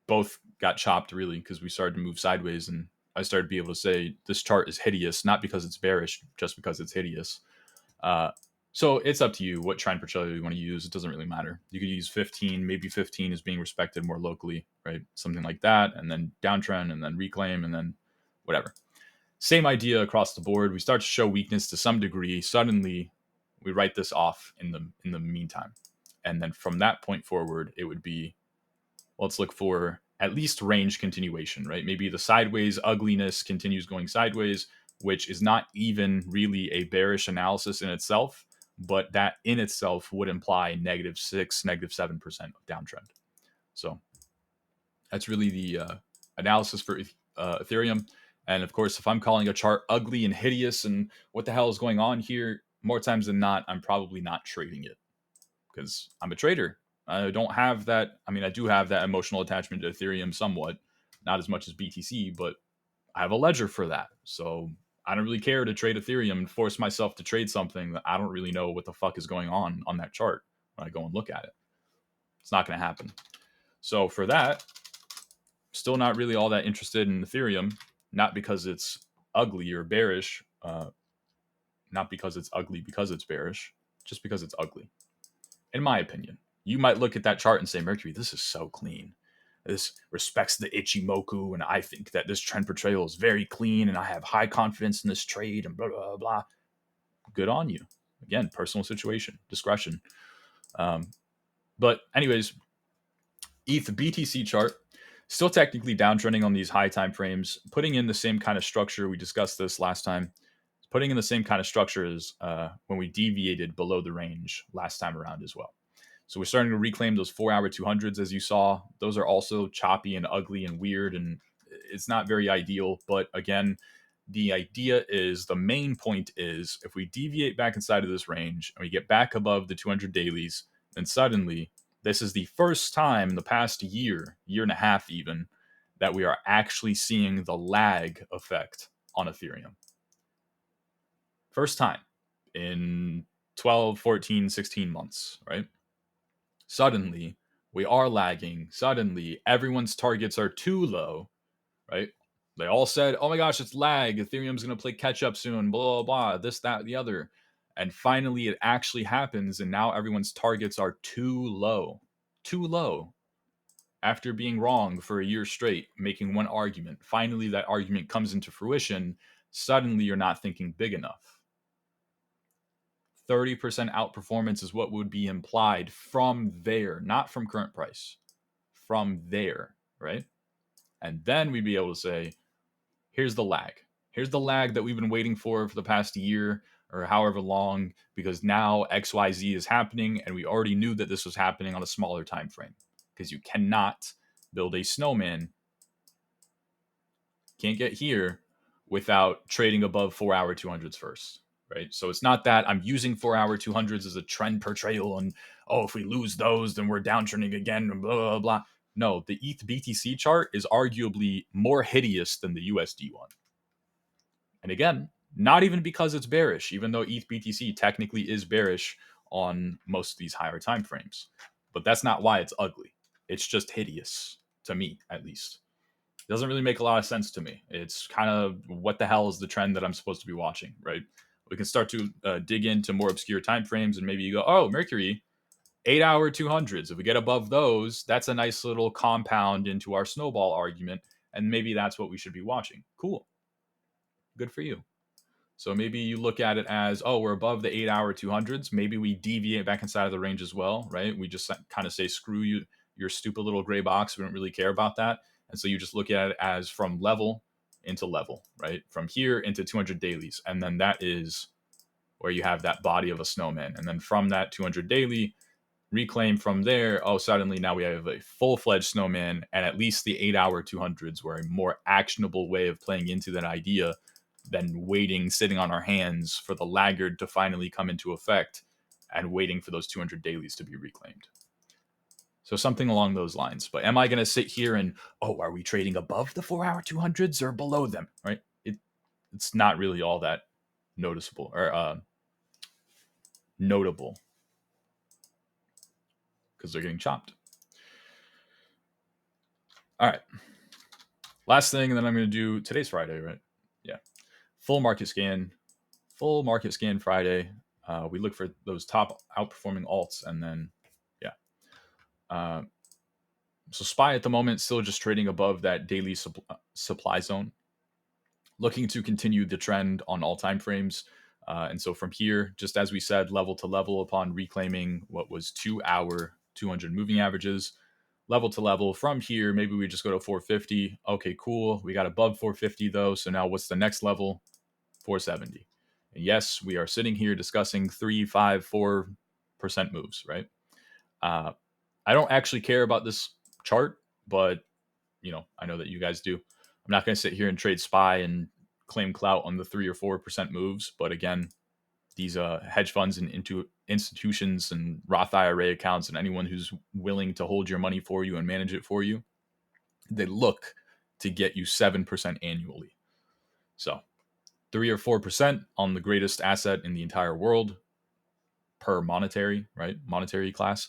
Both got chopped really because we started to move sideways, and I started to be able to say this chart is hideous, not because it's bearish, just because it's hideous. So it's up to you what trend portfolio you want to use. It doesn't really matter. You could use 15, maybe 15 is being respected more locally, right? Something like that, and then downtrend, and then reclaim, and then whatever. Same idea across the board. We start to show weakness to some degree. Suddenly, we write this off in the meantime, and then from that point forward, it would be let's look for at least range continuation, right? Maybe the sideways ugliness continues going sideways, which is not even really a bearish analysis in itself, but that in itself would imply -6, -7% of downtrend. So that's really the analysis for Ethereum. And of course, if I'm calling a chart ugly and hideous and what the hell is going on here, more times than not, I'm probably not trading it because I'm a trader. I don't have that. I mean, I do have that emotional attachment to Ethereum somewhat, not as much as BTC, but I have a ledger for that. So I don't really care to trade Ethereum and force myself to trade something that I don't really know what the fuck is going on that chart when I go and look at it. It's not going to happen. So for that, still not really all that interested in Ethereum, not because it's ugly or bearish, not because it's ugly because it's bearish, just because it's ugly. In my opinion, you might look at that chart and say, Mercury, this is so clean. This respects the Ichimoku, and I think that this trend portrayal is very clean, and I have high confidence in this trade, and blah, blah, blah. Good on you. Again, personal situation, discretion. But anyways, ETH BTC chart, still technically downtrending on these high time frames, putting in the same kind of structure. We discussed this last time. Putting in the same kind of structure as when we deviated below the range last time around as well. So we're starting to reclaim those 4-hour 200s, as you saw. Those are also choppy and ugly and weird, and it's not very ideal. But again, the idea is, the main point is, if we deviate back inside of this range and we get back above the 200 dailies, then suddenly this is the first time in the past year and a half even, that we are actually seeing the lag effect on Ethereum. First time in 12, 14, 16 months, right? Suddenly, we are lagging. Suddenly, everyone's targets are too low, right? They all said, oh my gosh, it's lag. Ethereum's going to play catch up soon, blah, blah, blah, this, that, the other. And finally, it actually happens. And now everyone's targets are too low. Too low. After being wrong for a year straight, making one argument. Finally, that argument comes into fruition. Suddenly, you're not thinking big enough. 30% outperformance is what would be implied from there, not from current price, from there, right? And then we'd be able to say, here's the lag. Here's the lag that we've been waiting for the past year or however long, because now XYZ is happening, and we already knew that this was happening on a smaller time frame, because you cannot build a snowman, can't get here without trading above 4-hour 200s first. Right. So it's not that I'm using 4-hour 200s as a trend portrayal and, oh, if we lose those, then we're downtrending again, and blah, blah, blah. No, the ETH BTC chart is arguably more hideous than the USD one. And again, not even because it's bearish, even though ETH BTC technically is bearish on most of these higher time frames. But that's not why it's ugly. It's just hideous, to me, at least. It doesn't really make a lot of sense to me. It's kind of, what the hell is the trend that I'm supposed to be watching, right? we can start to dig into more obscure time frames, and maybe you go, oh, Mercury, 8-hour 200s. If we get above those, that's a nice little compound into our snowball argument, and maybe that's what we should be watching. Cool. Good for you. So maybe you look at it as, oh, we're above the 8-hour 200s. Maybe we deviate back inside of the range as well, right? We just kind of say, screw you, your stupid little gray box. We don't really care about that. And so you just look at it as from level into level, right? From here into 200 dailies. And then that is where you have that body of a snowman. And then from that 200 daily, reclaim from there, oh, suddenly now we have a full-fledged snowman, and at least the 8-hour 200s were a more actionable way of playing into that idea than waiting, sitting on our hands for the laggard to finally come into effect and waiting for those 200 dailies to be reclaimed. So something along those lines. But am I going to sit here and, oh, are we trading above the 4-hour 200s or below them, right? It's not really all that noticeable or notable, because they're getting chopped. All right. Last thing, and then I'm going to do today's Friday, right? Yeah. Full market scan Friday. We look for those top outperforming alts, and then, yeah. So SPY at the moment still just trading above that daily supply zone, looking to continue the trend on all time frames. And so from here, just as we said, level to level upon reclaiming what was 2-hour 200 moving averages, level to level. From here, maybe we just go to 450. Okay, cool. We got above 450 though. So now what's the next level? 470. And yes, we are sitting here discussing 3, 5, 4% moves, right? I don't actually care about this chart, but I know that you guys do. I'm not going to sit here and trade SPY and claim clout on the 3 or 4% moves. But again, these hedge funds and into institutions and Roth IRA accounts and anyone who's willing to hold your money for you and manage it for you, they look to get you 7% annually. So 3 or 4% on the greatest asset in the entire world per monetary class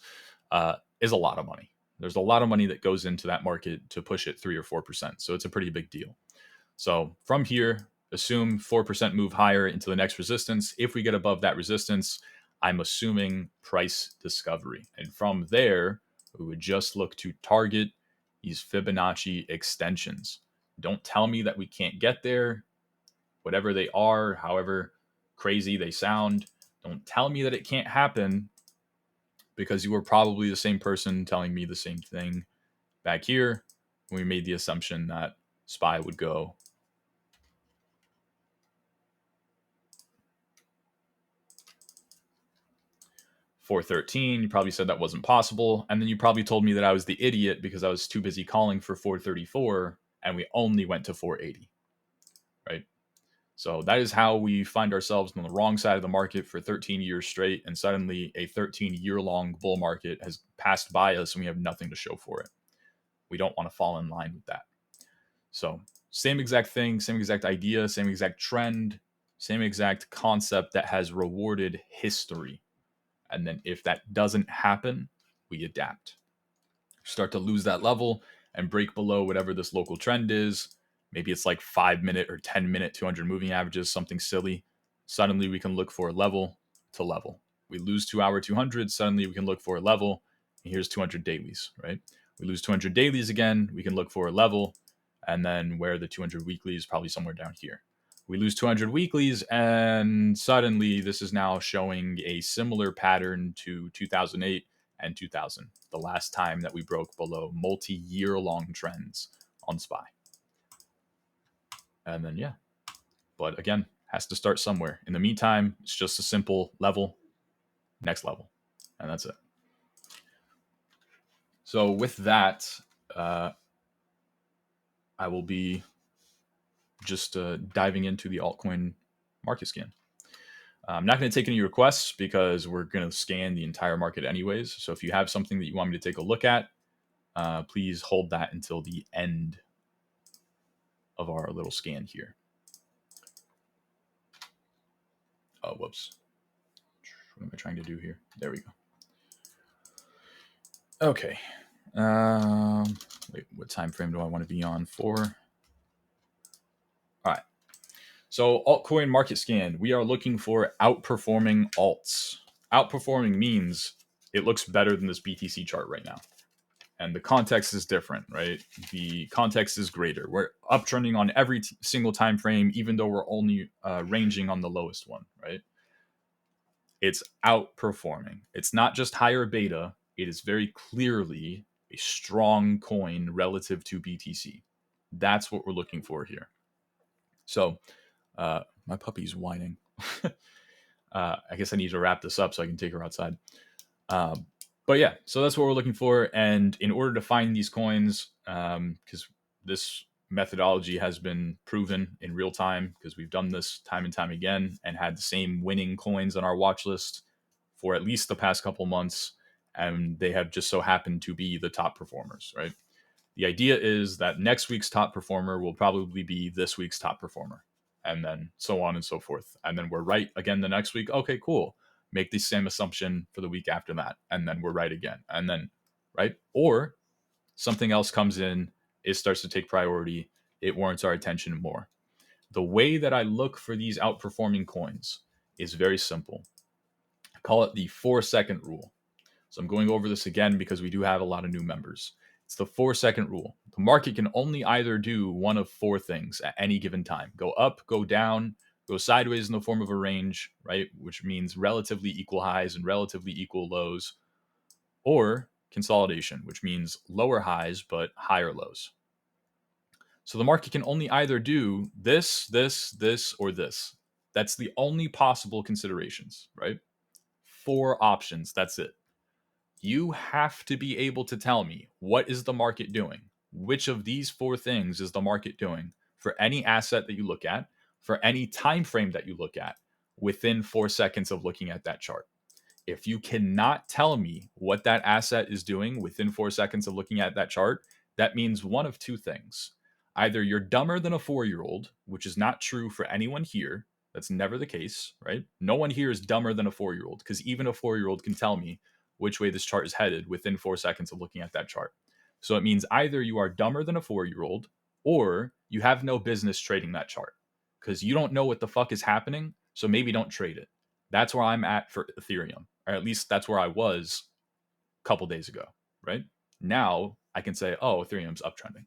is a lot of money. There's a lot of money that goes into that market to push it 3 or 4%. So it's a pretty big deal. So from here, assume 4% move higher into the next resistance. If we get above that resistance, I'm assuming price discovery. And from there, we would just look to target these Fibonacci extensions. Don't tell me that we can't get there. Whatever they are, however crazy they sound, don't tell me that it can't happen, because you were probably the same person telling me the same thing back here when we made the assumption that SPY would go $413. You probably said that wasn't possible. And then you probably told me that I was the idiot because I was too busy calling for 434 and we only went to 480, right? So that is how we find ourselves on the wrong side of the market for 13 years straight. And suddenly a 13-year-long bull market has passed by us and we have nothing to show for it. We don't want to fall in line with that. So same exact thing, same exact idea, same exact trend, same exact concept that has rewarded history. And then if that doesn't happen, we adapt. Start to lose that level and break below whatever this local trend is. Maybe it's like 5-minute or 10-minute 200 moving averages, something silly. Suddenly we can look for level to level. We lose 2-hour 200, suddenly we can look for a level. And here's 200 dailies, right? We lose 200 dailies again, we can look for a level. And then where the 200 weekly is probably somewhere down here. We lose 200 weeklies, and suddenly this is now showing a similar pattern to 2008 and 2000, the last time that we broke below multi-year long trends on SPY. And then, yeah. But again, has to start somewhere. In the meantime, it's just a simple level, next level, and that's it. So with that, I will be just diving into the altcoin market scan. I'm not going to take any requests because we're going to scan the entire market anyways. So if you have something that you want me to take a look at, please hold that until the end of our little scan here. Oh, whoops. What am I trying to do here? There we go. Okay. Wait, what time frame do I want to be on for? All right. So altcoin market scan, we are looking for outperforming alts. Outperforming means it looks better than this BTC chart right now. And the context is different, right? The context is greater. We're uptrending on every single time frame, even though we're only ranging on the lowest one, right? It's outperforming. It's not just higher beta. It is very clearly a strong coin relative to BTC. That's what we're looking for here. So my puppy's whining. I guess I need to wrap this up so I can take her outside. But yeah, so that's what we're looking for. And in order to find these coins, because this methodology has been proven in real time, because we've done this time and time again and had the same winning coins on our watch list for at least the past couple months. And they have just so happened to be the top performers, right? The idea is that next week's top performer will probably be this week's top performer, and then so on and so forth. And then we're right again the next week. Okay, cool. Make the same assumption for the week after that, and then we're right again. And then, right? Or something else comes in, it starts to take priority, it warrants our attention more. The way that I look for these outperforming coins is very simple. I call it the 4-second rule. So I'm going over this again because we do have a lot of new members. It's the 4-second rule. The market can only either do one of 4 things at any given time: go up, go down, go sideways in the form of a range, right? Which means relatively equal highs and relatively equal lows, or consolidation, which means lower highs but higher lows. So the market can only either do this, this, or this. That's the only possible considerations, right? 4 options. That's it. You have to be able to tell me, what is the market doing? Which of these 4 things is the market doing for any asset that you look at, for any time frame that you look at, within 4 seconds of looking at that chart? If you cannot tell me what that asset is doing within 4 seconds of looking at that chart, that means one of 2 things. Either you're dumber than a 4-year-old, which is not true for anyone here. That's never the case, right? No one here is dumber than a 4-year-old, because even a 4-year-old can tell me which way this chart is headed within 4 seconds of looking at that chart. So it means either you are dumber than a 4-year-old, or you have no business trading that chart because you don't know what the fuck is happening. So maybe don't trade it. That's where I'm at for Ethereum, or at least that's where I was a couple days ago, right? Now I can say, oh, Ethereum's uptrending.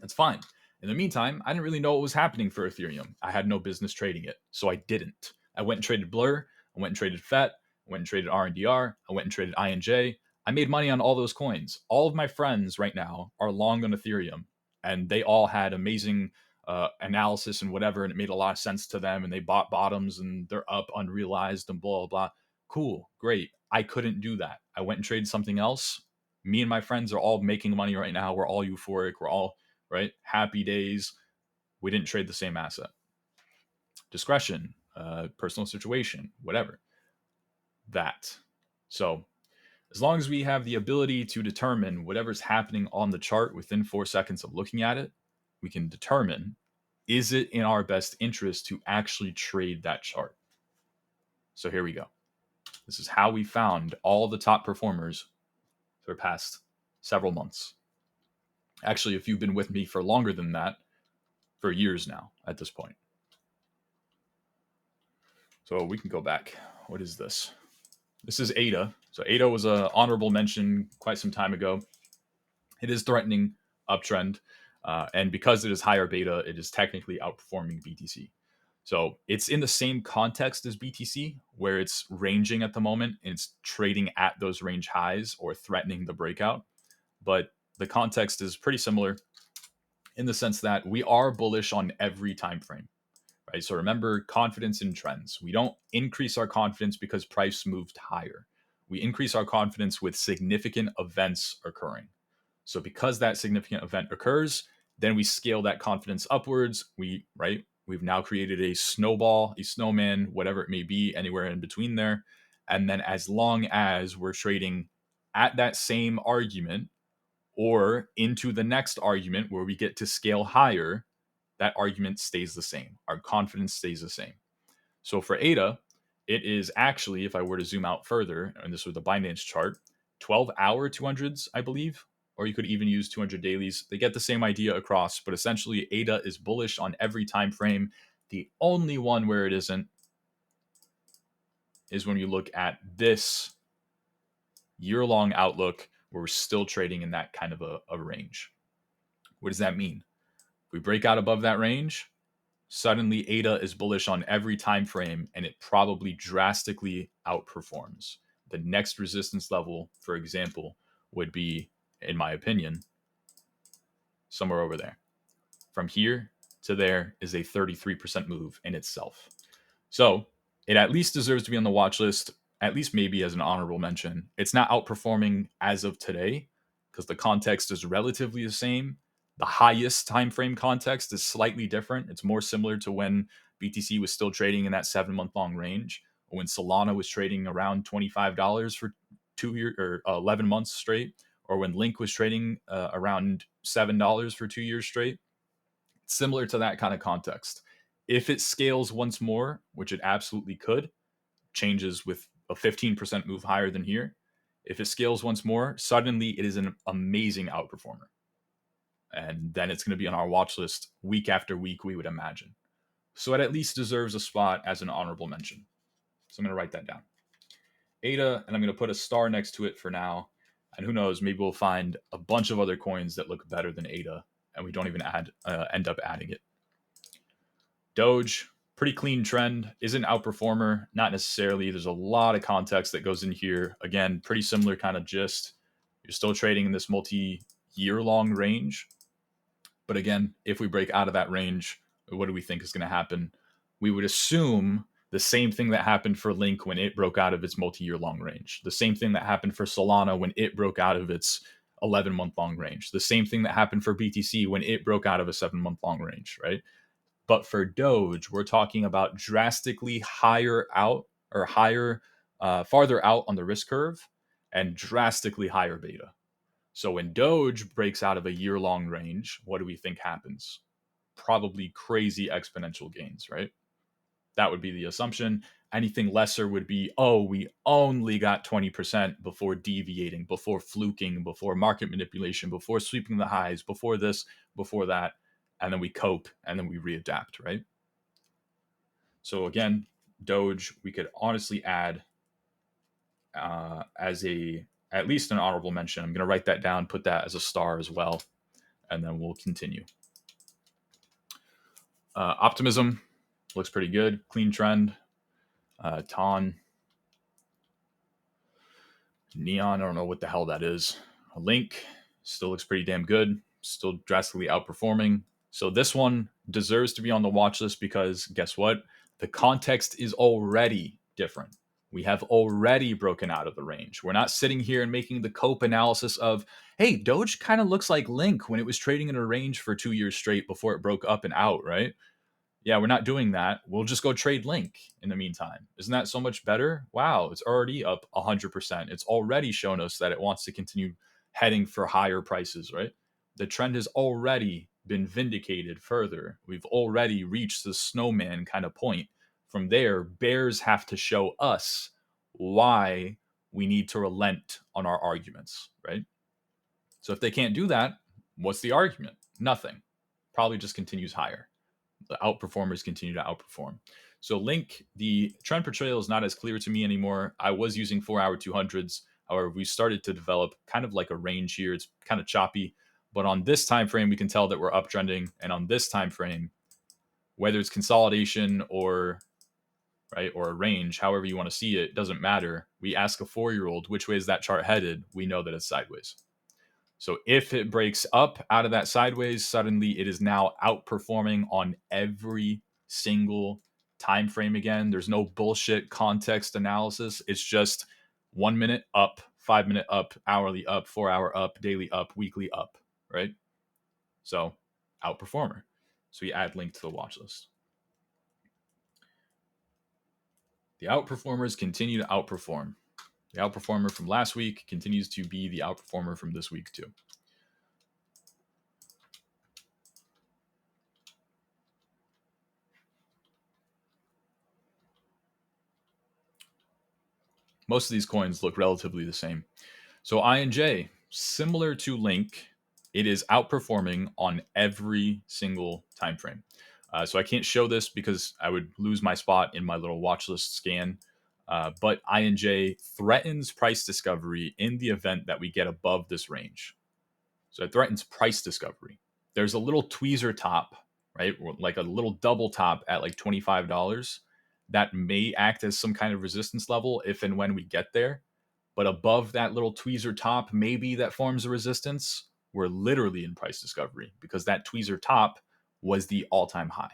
That's fine. In the meantime, I didn't really know what was happening for Ethereum. I had no business trading it, so I didn't. I went and traded Blur. I went and traded FET. I went and traded RNDR. I went and traded INJ. I made money on all those coins. All of my friends right now are long on Ethereum, and they all had amazing analysis and whatever, and it made a lot of sense to them, and they bought bottoms, and they're up unrealized and blah, blah, blah. Cool, great. I couldn't do that. I went and traded something else. Me and my friends are all making money right now. We're all euphoric. We're all right? Happy days. We didn't trade the same asset. Discretion, personal situation, whatever. That. So, as long as we have the ability to determine whatever's happening on the chart within 4 seconds of looking at it, we can determine, is it in our best interest to actually trade that chart? So here we go. This is how we found all the top performers for the past several months. Actually, if you've been with me for longer than that, for years now at this point. So we can go back. What is this? This is ADA. So ADA was an honorable mention quite some time ago. It is threatening uptrend. And because it is higher beta, it is technically outperforming BTC. So it's in the same context as BTC, where it's ranging at the moment and it's trading at those range highs or threatening the breakout. But the context is pretty similar in the sense that we are bullish on every time frame. Right? So remember, confidence in trends. We don't increase our confidence because price moved higher. We increase our confidence with significant events occurring. So because that significant event occurs, then we scale that confidence upwards. We've now created a snowball, a snowman, whatever it may be, anywhere in between there. And then as long as we're trading at that same argument or into the next argument where we get to scale higher, that argument stays the same. Our confidence stays the same. So for ADA, it is actually, if I were to zoom out further, and this was the Binance chart, 12-hour 200s, I believe, or you could even use 200 dailies. They get the same idea across, but essentially ADA is bullish on every time frame The only one where it isn't is when you look at this year-long outlook where we're still trading in that kind of a range. What does that mean? If we break out above that range, suddenly ADA is bullish on every time frame, and it probably drastically outperforms. The next resistance level, for example, would be, in my opinion, somewhere over there. From here to there is a 33% move in itself. So it at least deserves to be on the watch list, at least maybe as an honorable mention. It's not outperforming as of today because the context is relatively the same. The highest time frame context is slightly different. It's more similar to when BTC was still trading in that 7-month long range, or when Solana was trading around $25 for 2 years or 11 months straight, or when Link was trading around $7 for 2 years straight. Similar to that kind of context. If it scales once more, which it absolutely could, changes with a 15% move higher than here. If it scales once more, suddenly it is an amazing outperformer. And then it's going to be on our watch list week after week, we would imagine. So it at least deserves a spot as an honorable mention. So I'm going to write that down. ADA, and I'm going to put a star next to it for now. And who knows, maybe we'll find a bunch of other coins that look better than ADA, and we don't even end up adding it. Doge, pretty clean trend, isn't outperformer, not necessarily. There's a lot of context that goes in here. Again, pretty similar kind of gist. You're still trading in this multi-year long range. But again, if we break out of that range, what do we think is going to happen? We would assume the same thing that happened for Link when it broke out of its multi-year long range. The same thing that happened for Solana when it broke out of its 11-month long range. The same thing that happened for BTC when it broke out of a 7-month long range, right? But for Doge, we're talking about drastically higher out or higher, farther out on the risk curve and drastically higher beta. So when Doge breaks out of a year-long range, what do we think happens? Probably crazy exponential gains, right? That would be the assumption. Anything lesser would be, oh, we only got 20% before deviating, before fluking, before market manipulation, before sweeping the highs, before this, before that. And then we cope and then we readapt, right? So again, Doge, we could honestly add as at least an honorable mention. I'm going to write that down, put that as a star as well, and then we'll continue. Optimism looks pretty good. Clean trend. Ton. Neon, I don't know what the hell that is. A Link still looks pretty damn good. Still drastically outperforming. So this one deserves to be on the watch list because guess what? The context is already different. We have already broken out of the range. We're not sitting here and making the cope analysis of, hey, Doge kind of looks like Link when it was trading in a range for 2 years straight before it broke up and out, right? Yeah, we're not doing that. We'll just go trade Link in the meantime. Isn't that so much better? Wow, it's already up 100%. It's already shown us that it wants to continue heading for higher prices, right? The trend has already been vindicated further. We've already reached the snowman kind of point. From there, bears have to show us why we need to relent on our arguments, right? So if they can't do that, what's the argument? Nothing. Probably just continues higher. The outperformers continue to outperform. So Link, the trend portrayal is not as clear to me anymore. I was using 4-hour 200s. However, we started to develop kind of like a range here. It's kind of choppy. But on this time frame, we can tell that we're uptrending. And on this time frame, whether it's consolidation or right or a range, however you want to see it, doesn't matter. We ask a 4-year-old, which way is that chart headed? We know that it's sideways. So if it breaks up out of that sideways, suddenly it is now outperforming on every single time frame again. There's no bullshit context analysis. It's just 1 minute up, 5 minute up, hourly up, 4-hour up, daily up, weekly up, right? So outperformer. So we add Link to the watch list. The outperformers continue to outperform. The outperformer from last week continues to be the outperformer from this week too. Most of these coins look relatively the same. So INJ, similar to Link, it is outperforming on every single time frame. So I can't show this because I would lose my spot in my little watch list scan. But INJ threatens price discovery in the event that we get above this range. So it threatens price discovery. There's a little tweezer top, right? Like a little double top at like $25 that may act as some kind of resistance level if and when we get there. But above that little tweezer top, maybe that forms a resistance. We're literally in price discovery because that tweezer top was the all-time high.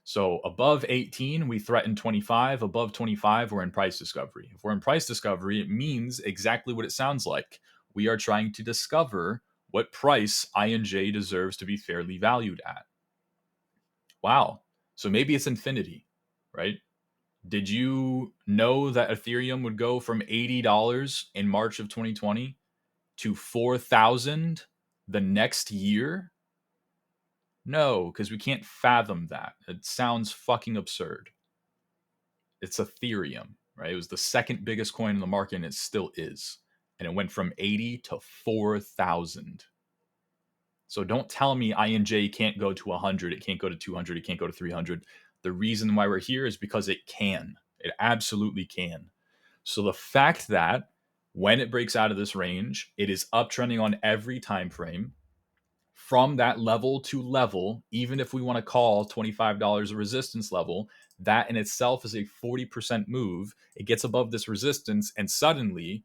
So above 18, we threaten 25. Above 25, we're in price discovery. If we're in price discovery, it means exactly what it sounds like. We are trying to discover what price INJ deserves to be fairly valued at. Wow. So maybe it's infinity, right? Did you know that Ethereum would go from $80 in March of 2020 to 4,000 the next year? No, because we can't fathom that. It sounds fucking absurd. It's Ethereum, right? It was the second biggest coin in the market, and it still is. And it went from 80 to 4,000. So don't tell me INJ can't go to 100, it can't go to 200, it can't go to 300. The reason why we're here is because it can. It absolutely can. So the fact that when it breaks out of this range, it is uptrending on every time frame from that level to level, even if we want to call $25 a resistance level, that in itself is a 40% move. It gets above this resistance, and suddenly,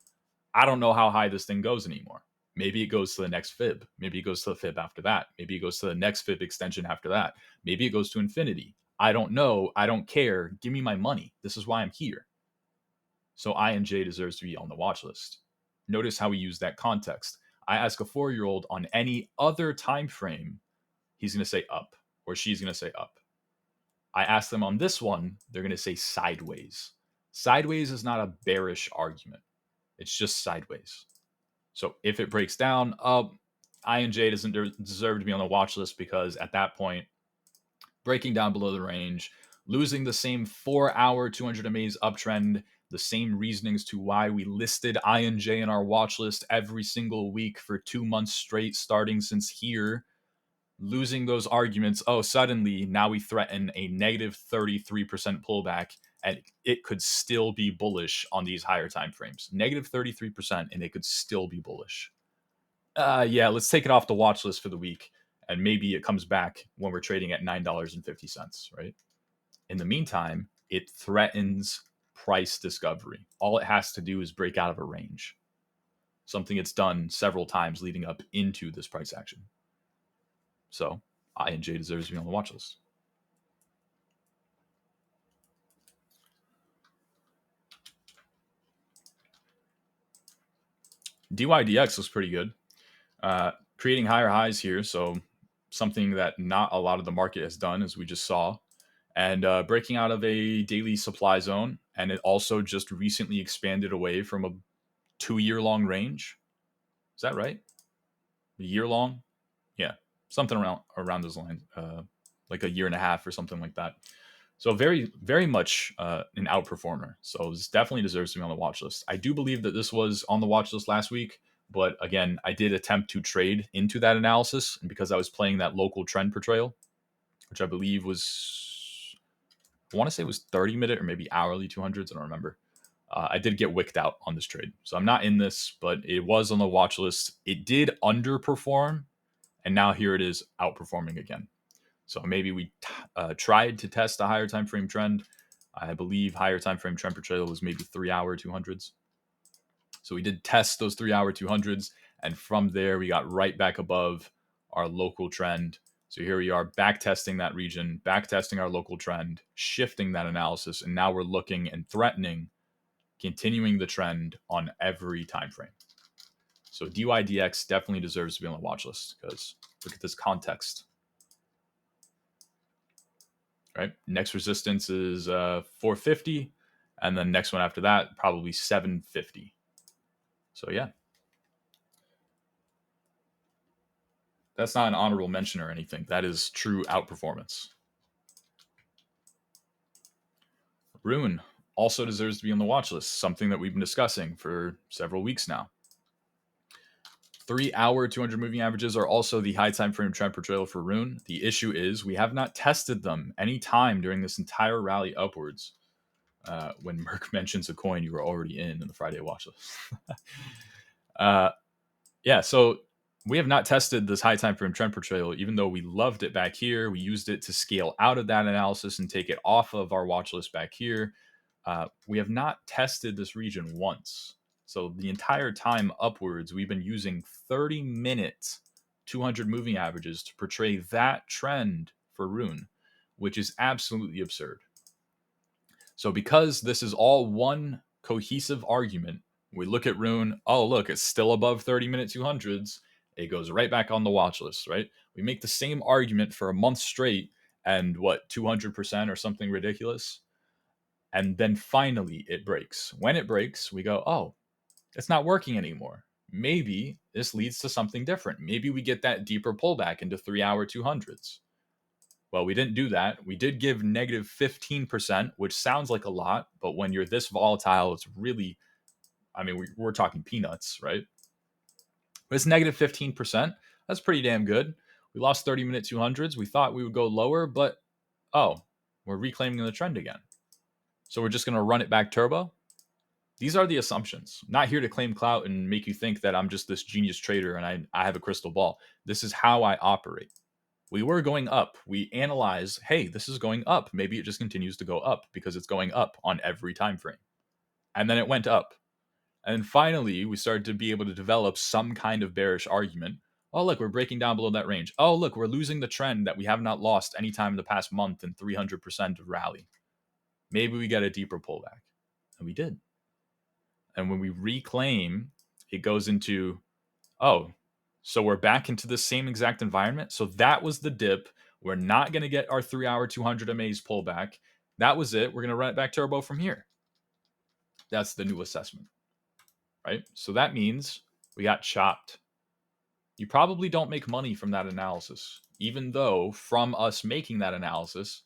I don't know how high this thing goes anymore. Maybe it goes to the next fib. Maybe it goes to the fib after that. Maybe it goes to the next fib extension after that. Maybe it goes to infinity. I don't know. I don't care. Give me my money. This is why I'm here. So INJ deserves to be on the watch list. Notice how we use that context. I ask a 4-year-old on any other time frame, he's going to say up, or she's going to say up. I ask them on this one, they're going to say sideways. Sideways is not a bearish argument. It's just sideways. So if it breaks down, INJ doesn't deserve to be on the watch list because at that point, breaking down below the range, losing the same 4-hour 200 MA's uptrend, the same reasonings to why we listed INJ in our watch list every single week for 2 months straight, starting since here, losing those arguments. Oh, suddenly now we threaten a negative 33% pullback, and it could still be bullish on these higher time frames. Negative 33%, and it could still be bullish. Yeah, let's take it off the watch list for the week, and maybe it comes back when we're trading at $9.50, right? In the meantime, it threatens price discovery. All it has to do is break out of a range, something it's done several times leading up into this price action. So INJ deserves to be on the watch list. DYDX looks pretty good. Creating higher highs here, so something that not a lot of the market has done, as we just saw, and breaking out of a daily supply zone. And it also just recently expanded away from a 2-year-long range. Is that right? A year long? Yeah, something around those lines, like a year and a half or something like that. So very, very much an outperformer. So this definitely deserves to be on the watch list. I do believe that this was on the watch list last week, but again, I did attempt to trade into that analysis, and because I was playing that local trend portrayal, which I believe was, I want to say it was 30-minute or maybe hourly 200s. I don't remember. I did get wicked out on this trade. So I'm not in this, but it was on the watch list. It did underperform, and now here it is outperforming again. So maybe we tried to test a higher time frame trend. I believe higher time frame trend portrayal was maybe 3-hour 200s. So we did test those 3-hour 200s, and from there we got right back above our local trend. So here we are back testing that region, back testing our local trend, shifting that analysis, and now we're looking and threatening continuing the trend on every time frame. So DYDX definitely deserves to be on the watch list because look at this context. Right, next resistance is 450, and then next one after that probably 750. So yeah, that's not an honorable mention or anything. That is true outperformance. Rune also deserves to be on the watch list, something that we've been discussing for several weeks now. 3-hour 200 moving averages are also the high time frame trend portrayal for Rune. The issue is we have not tested them any time during this entire rally upwards. When Merck mentions a coin, you were already in the Friday watch list. Yeah, so we have not tested this high time frame trend portrayal, even though we loved it back here. We used it to scale out of that analysis and take it off of our watch list back here. We have not tested this region once. So the entire time upwards, we've been using 30-minute 200 moving averages to portray that trend for Rune, which is absolutely absurd. So because this is all one cohesive argument, we look at Rune, oh, look, it's still above 30-minute 200s. It goes right back on the watch list, right? We make the same argument for a month straight and 200% or something ridiculous. And then finally it breaks. When it breaks, we go, oh, it's not working anymore. Maybe this leads to something different. Maybe we get that deeper pullback into 3-hour 200s. Well, we didn't do that. We did give negative 15%, which sounds like a lot, but when you're this volatile, it's really, I mean, we're talking peanuts, right? But it's negative 15%. That's pretty damn good. We lost 30-minute 200s. We thought we would go lower, but oh, we're reclaiming the trend again. So we're just going to run it back turbo. These are the assumptions. I'm not here to claim clout and make you think that I'm just this genius trader and I have a crystal ball. This is how I operate. We were going up. We analyze, hey, this is going up. Maybe it just continues to go up because it's going up on every time frame. And then it went up. And finally, we started to be able to develop some kind of bearish argument. Oh, look, we're breaking down below that range. Oh, look, we're losing the trend that we have not lost any time in the past month in 300% of rally. Maybe we get a deeper pullback. And we did. And when we reclaim, it goes into, oh, so we're back into the same exact environment. So that was the dip. We're not going to get our 3-hour 200 MAs pullback. That was it. We're going to run it back turbo from here. That's the new assessment, right? So that means we got chopped. You probably don't make money from that analysis, even though from us making that analysis,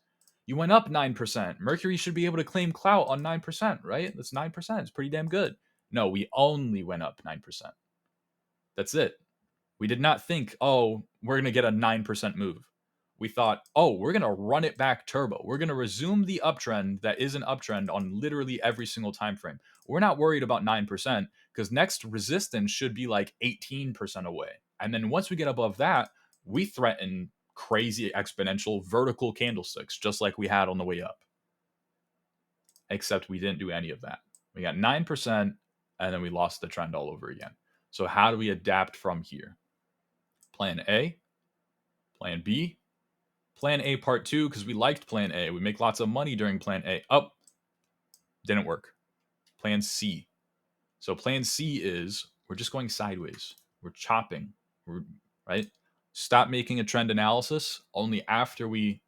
you went up 9%. Mercury should be able to claim clout on 9%, right? That's 9%. It's pretty damn good. No, we only went up 9%. That's it. We did not think, oh, we're going to get a 9% move. We thought, oh, we're going to run it back turbo. We're going to resume the uptrend that is an uptrend on literally every single time frame. We're not worried about 9% because next resistance should be like 18% away. And then once we get above that, we threaten crazy exponential vertical candlesticks, just like we had on the way up. Except we didn't do any of that. We got 9% and then we lost the trend all over again. So how do we adapt from here? Plan A, Plan B, Plan A part 2, because we liked Plan A. We make lots of money during Plan A. Oh, didn't work. Plan C. So Plan C is we're just going sideways. We're chopping. Right? Stop making a trend analysis only after we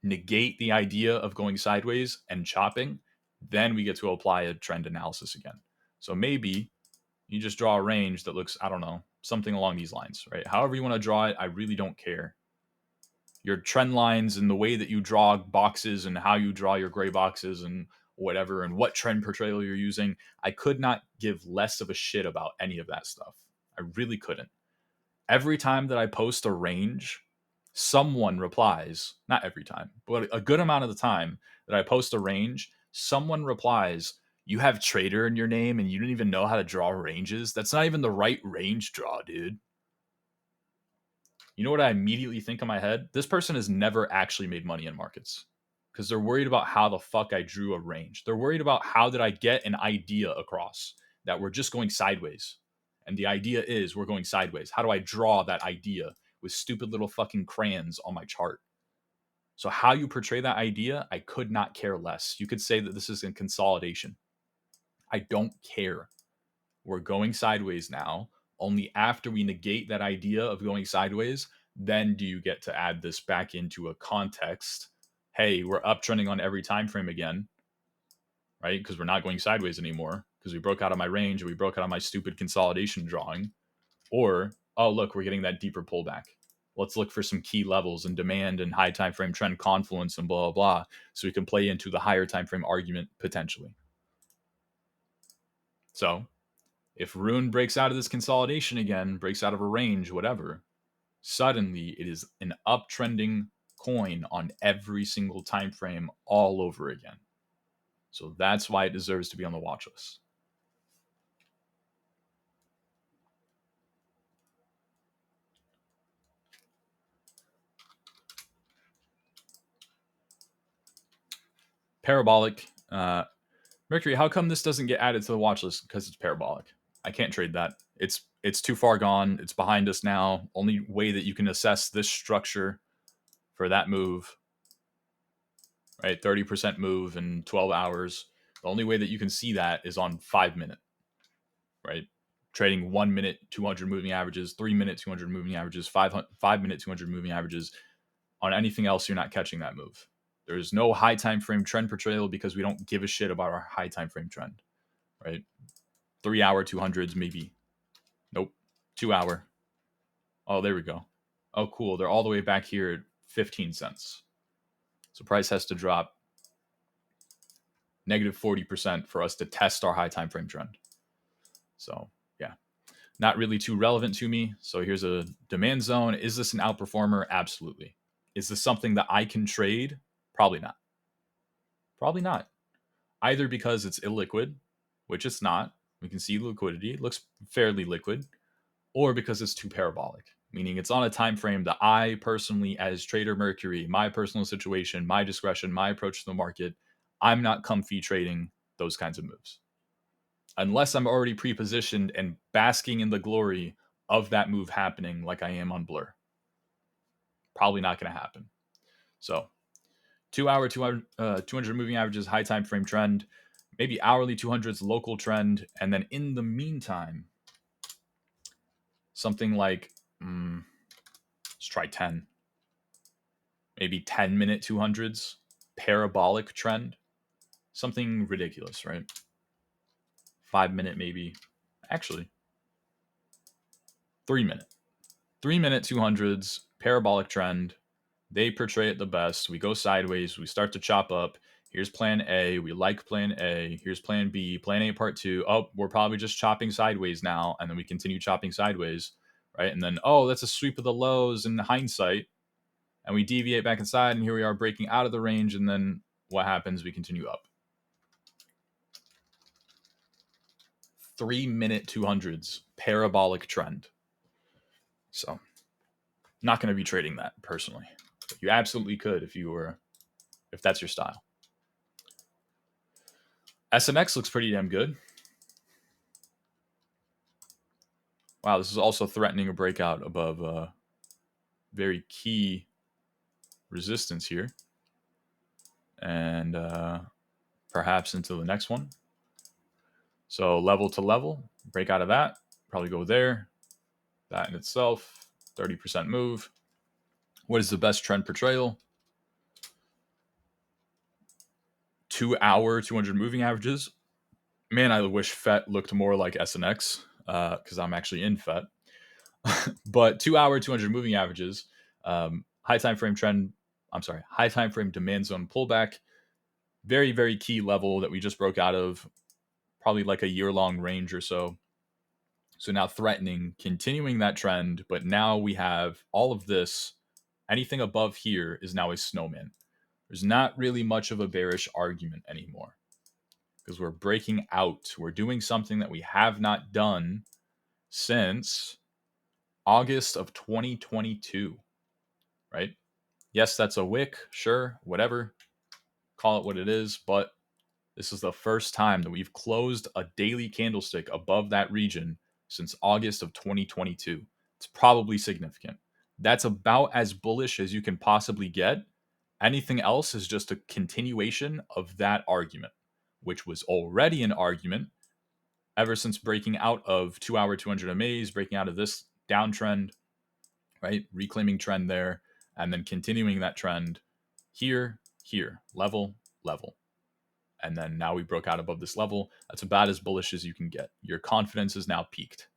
negate the idea of going sideways and chopping. Then we get to apply a trend analysis again. So maybe you just draw a range that looks, I don't know, something along these lines, right? However you want to draw it, I really don't care. Your trend lines and the way that you draw boxes and how you draw your gray boxes and whatever and what trend portrayal you're using, I could not give less of a shit about any of that stuff. I really couldn't. Every time that I post a range, someone replies, not every time, but a good amount of the time that I post a range, someone replies, you have trader in your name and you don't even know how to draw ranges? That's not even the right range draw, dude. You know what I immediately think in my head? This person has never actually made money in markets because they're worried about how the fuck I drew a range. They're worried about how did I get an idea across that we're just going sideways. And the idea is we're going sideways. How do I draw that idea with stupid little fucking crayons on my chart? So how you portray that idea, I could not care less. You could say that this is in consolidation. I don't care. We're going sideways now. Only after we negate that idea of going sideways, then do you get to add this back into a context. Hey, we're uptrending on every time frame again, right? Because we're not going sideways anymore because we broke out of my range. We broke out of my stupid consolidation drawing. Or, oh, look, we're getting that deeper pullback. Let's look for some key levels and demand and high time frame trend confluence and blah, blah, blah, so we can play into the higher time frame argument potentially. So If Rune breaks out of this consolidation again, breaks out of a range, whatever, suddenly it is an uptrending coin on every single time frame all over again. So that's why it deserves to be on the watch list. Parabolic. Mercury, how come this doesn't get added to the watch list? Because it's parabolic. I can't trade that. It's too far gone. It's behind us now. Only way that you can assess this structure for that move, right? 30% move in 12 hours. The only way that you can see that is on 5 minute, right? Trading 1 minute 200 moving averages, 3 minute 200 moving averages, 5 minute 200 moving averages. On anything else, you're not catching that move. There's no high time frame trend portrayal because we don't give a shit about our high time frame trend, right? 3 hour 200s maybe. Nope. 2 hour. Oh, there we go. Oh, cool. They're all the way back here at 15 cents. So price has to drop negative 40% for us to test our high time frame trend. So yeah, not really too relevant to me. So here's a demand zone. Is this an outperformer? Absolutely. Is this something that I can trade? Probably not. Probably not. Either because it's illiquid, which it's not. We can see liquidity. It looks fairly liquid. Or because it's too parabolic, meaning it's on a time frame that I personally, as Trader Mercury, my personal situation, my discretion, my approach to the market, I'm not comfy trading those kinds of moves. Unless I'm already pre-positioned and basking in the glory of that move happening like I am on Blur. Probably not going to happen. So 2 hour 200 moving averages, high time frame trend, maybe hourly 200s local trend, and then in the meantime, something like let's try 10, maybe 10 minute 200s, parabolic trend, something ridiculous, right? 5 minute maybe, actually 3 minute, 3 minute 200s, parabolic trend. They portray it the best. We go sideways. We start to chop up. Here's plan A. We like plan A. Here's plan B. Plan A part 2. Oh, we're probably just chopping sideways now. And then we continue chopping sideways, right? And then, oh, that's a sweep of the lows in hindsight. And we deviate back inside. And here we are breaking out of the range. And then what happens? We continue up. 3 minute 200s, parabolic trend. So, not going to be trading that personally. But you absolutely could if that's your style. SMX looks pretty damn good. Wow, this is also threatening a breakout above very key resistance here. And perhaps into the next one. So level to level, break out of that, probably go there. That in itself, 30% move. What is the best trend portrayal? 2 hour 200 moving averages. Man, I wish FET looked more like SNX because I'm actually in FET. But 2 hour 200 moving averages, high time frame demand zone pullback, very, very key level that we just broke out of, probably like a year-long range or so. So now threatening, continuing that trend, but now we have all of this. Anything above here is now a snowman. There's not really much of a bearish argument anymore because we're breaking out. We're doing something that we have not done since August of 2022, right? Yes, that's a wick, sure, whatever. Call it what it is, but this is the first time that we've closed a daily candlestick above that region since August of 2022. It's probably significant. That's about as bullish as you can possibly get. Anything else is just a continuation of that argument, which was already an argument ever since breaking out of 2 hour 200 MAs, breaking out of this downtrend, right? Reclaiming trend there, and then continuing that trend here, level, level. And then now we broke out above this level. That's about as bullish as you can get. Your confidence is now peaked.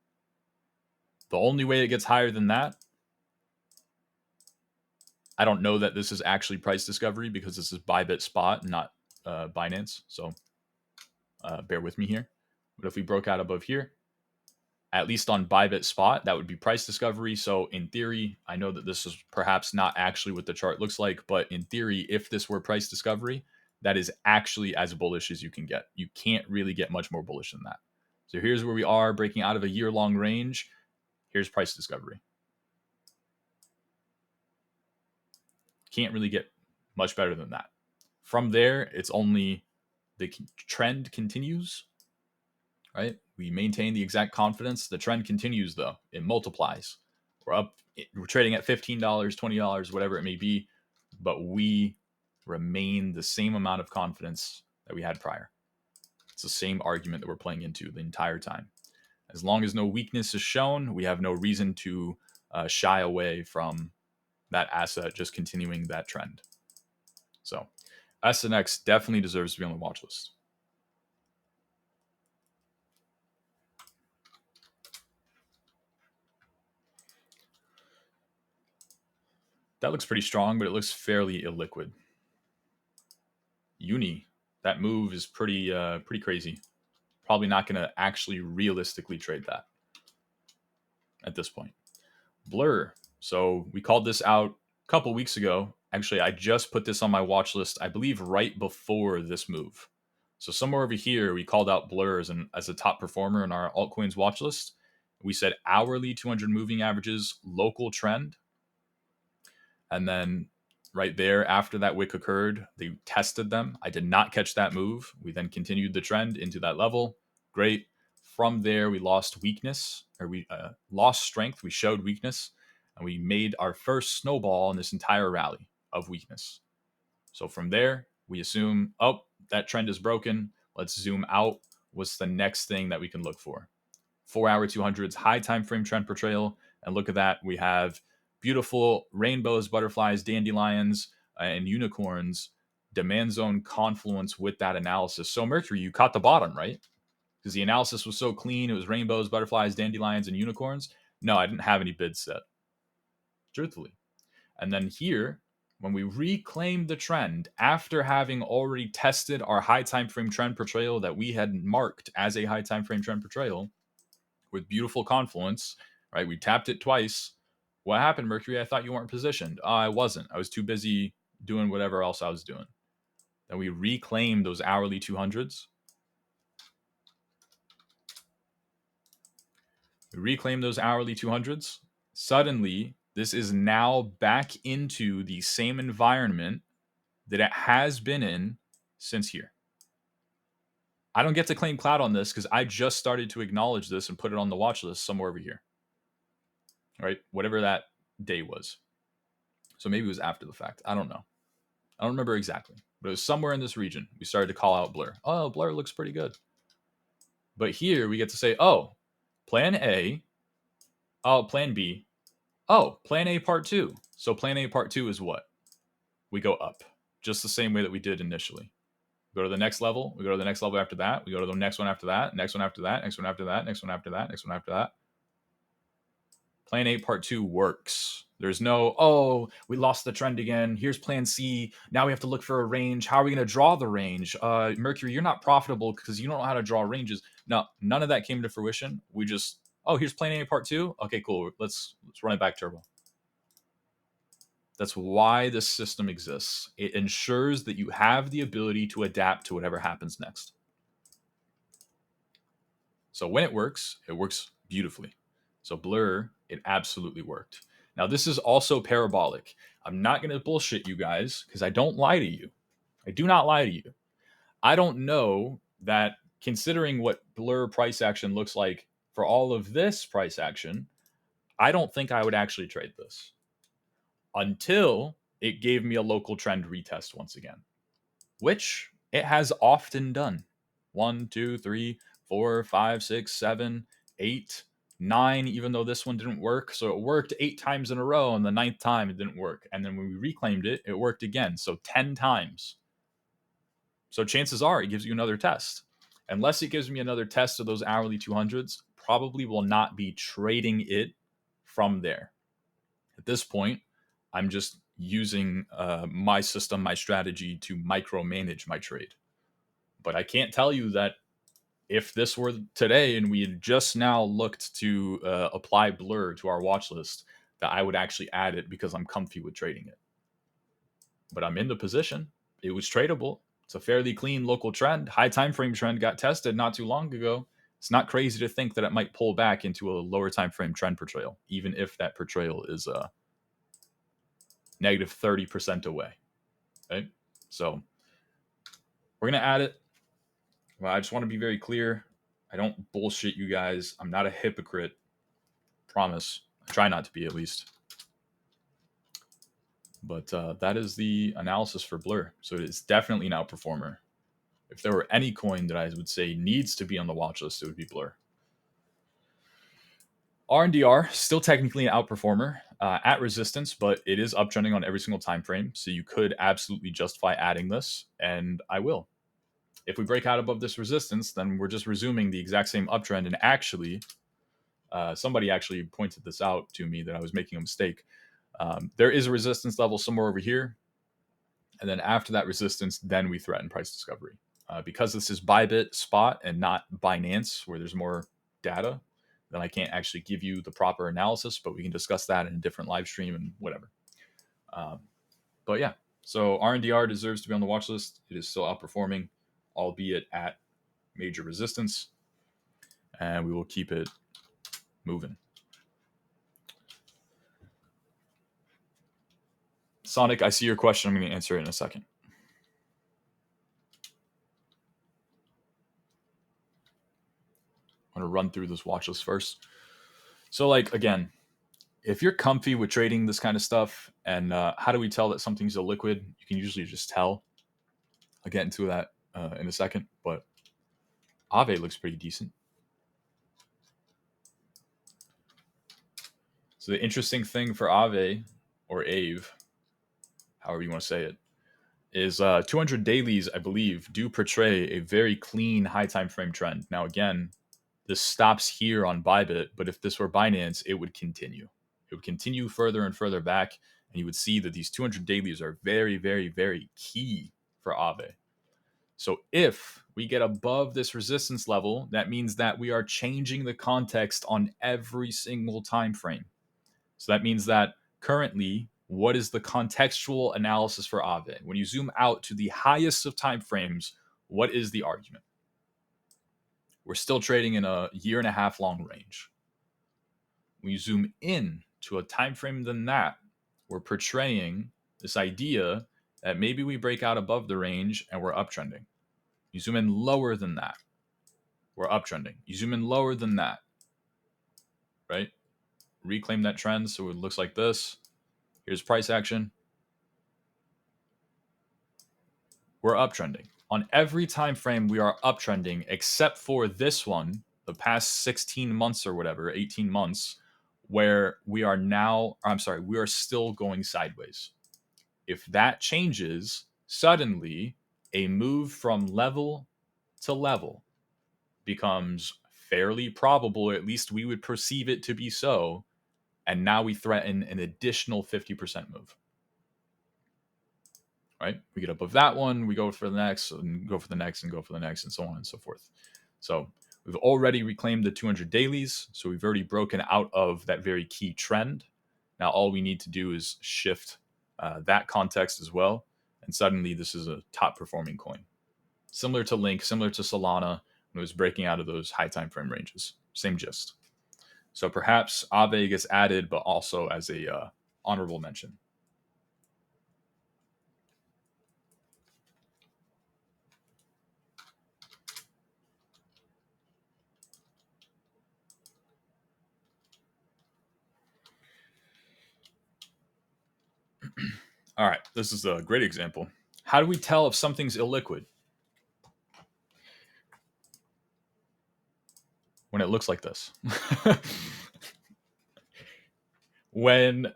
The only way it gets higher than that, I don't know that this is actually price discovery because this is Bybit spot, not Binance. So bear with me here. But if we broke out above here, at least on Bybit spot, that would be price discovery. So in theory, I know that this is perhaps not actually what the chart looks like, but in theory, if this were price discovery, that is actually as bullish as you can get. You can't really get much more bullish than that. So here's where we are, breaking out of a year-long range. Here's price discovery. Can't really get much better than that. From there, it's only the trend continues, right? We maintain the exact confidence. The trend continues, though. It multiplies. We're up. We're trading at $15, $20, whatever it may be, but we remain the same amount of confidence that we had prior. It's the same argument that we're playing into the entire time. As long as no weakness is shown, we have no reason to shy away from that asset just continuing that trend. So SNX definitely deserves to be on the watch list. That looks pretty strong, but it looks fairly illiquid. Uni, that move is pretty crazy. Probably not going to actually realistically trade that at this point. Blur. So we called this out a couple weeks ago. Actually, I just put this on my watch list, I believe, right before this move. So somewhere over here, we called out Blur as a top performer in our altcoins watch list. We said hourly 200 moving averages, local trend. And then right there, after that wick occurred, they tested them. I did not catch that move. We then continued the trend into that level. Great. From there, we lost weakness, or we lost strength. We showed weakness, and we made our first snowball in this entire rally of weakness. So from there, we assume, oh, that trend is broken. Let's zoom out. What's the next thing that we can look for? 4-hour 200s, high time frame trend portrayal. And look at that. We have beautiful rainbows, butterflies, dandelions, and unicorns, demand zone confluence with that analysis. So Mercury, you caught the bottom, right? Because the analysis was so clean. It was rainbows, butterflies, dandelions, and unicorns. No, I didn't have any bids set, truthfully. And then here, when we reclaimed the trend after having already tested our high time frame trend portrayal that we had marked as a high time frame trend portrayal with beautiful confluence, right? We tapped it twice. What happened, Mercury? I thought you weren't positioned. I wasn't. I was too busy doing whatever else I was doing. Then we reclaimed those hourly 200s. We reclaimed those hourly 200s. Suddenly, this is now back into the same environment that it has been in since here. I don't get to claim clout on this because I just started to acknowledge this and put it on the watch list somewhere over here. All right, whatever that day was. So maybe it was after the fact. I don't know. I don't remember exactly, but it was somewhere in this region. We started to call out Blur. Oh, Blur looks pretty good. But here we get to say, oh, plan A. Oh, plan B. Oh, plan A part 2. So plan A part 2 is what? We go up, just the same way that we did initially. We go to the next level. We go to the next level after that. We go to the next one after that. Next one after that. Next one after that. Next one after that. Next one after that. Plan A part 2 works. There's no, oh, we lost the trend again. Here's plan C. Now we have to look for a range. How are we going to draw the range? Mercury, you're not profitable because you don't know how to draw ranges. No, none of that came to fruition. We just, oh, here's plan A part 2. Okay, cool. Let's run it back turbo. That's why this system exists. It ensures that you have the ability to adapt to whatever happens next. So when it works beautifully. So Blur, it absolutely worked. Now, this is also parabolic. I'm not going to bullshit you guys because I don't lie to you. I do not lie to you. I don't know that considering what Blur price action looks like for all of this price action, I don't think I would actually trade this until it gave me a local trend retest once again, which it has often done. 1, 2, 3, 4, 5, 6, 7, 8, 9, even though this one didn't work. So it worked 8 times in a row, and the 9th time it didn't work. And then when we reclaimed it, it worked again. So 10 times. So chances are it gives you another test. Unless it gives me another test of those hourly 200s, probably will not be trading it from there. At this point, I'm just using my system, my strategy to micromanage my trade. But I can't tell you that if this were today and we had just now looked to apply blur to our watch list, that I would actually add it because I'm comfy with trading it. But I'm in the position. It was tradable. It's a fairly clean local trend. High time frame trend got tested not too long ago. It's not crazy to think that it might pull back into a lower time frame trend portrayal, even if that portrayal is negative 30% away. Right? So we're gonna add it. Well, I just want to be very clear. I don't bullshit you guys. I'm not a hypocrite. Promise. I try not to be, at least. But that is the analysis for Blur. So it is definitely an outperformer. If there were any coin that I would say needs to be on the watch list, it would be Blur. RNDR, still technically an outperformer at resistance, but it is uptrending on every single time frame. So you could absolutely justify adding this, and I will. If we break out above this resistance, then we're just resuming the exact same uptrend. And actually, somebody actually pointed this out to me that I was making a mistake. There is a resistance level somewhere over here. And then after that resistance, then we threaten price discovery. Because this is Bybit spot and not Binance, where there's more data, then I can't actually give you the proper analysis, but we can discuss that in a different live stream and whatever. But yeah, so RNDR deserves to be on the watch list. It is still outperforming, albeit at major resistance, and we will keep it moving. Sonic, I see your question. I'm going to answer it in a second. I'm going to run through this watch list first. So, like, again, if you're comfy with trading this kind of stuff, and how do we tell that something's illiquid? You can usually just tell. I'll get into that in a second, but Aave looks pretty decent. So the interesting thing for Aave, or Aave, however you want to say it, is 200 dailies, I believe, do portray a very clean high time frame trend. Now, again, this stops here on Bybit, but if this were Binance, it would continue. It would continue further and further back, and you would see that these 200 dailies are very, very, very key for Aave. So if we get above this resistance level, that means that we are changing the context on every single time frame. So that means that currently, what is the contextual analysis for Aave? When you zoom out to the highest of time frames, what is the argument? We're still trading in a 1.5 year long range. When you zoom in to a time frame than that, we're portraying this idea that maybe we break out above the range and we're uptrending. You zoom in lower than that, we're uptrending. You zoom in lower than that, right? Reclaim that trend so it looks like this. Here's price action. We're uptrending. On every time frame, we are uptrending except for this one, the past 16 months or whatever, 18 months, where we are now, we are still going sideways. If that changes, suddenly a move from level to level becomes fairly probable, or at least we would perceive it to be so, and now we threaten an additional 50% move. Right? We get above that one, we go for the next, and go for the next, and go for the next, and so on and so forth. So we've already reclaimed the 200 dailies, so we've already broken out of that very key trend. Now all we need to do is shift that context as well, and suddenly this is a top performing coin. Similar to Link, similar to Solana, when it was breaking out of those high time frame ranges. Same gist. So perhaps Aave gets added, but also as a honorable mention. All right, this is a great example. How do we tell if something's illiquid? When it looks like this. when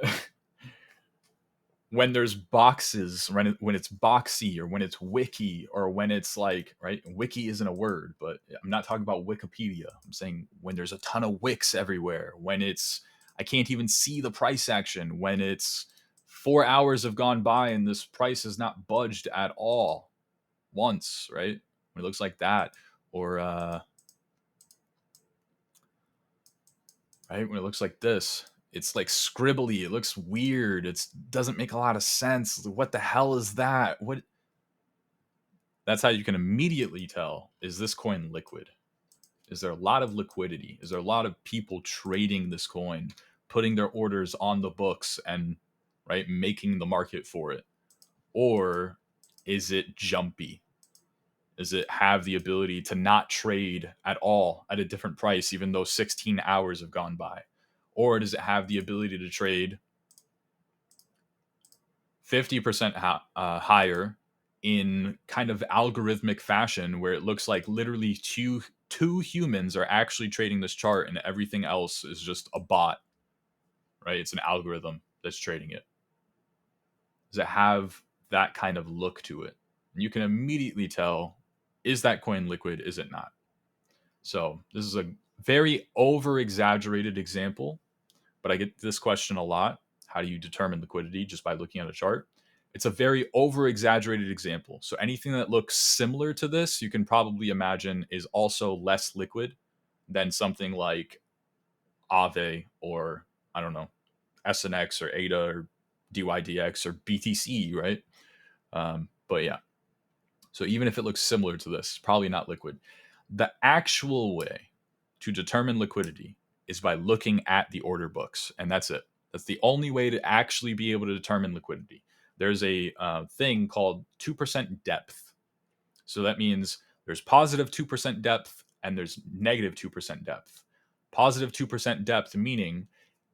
there's boxes, when it's boxy, or when it's wiki, or when it's like, right, wiki isn't a word, but I'm not talking about Wikipedia. I'm saying when there's a ton of wicks everywhere, when it's, I can't even see the price action, when it's 4 hours have gone by and this price has not budged at all once, right? When it looks like that, or right? When it looks like this, it's like scribbly. It looks weird. It doesn't make a lot of sense. What the hell is that? What? That's how you can immediately tell, is this coin liquid? Is there a lot of liquidity? Is there a lot of people trading this coin, putting their orders on the books and right making the market for it? Or is it jumpy? Does it have the ability to not trade at all at a different price, even though 16 hours have gone by? Or does it have the ability to trade 50% higher in kind of algorithmic fashion, where it looks like literally two humans are actually trading this chart and everything else is just a bot, right? It's an algorithm that's trading it. Does it have that kind of look to it? And you can immediately tell, is that coin liquid? Is it not? So this is a very over exaggerated example, but I get this question a lot. How do you determine liquidity? Just by looking at a chart. It's a very over exaggerated example. So anything that looks similar to this, you can probably imagine is also less liquid than something like Aave, or I don't know, SNX or ADA or DYDX or BTC, right? But yeah, so even if it looks similar to this, probably not liquid. The actual way to determine liquidity is by looking at the order books, and that's it. That's the only way to actually be able to determine liquidity. There's a thing called 2% depth. So that means there's positive 2% depth and there's negative 2% depth. Positive 2% depth meaning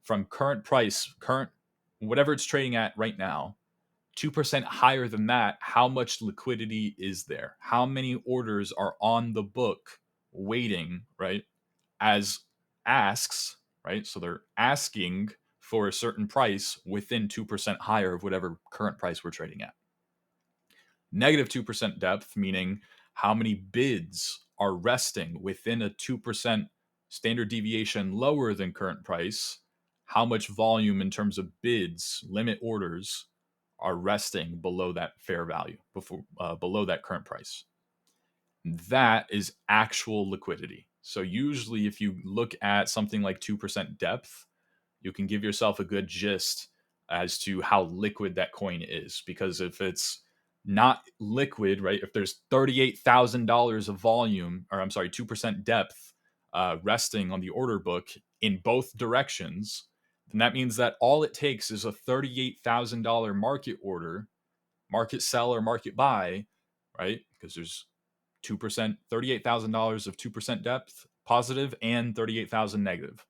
from current price, current whatever it's trading at right now, 2% higher than that, how much liquidity is there? How many orders are on the book waiting, right? As asks, right? So they're asking for a certain price within 2% higher of whatever current price we're trading at. Negative 2% depth, meaning how many bids are resting within a 2% standard deviation lower than current price. How much volume in terms of bids, limit orders, are resting below that fair value, below that current price. That is actual liquidity. So usually if you look at something like 2% depth, you can give yourself a good gist as to how liquid that coin is. Because if it's not liquid, right, if there's $38,000 of volume, or I'm sorry, 2% depth resting on the order book in both directions, then that means that all it takes is a $38,000 market order, market sell or market buy, right? Because there's 2%, $38,000 of 2% depth positive and 38,000 negative.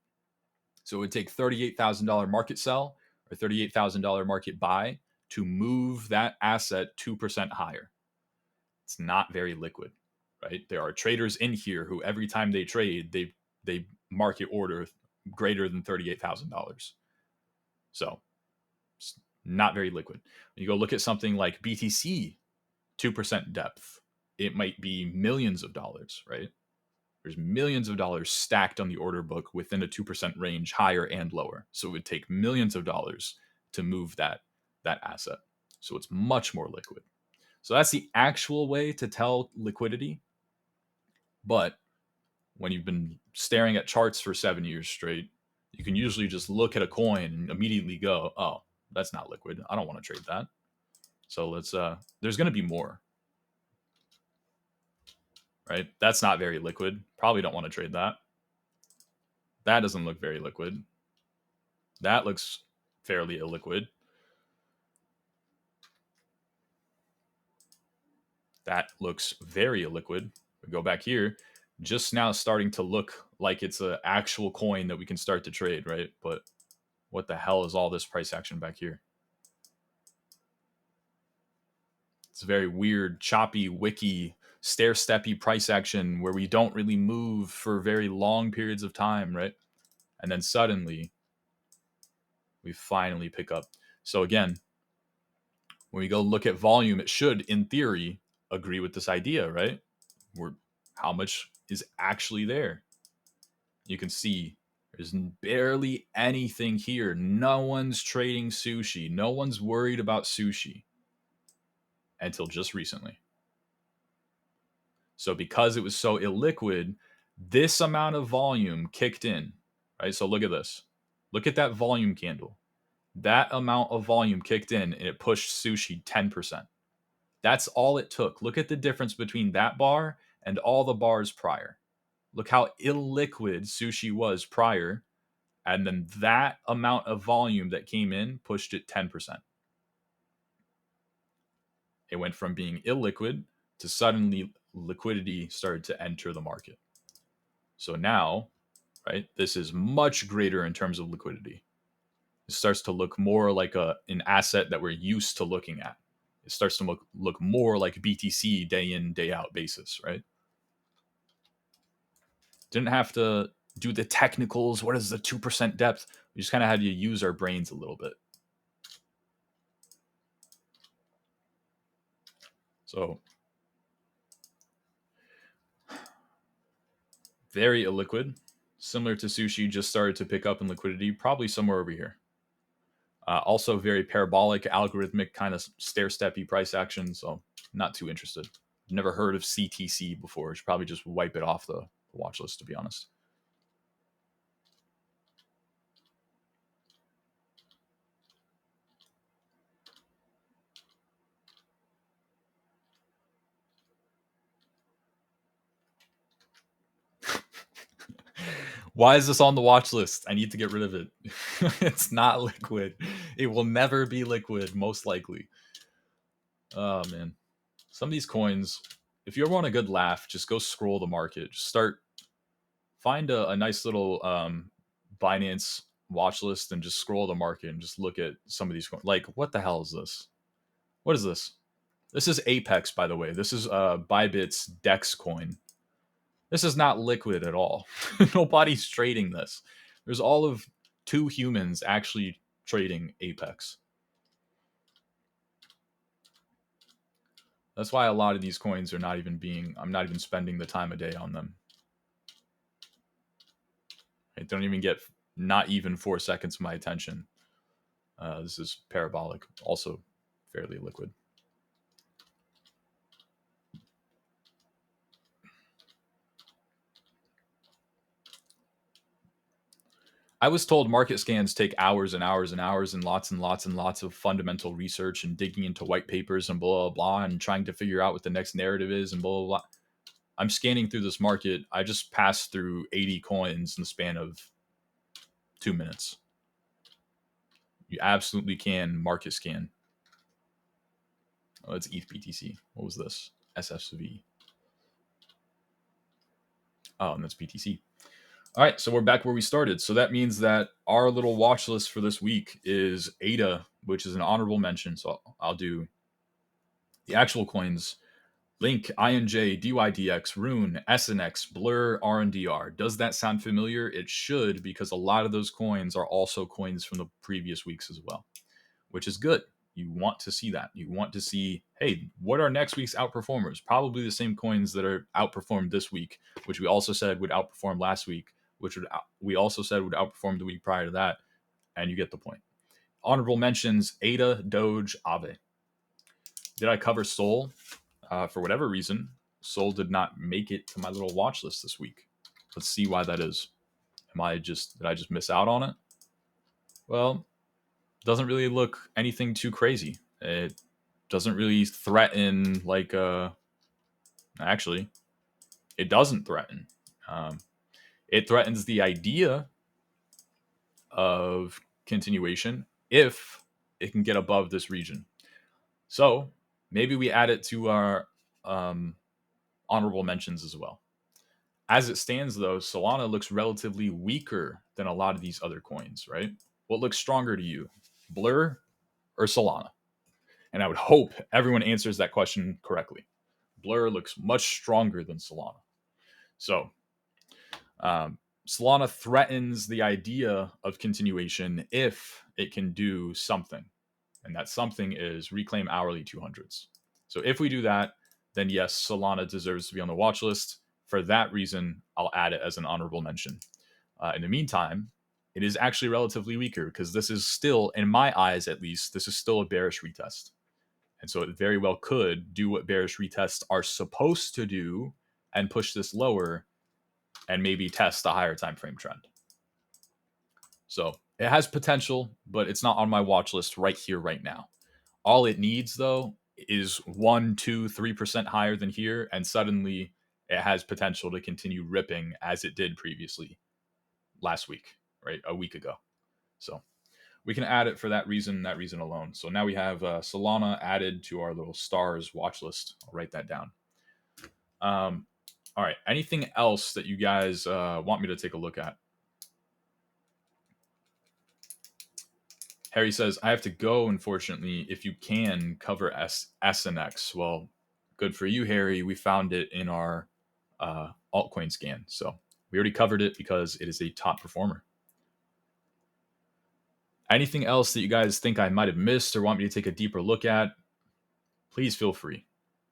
So it would take $38,000 market sell or $38,000 market buy to move that asset 2% higher. It's not very liquid, right? There are traders in here who every time they trade, they market order greater than $38,000. So it's not very liquid. When you go look at something like BTC, 2% depth, it might be millions of dollars, right? There's millions of dollars stacked on the order book within a 2% range, higher and lower. So it would take millions of dollars to move that asset. So it's much more liquid. So that's the actual way to tell liquidity. But when you've been staring at charts for 7 years straight, you can usually just look at a coin and immediately go, "Oh, that's not liquid. I don't want to trade that." So let's there's going to be more, right? That's not very liquid. Probably don't want to trade that. That doesn't look very liquid. That looks fairly illiquid. That looks very illiquid. We go back here, just now starting to look like it's an actual coin that we can start to trade, right? But what the hell is all this price action back here? It's a very weird, choppy, wicky, stair-steppy price action where we don't really move for very long periods of time, right? And then suddenly we finally pick up. So again, when we go look at volume, it should, in theory, agree with this idea, right? We're, how much is actually there? You can see there's barely anything here. No one's trading sushi. No one's worried about sushi until just recently. So because it was so illiquid, this amount of volume kicked in, right? So look at this. Look at that volume candle. That amount of volume kicked in and it pushed sushi 10%. That's all it took. Look at the difference between that bar and all the bars prior. Look how illiquid sushi was prior. And then that amount of volume that came in pushed it 10%. It went from being illiquid to suddenly liquidity started to enter the market. So now, right, this is much greater in terms of liquidity. It starts to look more like an asset that we're used to looking at. It starts to look more like BTC day in, day out basis, right? Didn't have to do the technicals. What is the 2% depth? We just kind of had to use our brains a little bit. So very illiquid, similar to sushi, just started to pick up in liquidity, probably somewhere over here. Also very parabolic, algorithmic, kind of stair-steppy price action, so not too interested. Never heard of CTC before. Should probably just wipe it off the watch list, to be honest. Why is this on the watch list? I need to get rid of it. It's not liquid. It will never be liquid, most likely. Oh, man. Some of these coins, if you ever want a good laugh, just go scroll the market. Just find a nice little Binance watch list and just scroll the market and just look at some of these coins. Like, what the hell is this? What is this? This is Apex, by the way. This is Bybit's Dex coin. This is not liquid at all. Nobody's trading this. There's all of 2 humans actually trading Apex. That's why a lot of these coins are not even I'm not even spending the time of day on them. They don't even get not even 4 seconds of my attention. This is parabolic, also fairly liquid. I was told market scans take hours and hours and hours and lots and lots and lots of fundamental research and digging into white papers and blah, blah, blah, and trying to figure out what the next narrative is and blah, blah, blah. I'm scanning through this market. I just passed through 80 coins in the span of 2 minutes. You absolutely can market scan. Oh, it's ETH BTC. What was this? SSV. Oh, and that's BTC. All right, so we're back where we started. So that means that our little watch list for this week is ADA, which is an honorable mention. So I'll do the actual coins: Link, INJ, DYDX, Rune, SNX, Blur, RNDR. Does that sound familiar? It should, because a lot of those coins are also coins from the previous weeks as well, which is good. You want to see that. You want to see, hey, what are next week's outperformers? Probably the same coins that are outperformed this week, which we also said would outperform last week, which we also said would outperform the week prior to that, and you get the point. Honorable mentions: ADA, Doge, Aave. Did I cover Sol? For whatever reason, Sol did not make it to my little watch list this week. Let's see why that is. Did I just miss out on it? Well, doesn't really look anything too crazy. It doesn't really threaten actually, it doesn't threaten. It threatens the idea of continuation if it can get above this region. So maybe we add it to our honorable mentions as well. As it stands, though, Solana looks relatively weaker than a lot of these other coins, right? What looks stronger to you, Blur or Solana? And I would hope everyone answers that question correctly. Blur looks much stronger than Solana. So Solana threatens the idea of continuation if it can do something. And that something is reclaim hourly 200s. So if we do that, then yes, Solana deserves to be on the watch list. For that reason, I'll add it as an honorable mention. In the meantime, it is actually relatively weaker because this is still, in my eyes at least, this is still a bearish retest. And so it very well could do what bearish retests are supposed to do and push this lower and maybe test a higher time frame trend. So it has potential, but it's not on my watch list right here, right now. All it needs, though, is 1, 2, 3% higher than here, and suddenly it has potential to continue ripping as it did previously last week, right? A week ago. So we can add it for that reason alone. So now we have Solana added to our little stars watch list. I'll write that down. All right. Anything else that you guys want me to take a look at? Harry says, I have to go, unfortunately. If you can, cover SNX. Well, good for you, Harry. We found it in our altcoin scan. So we already covered it because it is a top performer. Anything else that you guys think I might have missed or want me to take a deeper look at, please feel free.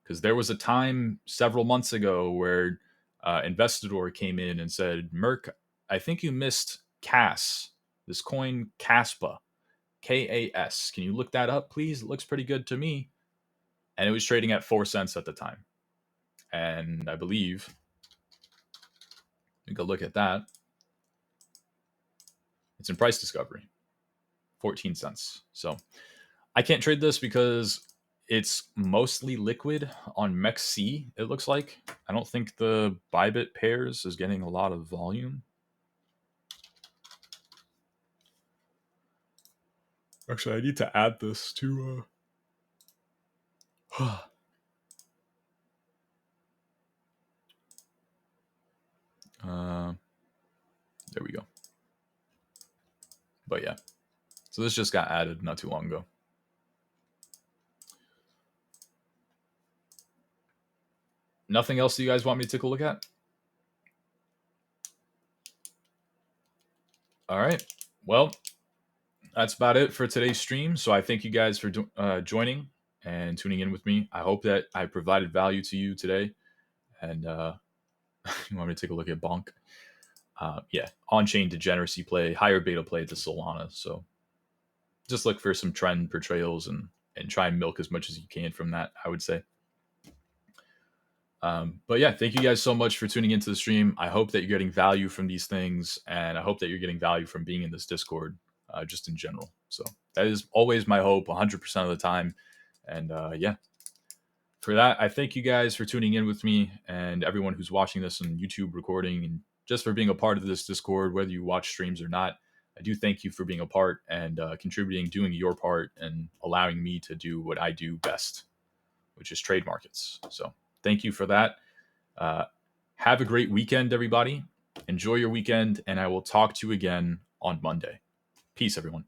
Because there was a time several months ago where Investidor came in and said, Merc, I think you missed CAS, this coin CASPA. KAS. Can you look that up, please? It looks pretty good to me. And it was trading at 4 cents at the time. And I believe, you can look at that. It's in price discovery, 14 cents. So I can't trade this because it's mostly liquid on MEXC, it looks like. I don't think the Bybit pairs is getting a lot of volume. Actually, I need to add this to there we go. But yeah, so this just got added not too long ago. Nothing else you guys want me to take a look at? All right. Well, that's about it for today's stream. So I thank you guys for joining and tuning in with me. I hope that I provided value to you today. And you want me to take a look at Bonk? Yeah, on-chain degeneracy play, higher beta play to Solana. So just look for some trend portrayals and try and milk as much as you can from that, I would say. But yeah, thank you guys so much for tuning into the stream. I hope that you're getting value from these things, and I hope that you're getting value from being in this Discord, just in general. So that is always my hope, 100% of the time. And yeah, for that, I thank you guys for tuning in with me and everyone who's watching this on YouTube recording, and just for being a part of this Discord, whether you watch streams or not. I do thank you for being a part and contributing, doing your part, and allowing me to do what I do best, which is trade markets. So thank you for that. Have a great weekend, everybody. Enjoy your weekend, and I will talk to you again on Monday. Peace, everyone.